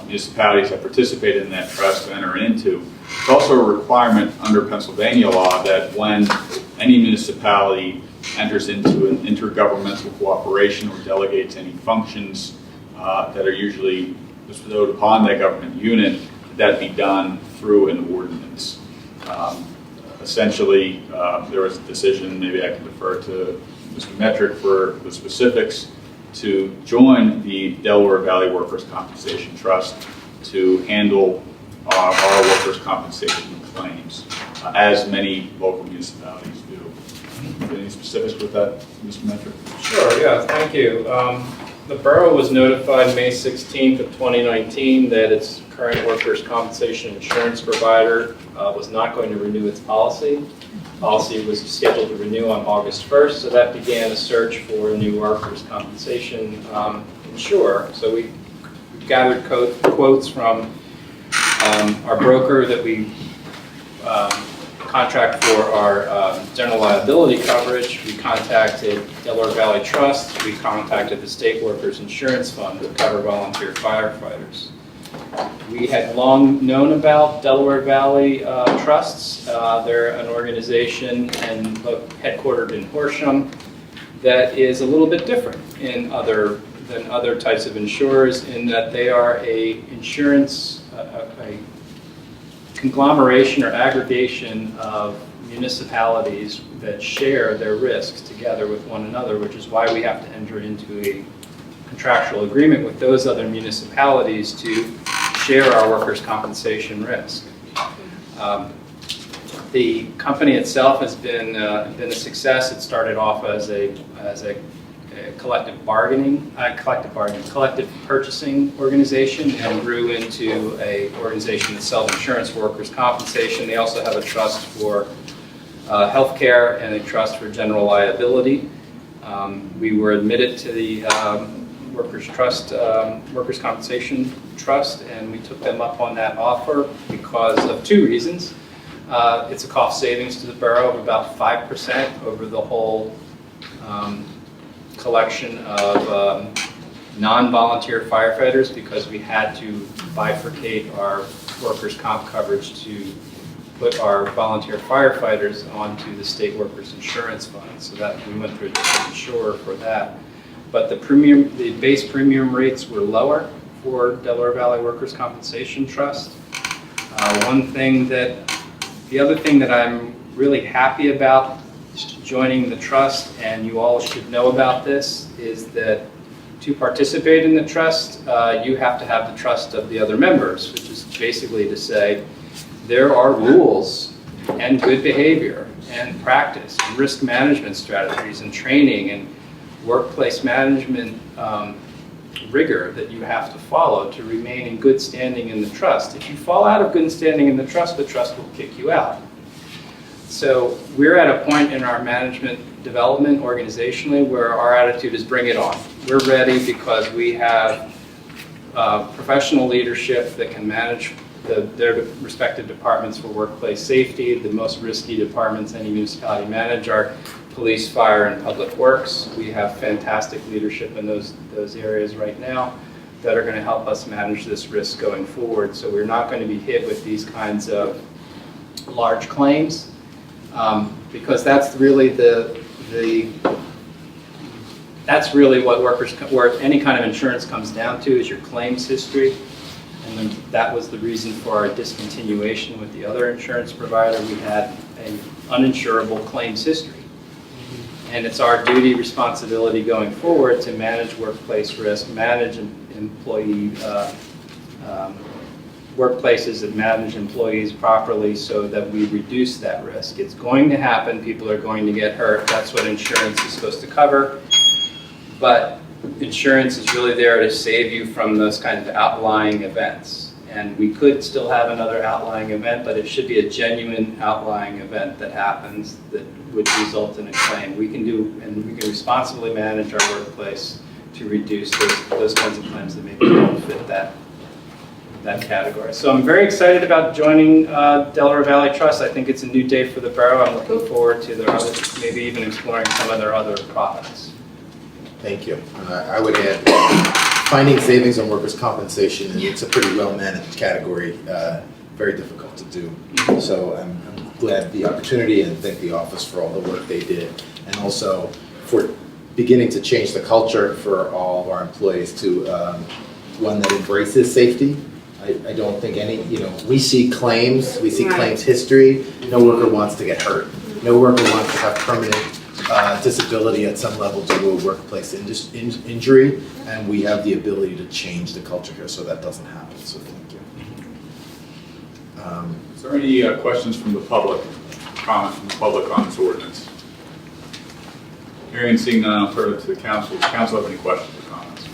municipalities that participate in that trust to enter into. It's also a requirement under Pennsylvania law that when any municipality enters into an intergovernmental cooperation or delegates any functions that are usually bestowed upon that government unit, that be done through an ordinance. Essentially, there was a decision, maybe I can defer to Mr. Metric for the specifics, to join the Delaware Valley Workers' Compensation Trust to handle our workers' compensation claims, as many local municipalities do. Any specifics with that, Mr. Metric? Sure, yeah, thank you. The borough was notified May 16th of 2019 that its current workers' compensation insurance provider was not going to renew its policy. Policy was scheduled to renew on August 1st, so that began a search for a new workers' compensation insurer. So we gathered quotes from our broker that we contract for our general liability coverage. We contacted Delaware Valley Trust. We contacted the State Workers Insurance Fund to cover volunteer firefighters. We had long known about Delaware Valley Trusts. They're an organization headquartered in Horsham that is a little bit different than other types of insurers in that they are a conglomeration or aggregation of municipalities that share their risks together with one another, which is why we have to enter into a contractual agreement with those other municipalities to share our workers' compensation risk. The company itself has been a success. It started off as a collective purchasing organization and grew into an organization that sells insurance for workers' compensation. They also have a trust for healthcare and a trust for general liability. We were admitted to the Workers' Compensation Trust, and we took them up on that offer because of 2 reasons. It's a cost savings to the borough of about 5% over the whole collection of non-volunteer firefighters, because we had to bifurcate our workers' comp coverage to put our volunteer firefighters onto the State Workers Insurance Fund. So that we went through a different insurer for that. But the base premium rates were lower for Delaware Valley Workers' Compensation Trust. The other thing that I'm really happy about joining the trust, and you all should know about this, is that to participate in the trust, you have to have the trust of the other members, which is basically to say there are rules and good behavior and practice and risk management strategies and training and workplace management rigor that you have to follow to remain in good standing in the trust. If you fall out of good standing in the trust will kick you out. So we're at a point in our management development organizationally where our attitude is bring it on. We're ready because we have professional leadership that can manage their respective departments for workplace safety. The most risky departments any municipality manage are police, fire, and public works. We have fantastic leadership in those areas right now that are going to help us manage this risk going forward. So we're not going to be hit with these kinds of large claims because that's really that's really what where any kind of insurance comes down to is your claims history. And then that was the reason for our discontinuation with the other insurance provider. We had an uninsurable claims history. And it's our duty, responsibility going forward to manage workplace risk, manage employee workplaces that manage employees properly so that we reduce that risk. It's going to happen. People are going to get hurt. That's what insurance is supposed to cover. But insurance is really there to save you from those kinds of outlying events. And we could still have another outlying event, but it should be a genuine outlying event that happens that would result in a claim. We can responsibly manage our workplace to reduce those kinds of claims that maybe don't fit that category. So I'm very excited about joining Delaware Valley Trust. I think it's a new day for the borough. I'm looking forward to their other, maybe even exploring some of their other products. Thank you. I would add, finding savings on workers' compensation, it's a pretty well-managed category, very difficult to do. So I'm glad the opportunity and thank the office for all the work they did. And also for beginning to change the culture for all of our employees to one that embraces safety. I don't think we see claims, claims history. No worker wants to get hurt. No worker wants to have permanent disability at some level due to a workplace injury, and we have the ability to change the culture here so that doesn't happen. So thank you. Is there any questions from the public, comments from the public on this ordinance? Hearing and seeing none, I'll turn it to the council. Does the council have any questions or comments?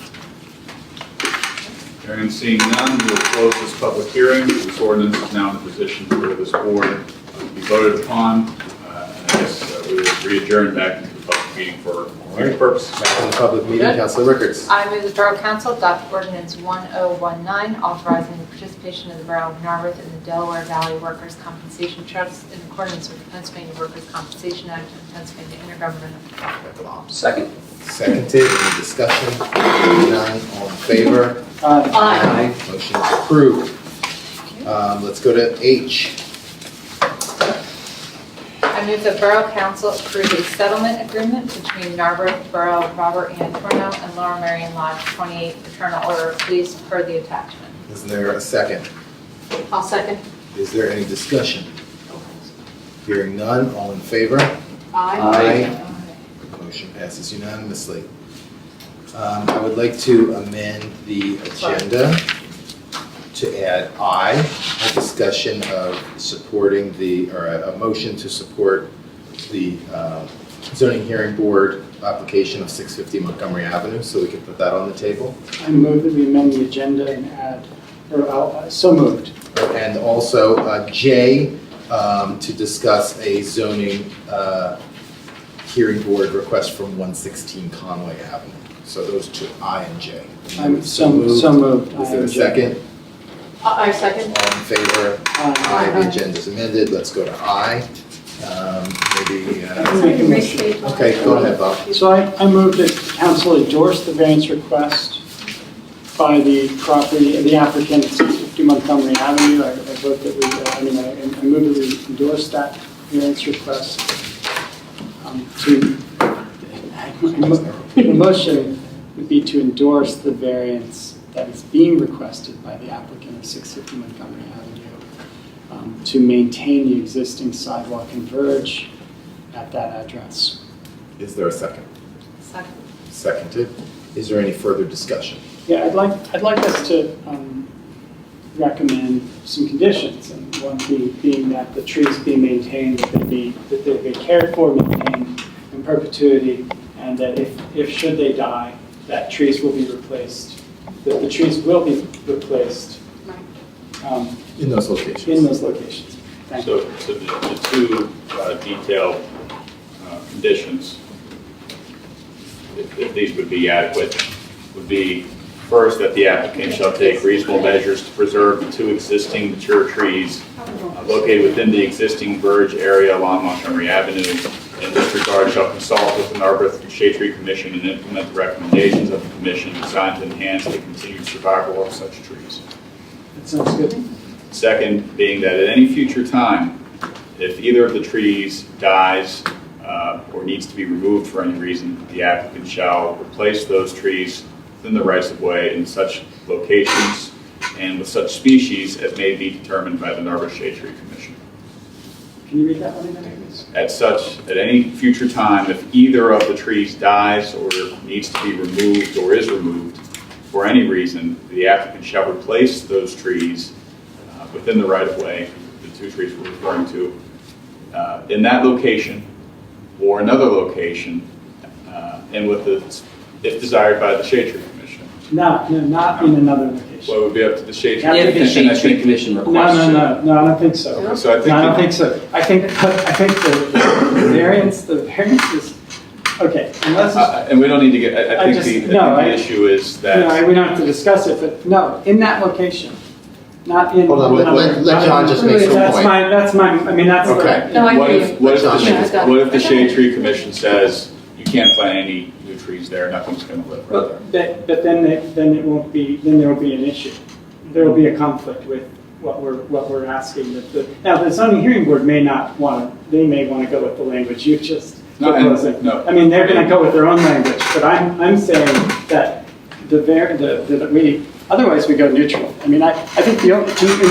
Hearing and seeing none, we will close this public hearing. This ordinance is now in position for this board to be voted upon. And I guess we will re-adjourn back into the public meeting for future purposes. Back in the public meeting, Councilor Rickards. I move the Borough Council adopt ordinance 1019, authorizing the participation of the Borough of Narberth in the Delaware Valley Workers' Compensation Trust in accordance with the Pennsylvania Workers' Compensation Act and Pennsylvania Intergovernmental Contract Law. Second. Seconded. Any discussion? None. All in favor? Aye. Motion is approved. Let's go to H. I move the Borough Council approve a settlement agreement between Narberth Borough Robert Antorno and Lower Marion Lodge 28 Fraternal Order of Police per the attachment. Is there a second? I'll second. Is there any discussion? Hearing none. All in favor? Aye. Motion passes unanimously. I would like to amend the agenda to add a discussion of supporting a motion to support the zoning hearing board application of 650 Montgomery Avenue, so we can put that on the table. I move that we amend the agenda and add, so moved. And also J, to discuss a zoning hearing board request from 116 Conway Avenue. So those two, I and J. I'm so moved. Is there a second? I second. All in favor? Aye. The agenda's amended. Let's go to I. Okay, go ahead, Bob. So I move that council endorse the variance request by the applicant at 650 Montgomery Avenue. I vote that I move that we endorse that variance request. The motion would be to endorse the variance that is being requested by the applicant of 650 Montgomery Avenue to maintain the existing sidewalk and verge at that address. Is there a second? Second. Seconded. Is there any further discussion? Yeah, I'd like us to recommend some conditions, and one being that the trees be maintained, that they be cared for, maintained in perpetuity, and that if should they die, that trees will be replaced. That the trees will be replaced in those locations. Thank you. So the two detailed conditions, if these would be adequate, would be first that the applicant shall take reasonable measures to preserve the two existing mature trees located within the existing verge area along Montgomery Avenue. In this regard, shall consult with the Arborist and Shade Tree Commission and implement the recommendations of the commission designed to enhance the continued survival of such trees. That sounds good. Second, being that at any future time, if either of the trees dies or needs to be removed for any reason, the applicant shall replace those trees within the rights of way in such locations and with such species as may be determined by the Arborist Shade Tree Commission. Can you read that one again? At any future time, if either of the trees dies or needs to be removed or is removed for any reason, the applicant shall replace those trees within the right of way, the two trees we're referring to, in that location or another location, and with the, if desired by the Shade Tree Commission. No, not in another location. Well, it would be up to the Shade Tree If the Commission. Shade Tree Commission requests it. No, I don't think so. So I think No, I don't think so. I think the variance is, okay, unless. And we don't need to get, I think the issue is that. No, we don't have to discuss it, but no, in that location, not in. Hold on, let John just make some point. That's my, I mean, that's. Okay. No, I What hear if, you. what if the Shade Tree Commission says you can't plant any new trees there, nothing's going to live right there? But then it won't be, then there will be an issue. There will be a conflict with what we're asking. Now, the zoning hearing board may not want, they may want to go with the language you just proposing. No. I mean, they're going to go with their own language, but I'm saying that otherwise we go neutral. I mean, I think in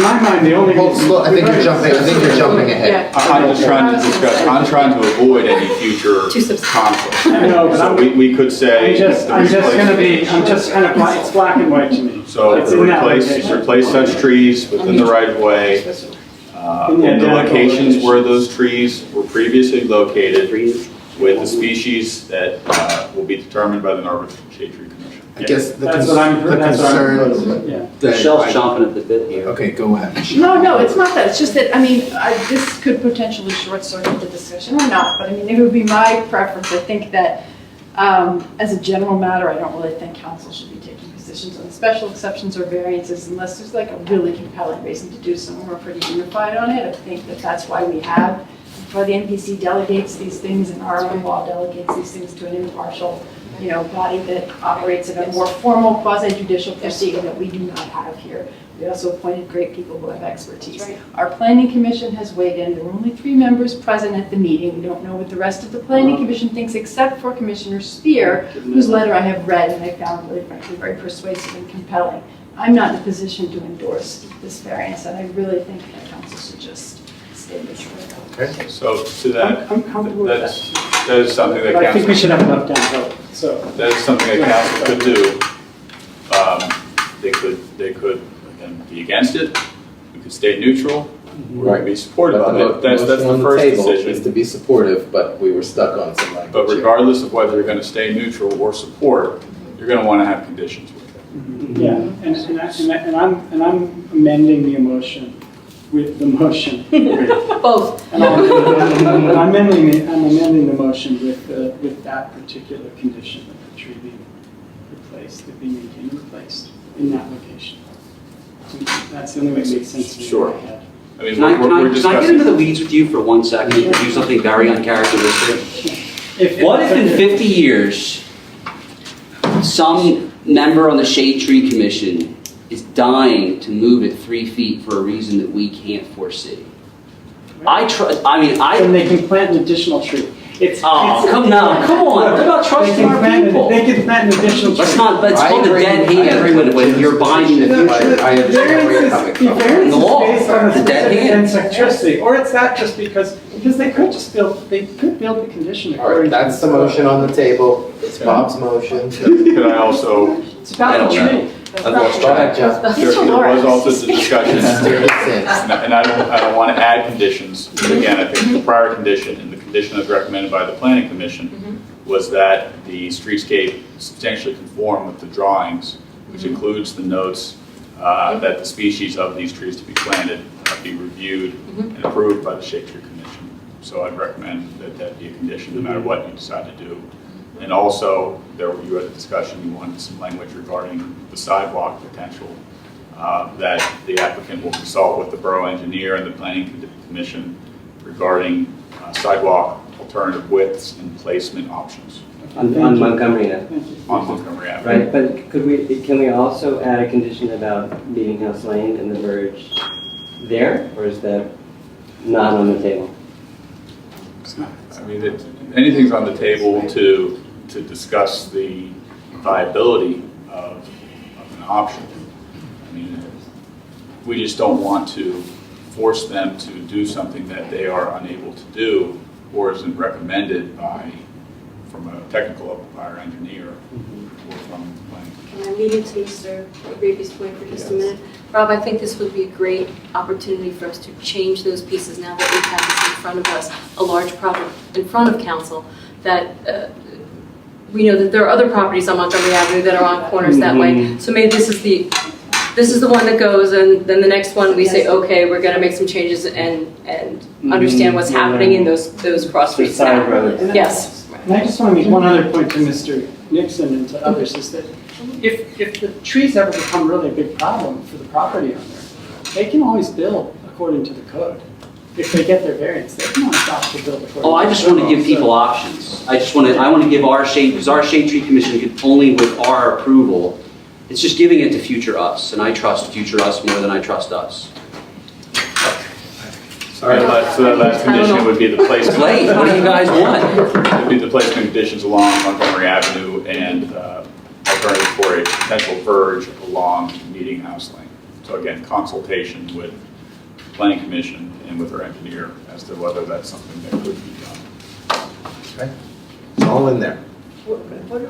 my mind, the only. I think you're jumping ahead. I'm just trying to discuss, I'm trying to avoid any future conflict. No, but So we could say. I'm just kind of, it's black and white to me. So It's in that location. replace such trees within the right of way, in the locations where those trees were previously located with the species that will be determined by the Arborist and Shade Tree Commission. I guess the That's what I'm concern. yeah. Michelle's chomping at the bit here. Okay, go ahead. No, it's not that. It's just that, I mean, this could potentially short circuit the discussion or not, but I mean, it would be my preference. I think that as a general matter, I don't really think council should be taking positions on special exceptions or variances unless there's like a really compelling reason to do so. We're pretty unified on it. I think that that's why we have, before the NPC delegates these things and our own law delegates these things to an impartial body that operates in a more formal quasi-judicial proceeding that we do not have here. We also appointed great people who have expertise. Right. Our planning commission has weighed in. There were only 3 members present at the meeting. We don't know what the rest of the planning commission thinks, except for Commissioner Spear, whose letter I have read and I found really, frankly, very persuasive and compelling. I'm not in a position to endorse this variance, and I really think that council should just stay neutral. Okay, so to that, I'm comfortable with that is something that But I think we council, should have enough down vote, so. that is something that council could do. They could again be against it, we could stay neutral, or we could be supportive of it. That's the first Is decision. to be supportive, but we were stuck on some language. But regardless of whether you're going to stay neutral or support, you're going to want to have conditions with it. Yeah, and I'm amending the motion with the motion. Both. And I'm amending the motion with that particular condition of the tree being replaced, to be maintained and replaced in that location. That's the only way it makes sense to me. Sure. I mean, Can I we're get discussing. into the weeds with you for 1 second and do something very uncharacteristic? What if in 50 years, some member on the Shade Tree Commission is dying to move it 3 feet for a reason that we can't foresee? And they can plant an additional tree. Come on. What about trusting our people? They can plant an additional tree. Let's hold a dead hand when you're binding the future. I understand where you're coming from. The law. based on a The dead specific hand. electricity, or it's not just because they could build the condition. All right, that's the motion on the table. It's Bob's motion. Could I also, It's about the tree. Go ahead, John. there was also the discussion, and I don't want to add conditions, but again, I think the prior condition and the condition that's recommended by the planning commission was that the streetscape substantially conform with the drawings, which includes the notes that the species of these trees to be planted to be reviewed and approved by the Shade Tree Commission. So I'd recommend that that be a condition no matter what you decide to do. And also, you had a discussion, you wanted some language regarding the sidewalk potential, that the applicant will consult with the borough engineer and the planning commission regarding sidewalk alternative widths and placement options. On Montgomery Avenue. On Montgomery Avenue. Right, but can we also add a condition about Meeting House Lane and the verge there, or is that not on the table? I mean, anything's on the table to discuss the viability of an option. I mean, we just don't want to force them to do something that they are unable to do or isn't recommended from a technical level by our engineer or from planning. Can I lead into Mr. Gravy's point for just a minute? Rob, I think this would be a great opportunity for us to change those pieces now that we've had this in front of us, a large project in front of council, that we know that there are other properties on Montgomery Avenue that are on corners that way. So maybe this is the one that goes, and then the next one we say, okay, we're going to make some changes and understand what's happening in those cross streets now. Yes. And I just want to make one other point to Mr. Nixon and to others, is that if the trees ever become really a big problem for the property owner, they can always build according to the code. If they get their variance, they can always opt to build according to the code. Oh, I just want to give people options. I want to give our shade, because our Shade Tree Commission can only with our approval. It's just giving it to future us, and I trust future us more than I trust us. Sorry, so that last condition would be the placement. Late. What do you guys want? It would be the placement conditions along Montgomery Avenue and alternative for a potential verge along Meeting House Lane. So again, consultation with the Planning Commission and with our engineer as to whether that's something that could be done. Okay, it's all in there. Hold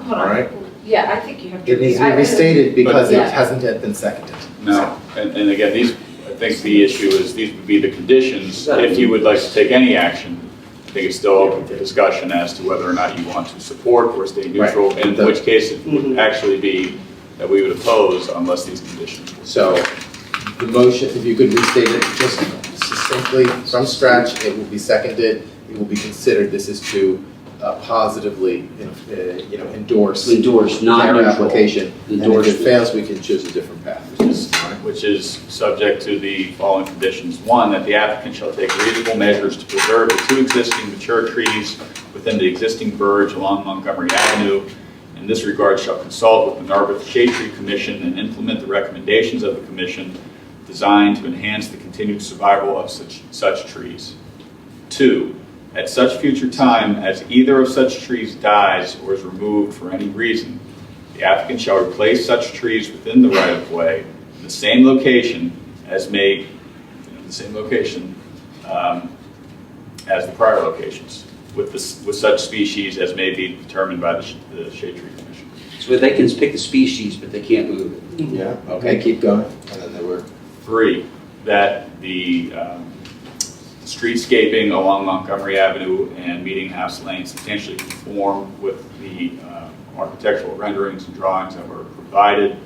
All right. Yeah, I think you have to. It needs to be restated because it hasn't yet been seconded. No, and again, I think the issue is these would be the conditions. If you would like to take any action, I think it's still open for discussion as to whether or not you want to support or stay neutral, Right. in which case it would actually be that we would oppose unless these conditions were. So the motion, if you could restate it just succinctly from scratch, it will be seconded, it will be considered, this is to positively, endorse not their neutral. application. Endorse. And if it fails, we can choose a different path. Which is subject to the following conditions. One, that the applicant shall take reasonable measures to preserve the two existing mature trees within the existing verge along Montgomery Avenue. In this regard, shall consult with the Narberth Shade Tree Commission and implement the recommendations of the commission designed to enhance the continued survival of such trees. Two, at such future time as either of such trees dies or is removed for any reason, the applicant shall replace such trees within the right-of-way in the same location as as the prior locations, with such species as may be determined by the Shade Tree Commission. So they can pick the species, but they can't move it. Yeah, okay, keep going. And then there were 3, that the streetscaping along Montgomery Avenue and Meeting House Lane substantially conform with the architectural renderings and drawings that were provided,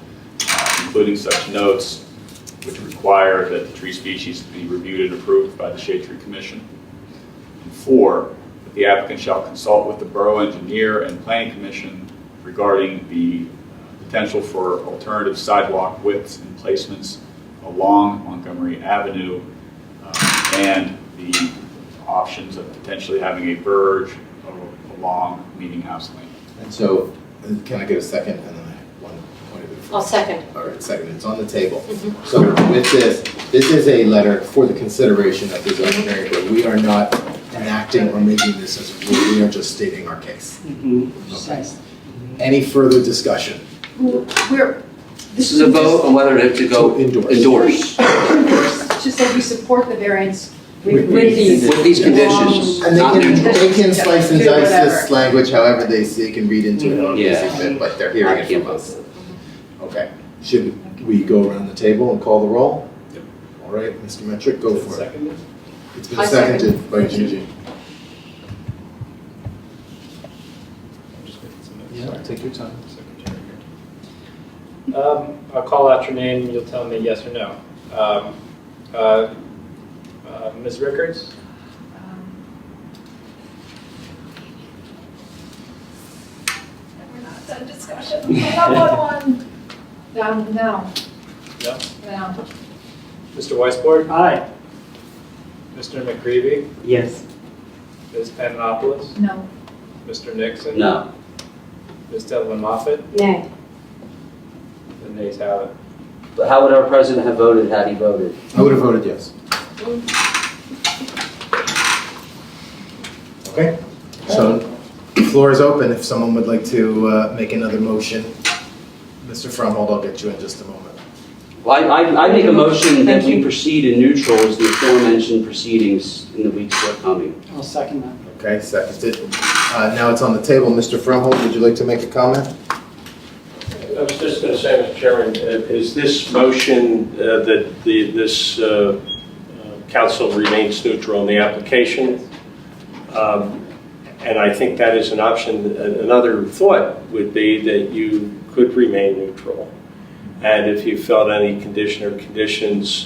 including such notes which require that the tree species be reviewed and approved by the Shade Tree Commission. And 4, that the applicant shall consult with the Borough Engineer and Planning Commission regarding the potential for alternative sidewalk widths and placements along Montgomery Avenue and the options of potentially having a verge along Meeting House Lane. And so, can I get a second? And then I have one point of information. I'll second. All right, second. It's on the table. So with this is a letter for the consideration of the zoning variance, but we are not enacting or making this as a rule. We are just stating our case. Okay. Any further discussion? This is a vote on whether to go endorse. Just that we support the variance With these conditions. And they can slice and dice this language however they can read into it, or Yeah. fit, but they're hearing it from us. Okay, should we go around the table and call the roll? Yep. All right, Mr. Metrick, go for it. It's been seconded by Gigi. Yeah, take your time. I'll call out your name and you'll tell me yes or no. Ms. Rickards? We're not done discussion. One. No. No. No. Mr. Weisbord? Aye. Mr. McCreevy? Yes. Ms. Pananopoulos? No. Mr. Nixon? No. Ms. Devlin Moffett? Nay. The nays have it. But how would our president have voted had he voted? I would have voted yes. Okay, so the floor is open if someone would like to make another motion. Mr. Fromhold, I'll get you in just a moment. Well, I make a motion that we proceed in neutral as the aforementioned proceedings in the weeks forthcoming. I'll second that. Okay, seconded. Now it's on the table. Mr. Fromhold, would you like to make a comment? I was just going to say, Mr. Chairman, is this motion that this council remains neutral in the application? And I think that is an option. Another thought would be that you could remain neutral. And if you felt any condition or conditions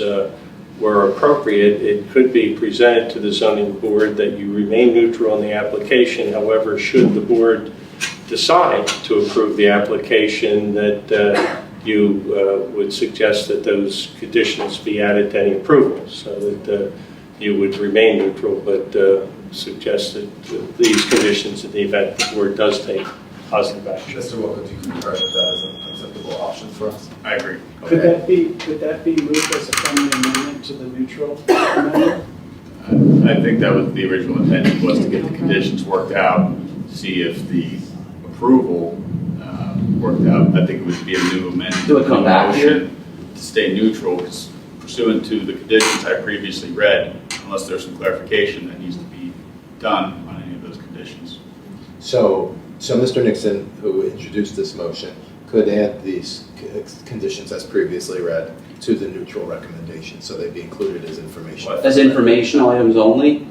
were appropriate, it could be presented to the zoning board that you remain neutral in the application. However, should the board decide to approve the application, that you would suggest that those conditions be added to any approval, so that you would remain neutral, but suggest that these conditions in the event the board does take positive action. Mr. Wilk, do you concur that that is an acceptable option for us? I agree. Could that be moved as a friendly amendment to the neutral amendment? I think that was the original intention, was to get the conditions worked out, see if the approval worked out. I think it would be a new amendment. Do it come back here? To stay neutral, because pursuant to the conditions I previously read, unless there's some clarification that needs to be done on any of those conditions. So Mr. Nixon, who introduced this motion, could add these conditions as previously read to the neutral recommendation, so they'd be included as information. As informational items only?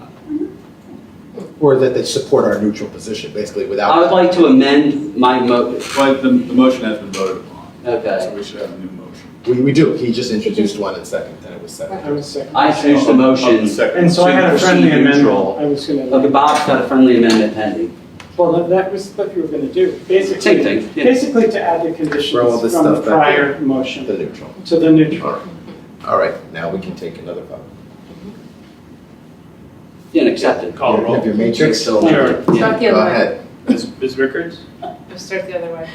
Or that they support our neutral position, basically, without. I would like to amend my But the motion has been voted upon. Okay. So we should have a new motion. We do. He just introduced one and second, and it was second. I was second. I introduced the motion. And so I had a friendly to proceed amendment. neutral. I was going Okay, Bob's got a friendly amendment pending. Well, that was what you were going to do. Basically, Same thing, yeah. Basically to add the conditions Throw all this from the stuff back prior in. motion The neutral. to the neutral. All right, now we can take another vote. Yeah, and accept it. Call the roll. Have your matrix? Sure. Yeah. Start the Go other way. ahead. Ms. Rickards? Let's start the other way.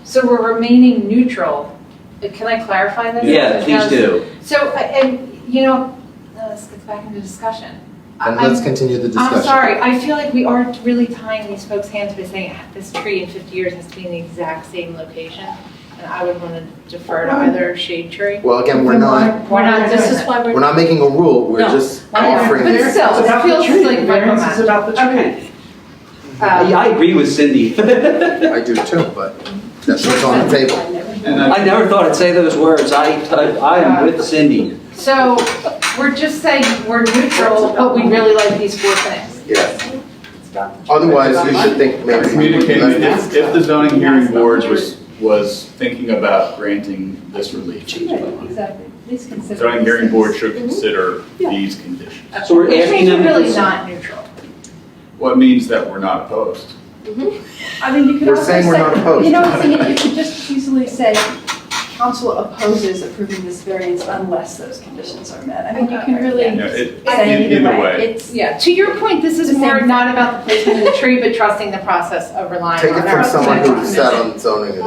So we're remaining neutral. Can I clarify this? Yeah, please do. So, and, you know, let's get back into discussion. And let's continue the discussion. I'm sorry, I feel like we are really tying these folks' hands by saying this tree in 50 years has to be in the exact same location. And I would want to defer to either shade tree. Well, again, we're not This is why we're not making a rule. We're No. just Whatever. offering. But still, It's about it the feels tree. like The variance is micromanagement. about the tree. Okay. I agree with Cindy. I do too, but that's what's on the table. I never thought I'd say those words. I am with Cindy. So we're just saying we're neutral, but we really like these four things. Yes. Otherwise, you should think maybe. Communicating, if the zoning hearing board was thinking about granting this relief, Exactly. Please consider. zoning hearing board should consider these conditions. So we're Which asking means them we're to really cons- not neutral. What means that we're not opposed. I mean, you could We're also saying we're not opposed. You know, what I'm saying, you could just easily say, council opposes approving this variance unless those conditions are met. I mean, you can really You know, it- say either way. It's, Yeah, to your point, this is The same more thing. not about the placement of the tree, but trusting the process of relying Take on it our. from someone who commission. sat on zoning.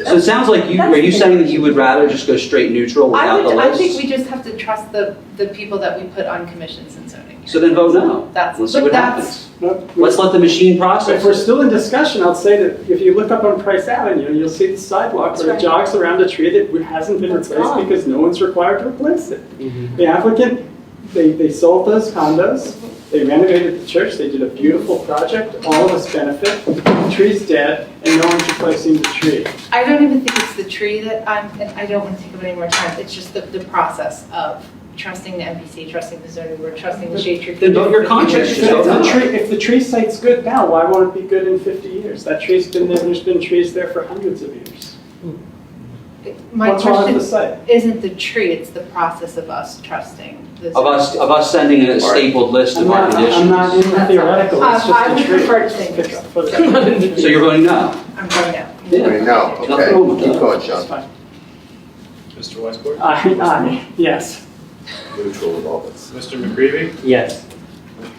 So it sounds like are you saying that you would rather just go straight neutral without the I think list? we just have to trust the people that we put on commissions and zoning. So then vote no. That's, Let's see but what that's, happens. Let's let the machine process If we're it. still in discussion, I'll say that if you look up on Price Avenue, you'll see the sidewalk That's where it right. jogs around a tree that hasn't been That's replaced gone. because no one's required to replace it. The applicant, they sold those condos, they renovated the church, they did a beautiful project, all of us benefit, the tree's dead, and no one's replacing the tree. I don't even think it's the tree that and I don't want to take up any more time, it's just the process of trusting the MPC, trusting the zoning board, trusting the shade tree. Then vote your conscience. If the tree site's good now, why won't it be good in 50 years? That tree's been there, there's been trees there for hundreds of years. My What's wrong with question the site? isn't the tree, it's the process of us trusting the. Of us sending a stapled list of our conditions. I'm not in the theoretical, it's I would just a tree. prefer to stay neutral. So you're voting no? I'm going out. Yeah. No, Nothing wrong with okay, keep that. going, That's Sean. fine. Mr. Weisbord? Yes. Neutral with all this. Mr. McCreevy? Yes.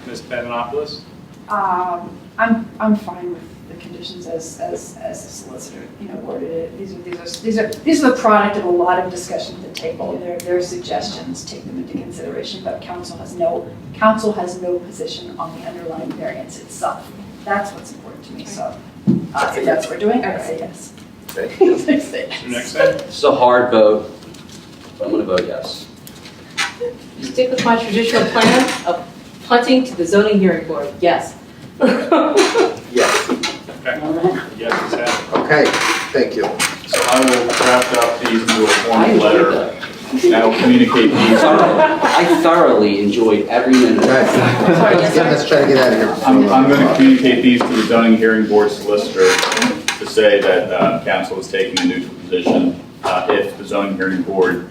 Ms. Pavanopoulos? I'm fine with the conditions as the solicitor, worded it. These are the product of a lot of discussion at the table. Their suggestions, take them into consideration, but council has no position on the underlying variance itself. That's what's important to me, so if that's what we're doing, I would say yes. Mr. Nixon? It's a hard vote, but I'm gonna vote yes. Stick with my traditional plan of punting to the zoning hearing board, yes. Yes. Okay. Yes, it's happening. Okay, thank you. So I will draft up these into a formal letter, and I will communicate these. I thoroughly enjoyed every minute. Guys, let's try to get out of here. I'm going to communicate these to the zoning hearing board solicitor to say that council is taking a neutral position if the zoning hearing board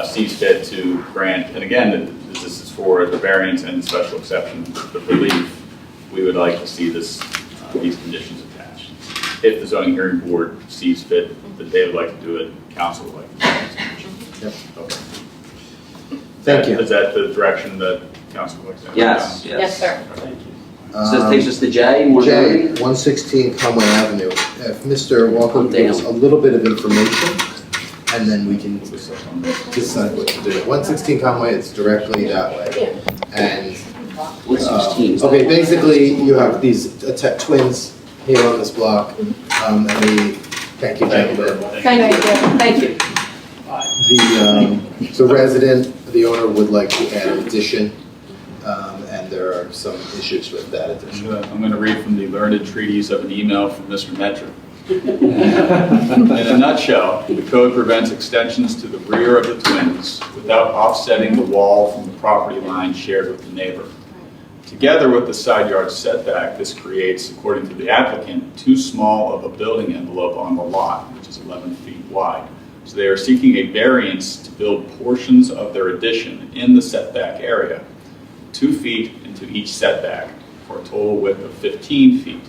sees fit to grant, and again, this is for the variance and special exception, the relief, we would like to see this, these conditions attached. If the zoning hearing board sees fit that they would like to do it, council would like to do it. Yep. Okay. Thank you. Is that the direction that council would like to? Yes, Yes, sir. Thank you. So this takes us to J, more J, than 116 Conway Avenue. If Mr. Walker could give us a little bit of information, and then we can decide what to do. 116 Conway, it's directly that way. And 116. okay, basically, you have these twins here on this block, and thank you, gentlemen. Thank you. The resident, the owner would like to add an addition, and there are some issues with that addition. I'm going to read from the learned treatise of an email from Mr. Metric. In a nutshell, the code prevents extensions to the rear of the twins without offsetting the wall from the property line shared with the neighbor. Together with the side yard setback, this creates, according to the applicant, too small of a building envelope on the lot, which is 11 feet wide. So they are seeking a variance to build portions of their addition in the setback area, 2 feet into each setback, for a total width of 15 feet.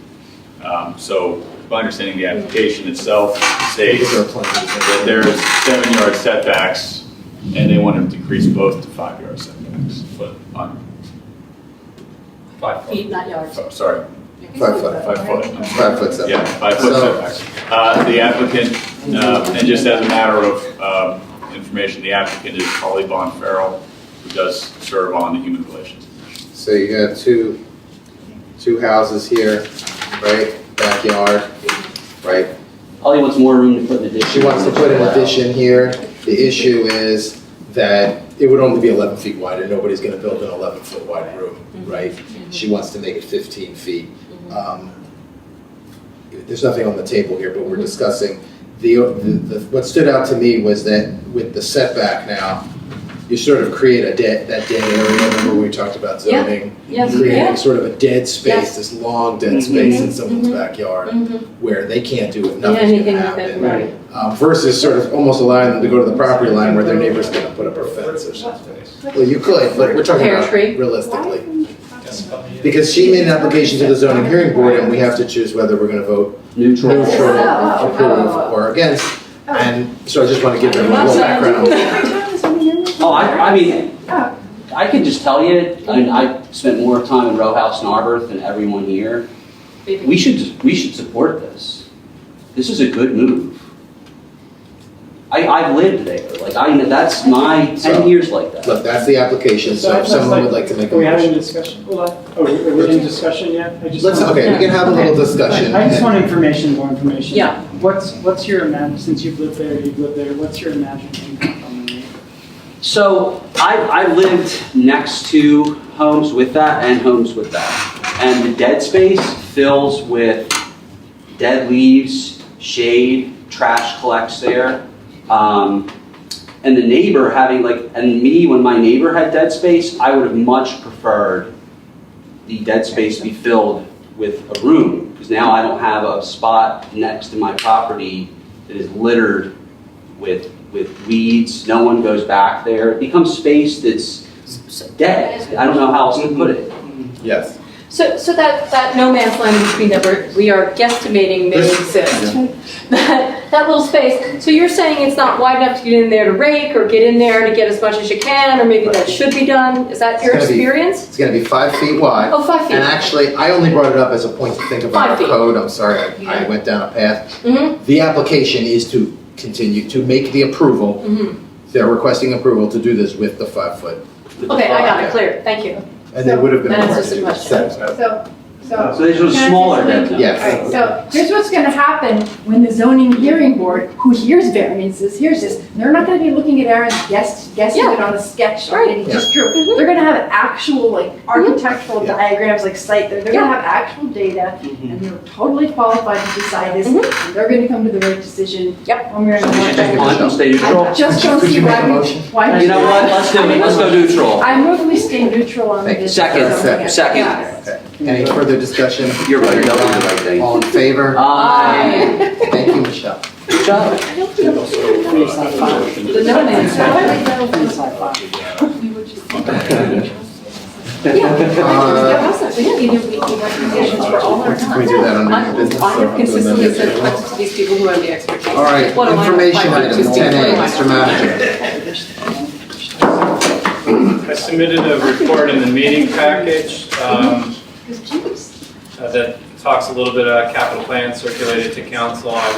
So, by understanding the application itself, states that there's 7-yard setbacks, and they want to decrease both to 5-yard setbacks, but on 5 Feet, not yards. Sorry. 5 foot. 5 foot. 5 foot setback. Yeah, 5 foot setbacks. The applicant, and just as a matter of information, the applicant is Holly Bond Farrell, who does serve on the Human Relations Commission. So you got two houses here, right? Backyard, right? Holly wants more room to put an addition. She wants to put an addition here. The issue is that it would only be 11 feet wide, and nobody's going to build an 11-foot wide room, right? She wants to make it 15 feet. There's nothing on the table here, but we're discussing. What stood out to me was that with the setback now, you sort of create that dead area. Remember we talked about zoning? Yeah. Yes. Creating Yeah. sort of a dead space, Yes. this long dead space in someone's backyard where they can't do it, nothing's anything gonna with it, happen. right. Versus sort of almost allowing them to go to the property line where their neighbor's gonna put up a fence or something. Well, you could, but we're talking Pear about tree. realistically. Because she made an application to the zoning hearing board and we have to choose whether we're gonna vote Neutral. approve, or against. And so I just want to give them a little background. Oh, I mean, I can just tell you, I spent more time in Row House and Arbor than everyone here. We should support this. This is a good move. I've lived there, that's my 10 years like that. Look, that's the application, so if someone would like to make a Are we having a motion. discussion? Are we in discussion yet? Okay, we can have a little discussion. I just want information, more information. Yeah. What's your since you've lived there, what's your imagined impact on the neighbor? So I've lived next to homes with that and homes with that. And the dead space fills with dead leaves, shade, trash collects there. And the neighbor having and me, when my neighbor had dead space, I would have much preferred the dead space be filled with a room, because now I don't have a spot next to my property that is littered with weeds. No one goes back there. It becomes space that's dead. I don't know how else to put it. Yes. So that no man's land between that we are guesstimating may exist. That little space. So you're saying it's not wide enough to get in there to rake or get in there to get as much as you can, or maybe that should be done? Is that your experience? It's going to be 5 feet wide. Oh, 5 feet. And actually, I only brought it up as a point to think about 5 our feet. code. I'm sorry, I went down a path. Mm-hmm. The application is to continue to make the approval. Mm-hmm. They're requesting approval to do this with the 5 foot. Okay, I got it, clear, thank you. And they would have been. That answers the required to question. accept. So these are can I smaller just than leave- Yes. All right, so here's what's gonna happen when the zoning hearing board, who hears variances, hears this, they're not gonna be looking at Aaron's guessing it on a sketch that he just drew. They're gonna have actual like architectural diagrams, like site, they're gonna have actual data, and they're totally qualified to decide this, and they're gonna come to the right decision. Yep. When we're in On stay neutral. I just don't Could see you make a why motion? why. You know what? Let's do it. Let's go neutral. I move we stay neutral on this. Second. Okay. Any further discussion? You're right. They'll do the right thing. All in favor? Aye. Thank you, Michelle. The no man's Can we do that under new business? I have consistently said to these people who have the expertise. All right, What do I information want? items, 10A, Mr. Manager. I submitted a report in the meeting package that talks a little bit about capital plan circulated to council. I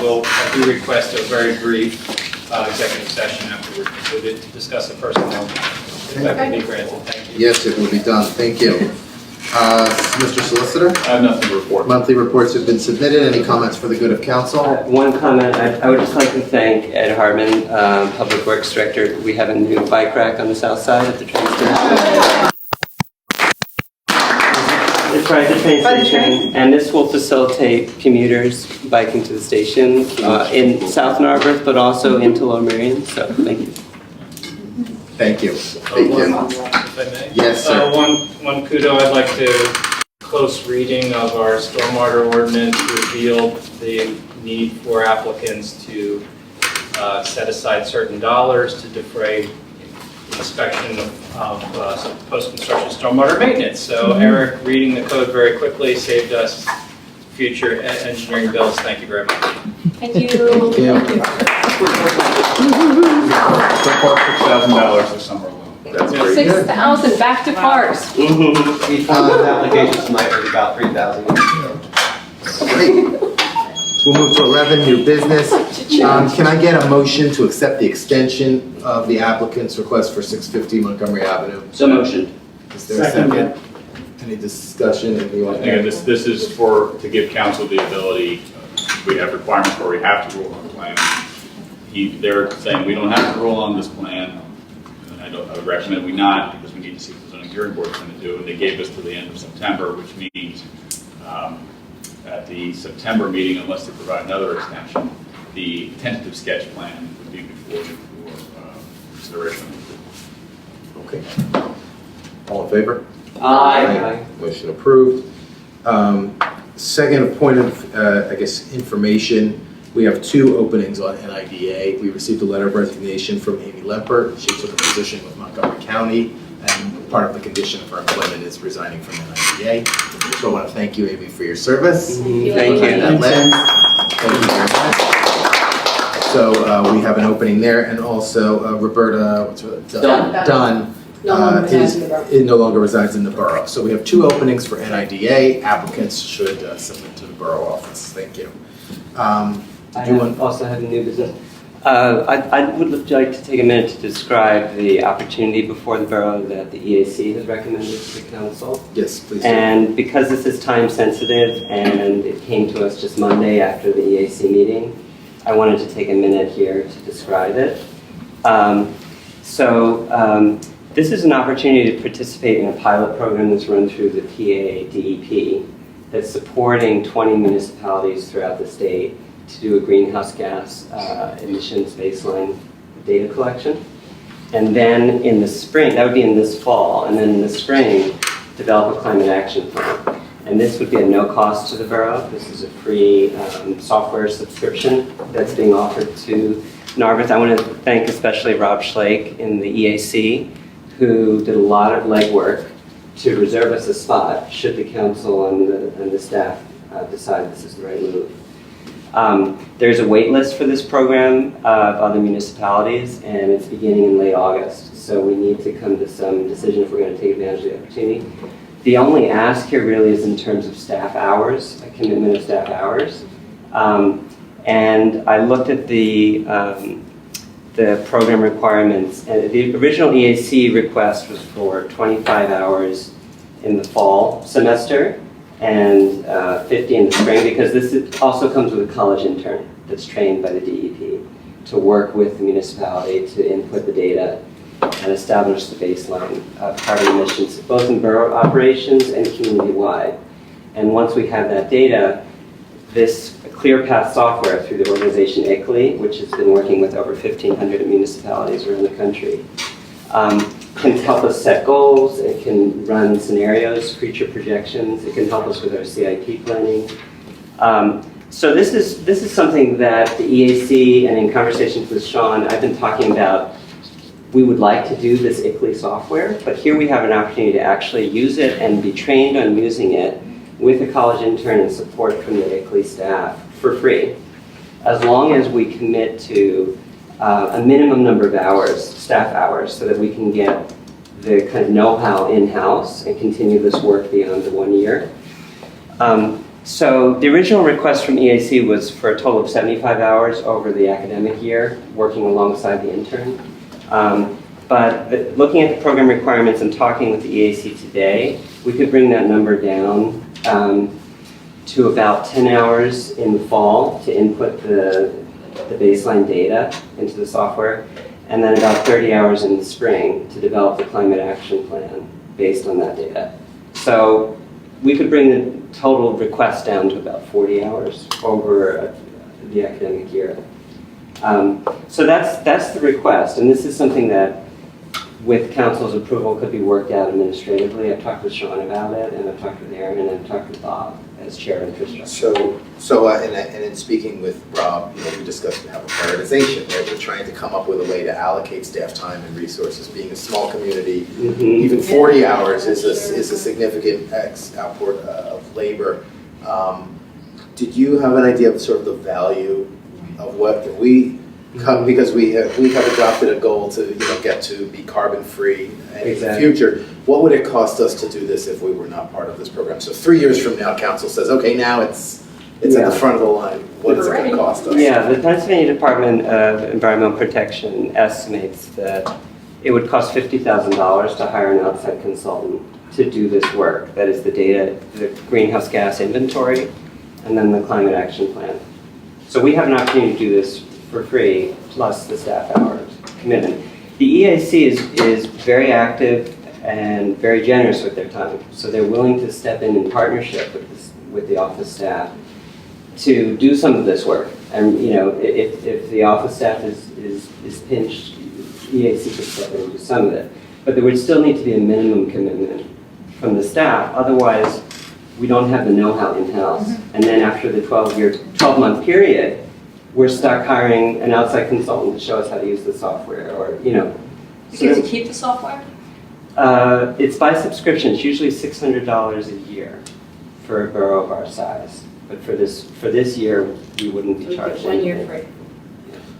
do request a very brief executive session after we're concluded to discuss the personnel. If that can be granted, thank you. Yes, it will be done. Thank you. Mr. Solicitor? I have nothing to report. Monthly reports have been submitted. Any comments for the good of council? One comment, I would just like to thank Ed Harmon, Public Works Director. We have a new bike rack on the south side at the train station. It's right at the train station, and this will facilitate commuters biking to the station in South Narberth, but also into Lower Merion, so thank you. Thank you. Thank you. If I may? Yes, sir. One kudo, I'd like to, close reading of our stormwater ordinance revealed the need for applicants to set aside certain dollars to defray inspection of post-construction stormwater maintenance. So Eric, reading the code very quickly, saved us future engineering bills. Thank you very much. Thank you. $6,000 this summer alone. That's very good. 6,000 back to cars. We filed applications tonight with about 3,000. Great. We'll move to 11, new business. Can I get a motion to accept the extension of the applicant's request for 650 Montgomery Avenue? So motioned. Is there a second? Any discussion? Again, this is to give council the ability, we have requirements where we have to rule on the plan. They're saying we don't have to rule on this plan. And I would recommend we not, because we need to see what the zoning hearing board is going to do. And they gave us to the end of September, which means at the September meeting, unless they provide another extension, the tentative sketch plan would be before you for consideration. Okay. All in favor? Aye. Motion approved. Second point of, I guess, information. We have 2 openings on NIDA. We received a letter of resignation from Amy Lempert. She took a position with Montgomery County, and part of the condition of her employment is resigning from NIDA. So I want to thank you, Amy, for your service. Thank you. Thank you very much. So we have an opening there, and also Roberta Dunn no longer resides in the borough. So we have 2 openings for NIDA. Applicants should submit to the borough office. Thank you. Also have a new business. I would like to take a minute to describe the opportunity before the borough that the EAC has recommended to the council. Yes, please do. And because this is time sensitive and it came to us just Monday after the EAC meeting, I wanted to take a minute here to describe it. This is an opportunity to participate in a pilot program that's run through the PA DEP that's supporting 20 municipalities throughout the state to do a greenhouse gas emissions baseline data collection. And then in the spring, that would be in this fall, and then in the spring, develop a climate action plan. And this would be at no cost to the borough. This is a free software subscription that's being offered to Narberth. I want to thank especially Rob Schlake in the EAC, who did a lot of legwork to reserve us a spot should the council and the staff decide this is the right move. There's a wait list for this program of other municipalities, and it's beginning in late August. So we need to come to some decision if we're going to take advantage of the opportunity. The only ask here really is in terms of staff hours, a commitment of staff hours. And I looked at the program requirements, and the original EAC request was for 25 hours in the fall semester and 50 in the spring, because this also comes with a college intern that's trained by the DEP to work with the municipality to input the data and establish the baseline of carbon emissions, both in borough operations and community-wide. And once we have that data, this ClearPath software through the organization ICLEI, which has been working with over 1,500 municipalities around the country, can help us set goals, it can run scenarios, future projections, it can help us with our CIP planning. So this is something that the EAC, and in conversations with Sean, I've been talking about. We would like to do this ICLEI software, but here we have an opportunity to actually use it and be trained on using it with a college intern and support from the ICLEI staff for free, as long as we commit to a minimum number of hours, staff hours, so that we can get the kind of know-how in-house and continue this work beyond the 1 year. So the original request from EAC was for a total of 75 hours over the academic year, working alongside the intern. But looking at the program requirements and talking with the EAC today, we could bring that number down to about 10 hours in the fall to input the baseline data into the software, and then about 30 hours in the spring to develop the climate action plan based on that data. So we could bring the total request down to about 40 hours over the academic year. So that's the request, and this is something that, with council's approval, could be worked out administratively. I've talked with Sean about it, and I've talked with Aaron, and I've talked with Bob as chair of infrastructure. And in speaking with Rob, we discussed how prioritization, right? We're trying to come up with a way to allocate staff time and resources. Being a small community, even 40 hours is a significant output of labor. Did you have an idea of sort of the value of what we come, because we have adopted a goal to get to be carbon free in the future. What would it cost us to do this if we were not part of this program? So 3 years from now, council says, okay, now it's at the front of the line. What is it going to cost us? Yeah, the Pennsylvania Department of Environmental Protection estimates that it would cost $50,000 to hire an outside consultant to do this work. That is the data, the greenhouse gas inventory, and then the climate action plan. So we have an opportunity to do this for free, plus the staff hours commitment. The EAC is very active and very generous with their time. So they're willing to step in partnership with the office staff to do some of this work. And if the office staff is pinched, EAC could step in and do some of it. But there would still need to be a minimum commitment from the staff. Otherwise, we don't have the know-how in-house. And then after the 12-month period, we're stuck hiring an outside consultant to show us how to use the software, or You get to keep the software? It's by subscription. It's usually $600 a year for a borough of our size. But for this year, we wouldn't be charged 1 year anything. free.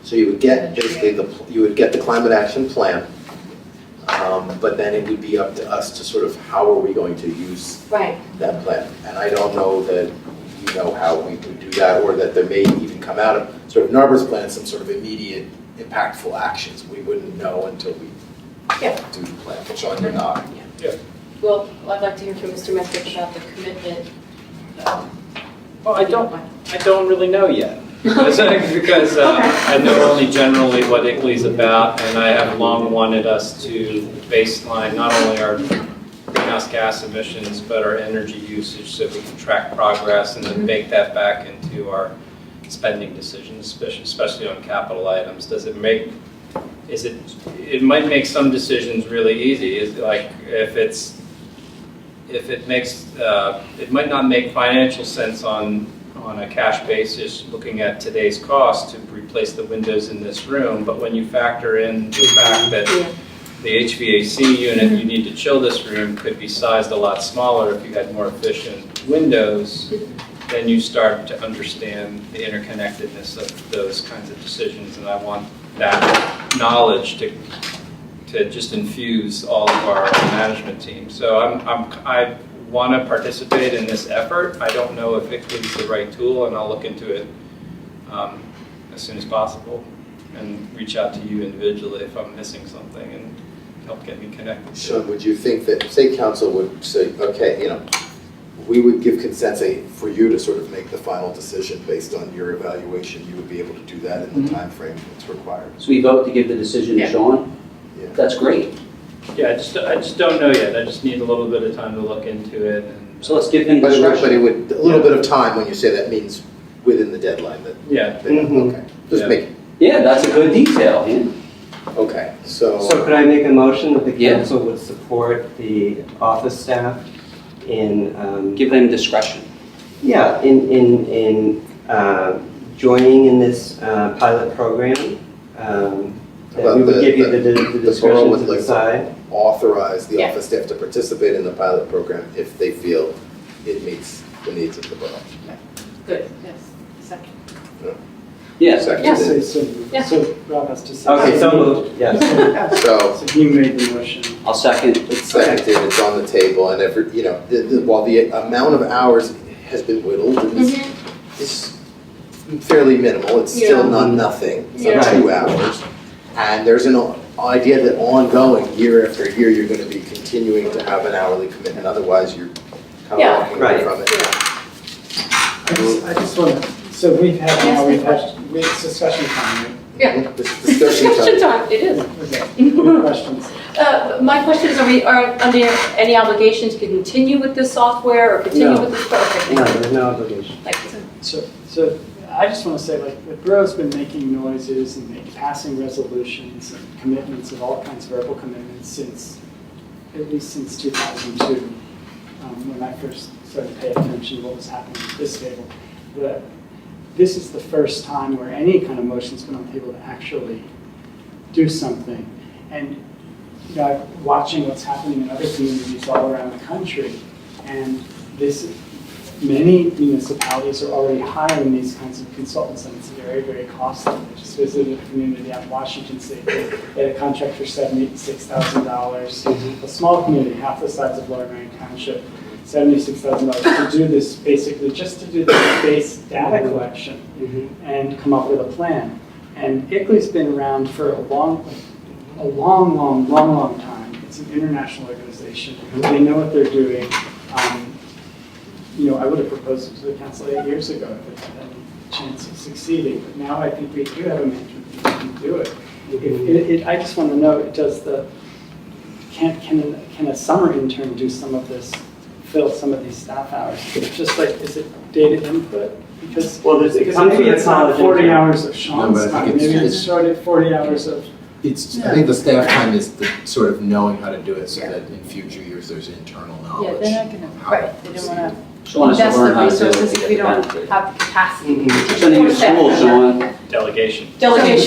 So you would get basically you would get the climate action plan, but then it would be up to us to sort of how are we going to use that plan. And I don't know that you know how we would do that, or that there may even come out of sort of Narberth's plan some sort of immediate impactful actions. We wouldn't know until we do the plan. Sean, you're not. Well, I'd like to hear from Mr. Metrick about the commitment. Well, I don't really know yet. Because I know only generally what ICLEI's about, and I have long wanted us to baseline not only our greenhouse gas emissions, but our energy usage, so we can track progress and then bake that back into our spending decisions, especially on capital items. It might make some decisions really easy. It might not make financial sense on on a cash basis, looking at today's cost to replace the windows in this room, but when you factor in the fact that the HVAC unit you need to chill this room could be sized a lot smaller if you had more efficient windows, then you start to understand the interconnectedness of those kinds of decisions, and I want that knowledge to just infuse all of our management team. So I want to participate in this effort. I don't know if ICLEI is the right tool, and I'll look into it as soon as possible and reach out to you individually if I'm missing something and help get me connected. Sean, would you think that, say council would say, okay, you know, we would give consent, say, for you to sort of make the final decision based on your evaluation, you would be able to do that in the time frame that's required? So we vote to give the decision to Sean? Yeah. That's great. Yeah, I just don't know yet. I just need a little bit of time to look into it. And, so let's give him but discretion. it would, a little bit of time when you say that means within the deadline that. Yeah. Okay. Just make it. Yeah, that's a good detail, yeah. Okay, so. So could I make a motion that the council would support the office staff in give them discretion? Yeah, in joining in this pilot program. That we would give you the discretion to decide. Authorize the office staff to participate in the pilot program if they feel it meets the needs of the borough. Good. Yes, second. Yeah. Second. Yes. So Rob has to say. Okay, so moved, yes. So he made the motion. I'll second. It's seconded, it's on the table, and every, you know, while the amount of hours has been whittled, and it's fairly minimal, it's still not nothing, it's not 2 hours. And there's an idea that ongoing, year after year, you're going to be continuing to have an hourly commitment, otherwise you're kind of walking away from it. I just want to, so we've had discussion time, right? Yeah. Discussion time. It is. Okay. Questions? My question is, are we under any obligation to continue with this software or continue with this project? No, there's no obligation. Thank you. So I just want to say, like, the borough's been making noises and passing resolutions and commitments of all kinds of verbal commitments at least since 2002, when I first started to pay attention to what was happening at this table. This is the first time where any kind of motion's been on the table to actually do something. And you know, watching what's happening in other communities all around the country, and many municipalities are already hiring these kinds of consultants, and it's very, very costly. I just visited a community out in Washington State. They had a contract for $76,000. A small community, half the size of Lower Marion Township, $76,000 to do this, basically just to do the base data collection and come up with a plan. And ICLEI's been around for a long time. It's an international organization. They know what they're doing. You know, I would have proposed it to the council 8 years ago if it had any chance of succeeding. But now I think we do have a management team that can do it. I just want to know, can a summer intern do some of this, fill some of these staff hours? Just like, is it data input? Because maybe it's not 40 hours of Sean's time. Maybe it's started 40 hours of. I think the staff time is the sort of knowing how to do it so that in future years there's internal knowledge. Yeah, they're not going to, right, they don't want to Sean has to invest learn the how to do it resources to if we get the don't benefit. have the capacity. Sending you to school, Sean. Delegation. Right.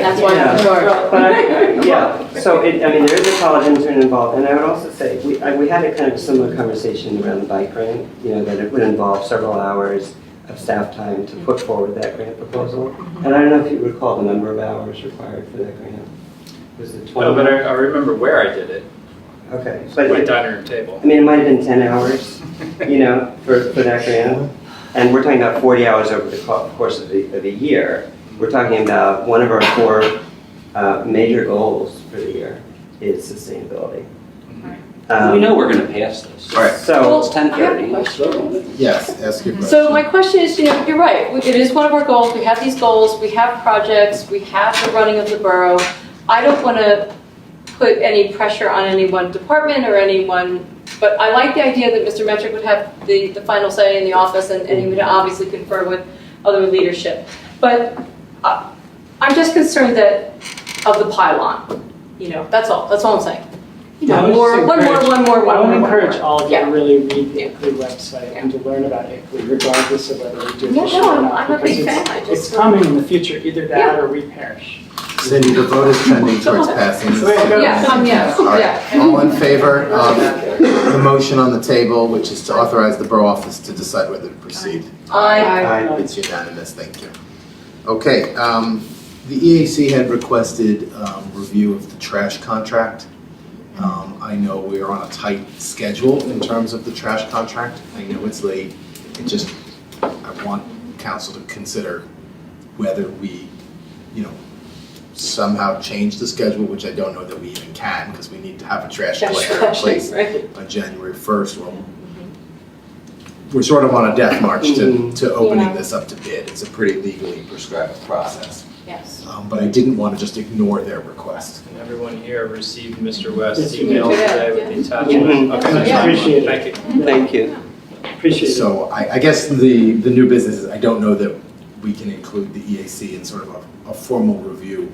That's why I'm sure. But so there is a college intern involved, and I would also say, we had a kind of similar conversation around the bike grant, you know, that it would involve several hours of staff time to put forward that grant proposal. And I don't know if you recall the number of hours required for that grant. Was it 20? No, but I remember where I did it. Okay. My dining room table. I mean, it might have been 10 hours, you know, for that grant. And we're talking about 40 hours over the course of a year. We're talking about one of our 4 major goals for the year is sustainability. We know we're going to pass this. All right. So it's 10:30. Yes, ask your question. So my question is, you know, you're right. It is one of our goals. We have these goals. We have projects. We have the running of the borough. I don't want to put any pressure on any one department or anyone, but I like the idea that Mr. Metrick would have the final say in the office, and he would obviously confer with other leadership. But I'm just concerned of the pylon. You know, that's all I'm saying. I would one more. I would encourage all of you Yeah. to really read the ICLEI website and to learn about ICLEI regardless of whether we do this Yeah, or no, not. I'm a big because fan. I It's just- coming in the future, either that or we perish. Cindy, the vote is trending towards passing. That's the way it goes. Yes, All right. yeah. All in favor of the motion on the table, which is to authorize the Borough Office to decide whether to proceed? Aye. It's unanimous, thank you. Okay, the EAC had requested review of the trash contract. I know we are on a tight schedule in terms of the trash contract. I know it's late. I want council to consider whether we, somehow change the schedule, which I don't know that we even can, because we need to have a trash collector in place on January 1st. Well, we're sort of on a death march to opening this up to bid. It's a pretty legally prescribed process. Yes. But I didn't want to just ignore their request. And everyone here received Mr. West's Yes, email we did. today with the attachment. Mhm. Okay, I that's fine. appreciate it. Thank you. Thank you. Appreciate it. So I guess the new business is I don't know that we can include the EAC in sort of a formal review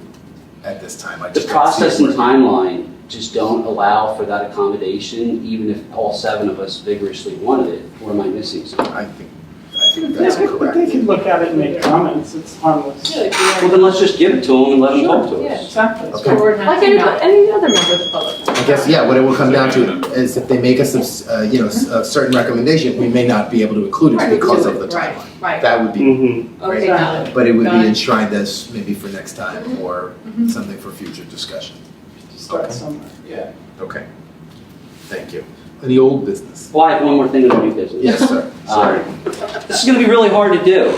at this time. I The just don't see process it and working. timeline just don't allow for that accommodation, even if all 7 of us vigorously wanted it, or am I missing something? I think that's Yeah, correct. they can look at it and make comments, it's harmless. Well, then let's just give it to them and let them talk to Yeah, us. exactly. Okay. Like any other member of the public. I guess, yeah, what it will come down to is if they make us, a certain recommendation, we may not be able to include it because of the Right, timeline. right. That would be, Mm-hmm. Okay, got it. but it would Got be it. enshrined as maybe for next time or something for future discussion. Start Okay. somewhere. Yeah. Okay. Thank you. Any old business? Well, I have one more thing in the new business. Yes, sir. Sorry. This is going to be really hard to do.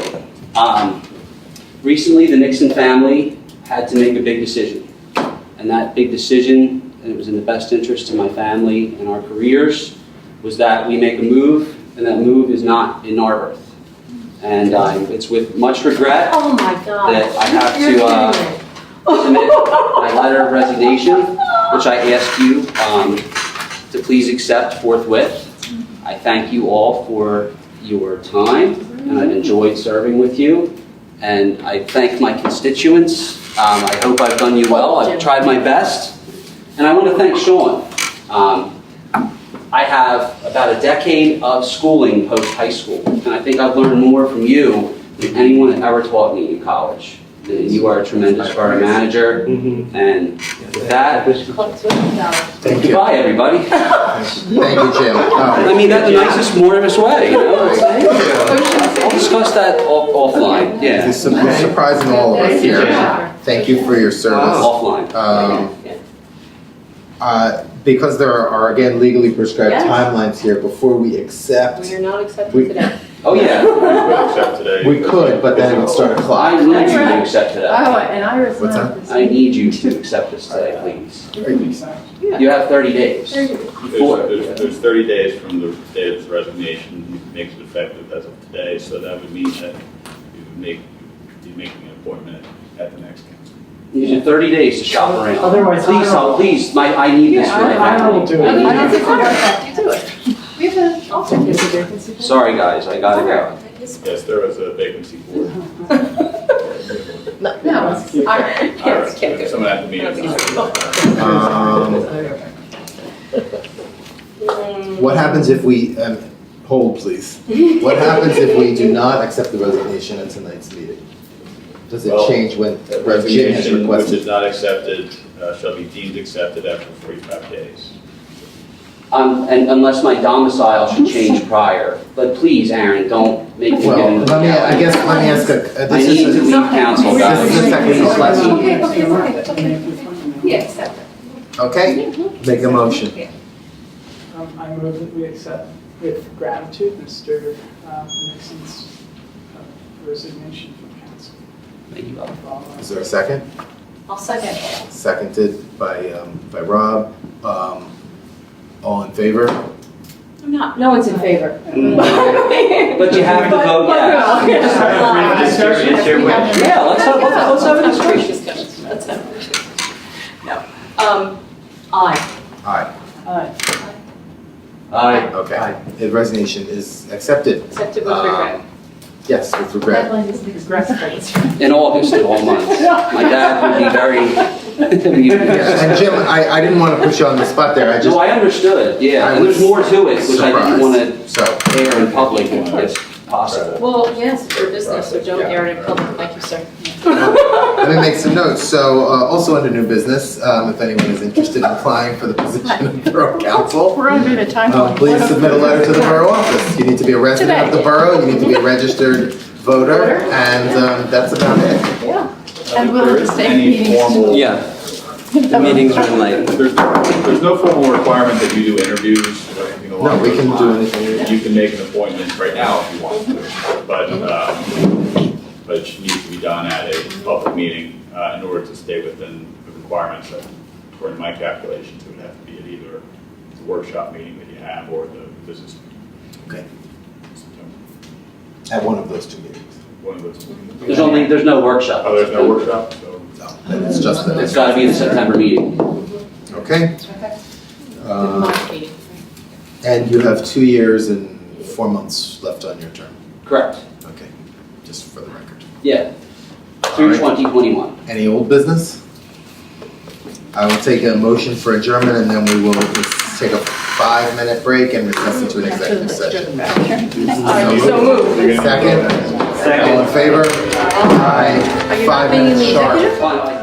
Recently, the Nixon family had to make a big decision. And that big decision, and it was in the best interest of my family and our careers, was that we make a move, and that move is not in Narberth. And it's with much regret Oh my God. that I have You're to kidding me. submit my letter of resignation, which I ask you to please accept forthwith. I thank you all for your time, and I've enjoyed serving with you. And I thank my constituents. I hope I've done you well. I've tried my best. And I want to thank Sean. I have about a decade of schooling post-high school, and I think I've learned more from you than anyone had ever taught me in college. And you are a tremendous borough manager, and with that, Thank you. goodbye, everybody. Thank you, Jim. I mean that the nicest, warmest way, you know? I'll discuss that offline, yeah. You're surprising all of us here. Thank you for your service. Offline. Because there are, again, legally prescribed Yes. timelines here, before we accept, We are not accepting We- today. Oh, yeah. Except today. we could, but then it would start a I clock. need you to accept Oh, that. and Iris What's left that? this. I need you to accept this today, please. Yeah. You have 30 days. Before. There's 30 days from the date of the resignation, makes it effective as of today, so that would mean that you would be making an appointment at the next council. You have 30 days to shop around. Otherwise, Please, please, I need this right I now. will do it. I don't think it's hard. You do it. We have an alternate. Sorry, guys, I gotta go. Yes, there was a vacancy for it. No, it's, all right. Yes, can't do it. Someone at the meeting. What happens if we, hold please, what happens if we do not accept the resignation at tonight's meeting? Does it Well, change when Jim has Resignation which requested? is not accepted shall be deemed accepted after 45 days. And unless my domicile should change prior. But please, Aaron, don't make me get Well, into the let me ask I need to this leave council, guys. is a technical question. Yeah, accept it. Okay, make a motion. I move that we accept with gratitude Mr. Nixon's resignation from council. Thank you, Bob. Is there a second? I'll second. Seconded by Rob. All in favor? No one's in favor. But you have to vote yes. Yeah, let's have a discussion. Let's have a discussion. No. Aye. Aye. Aye. Aye. Okay. The resignation is accepted. Accepted with regret. Yes, with regret. Deadline is next. In August of all months. My dad would be very And Jim, I didn't want to put you on the spot there, I just. No, I understood, yeah, and there's more to it, which I didn't want to air in public if possible. Well, yes, for business, so don't air it in public, thank you, sir. Let me make some notes. So, also under new business, if anyone is interested in applying for the position of Borough Council, We're under the time. please submit a letter to the Borough office. You need to be a resident of the Borough, you need to be a registered voter, and that's about it. Yeah. And we'll just take Any meetings. formal, Yeah, the meetings are enlightened. there's no formal requirement that you do interviews or anything along No, we those can do lines. anything. You can make an appointment right now if you want to, but it needs to be done at a public meeting in order to stay within the requirements that, according to my calculations, it would have to be at either the workshop meeting that you have or the business meeting. Okay. At one of those two meetings. One of those two. There's no workshop. Oh, there's no workshop, so. No, then it's just the. It's gotta be the September meeting. Okay. March meeting. And you have 2 years and 4 months left on your term. Correct, Okay, just for the record. yeah, through 2021. Any old business? I will take a motion for adjournment and then we will just take a 5-minute break and recess into an executive session. So moved. Second? All in favor? Aye. Are you not being in the 5 minutes sharp. executive? Fine.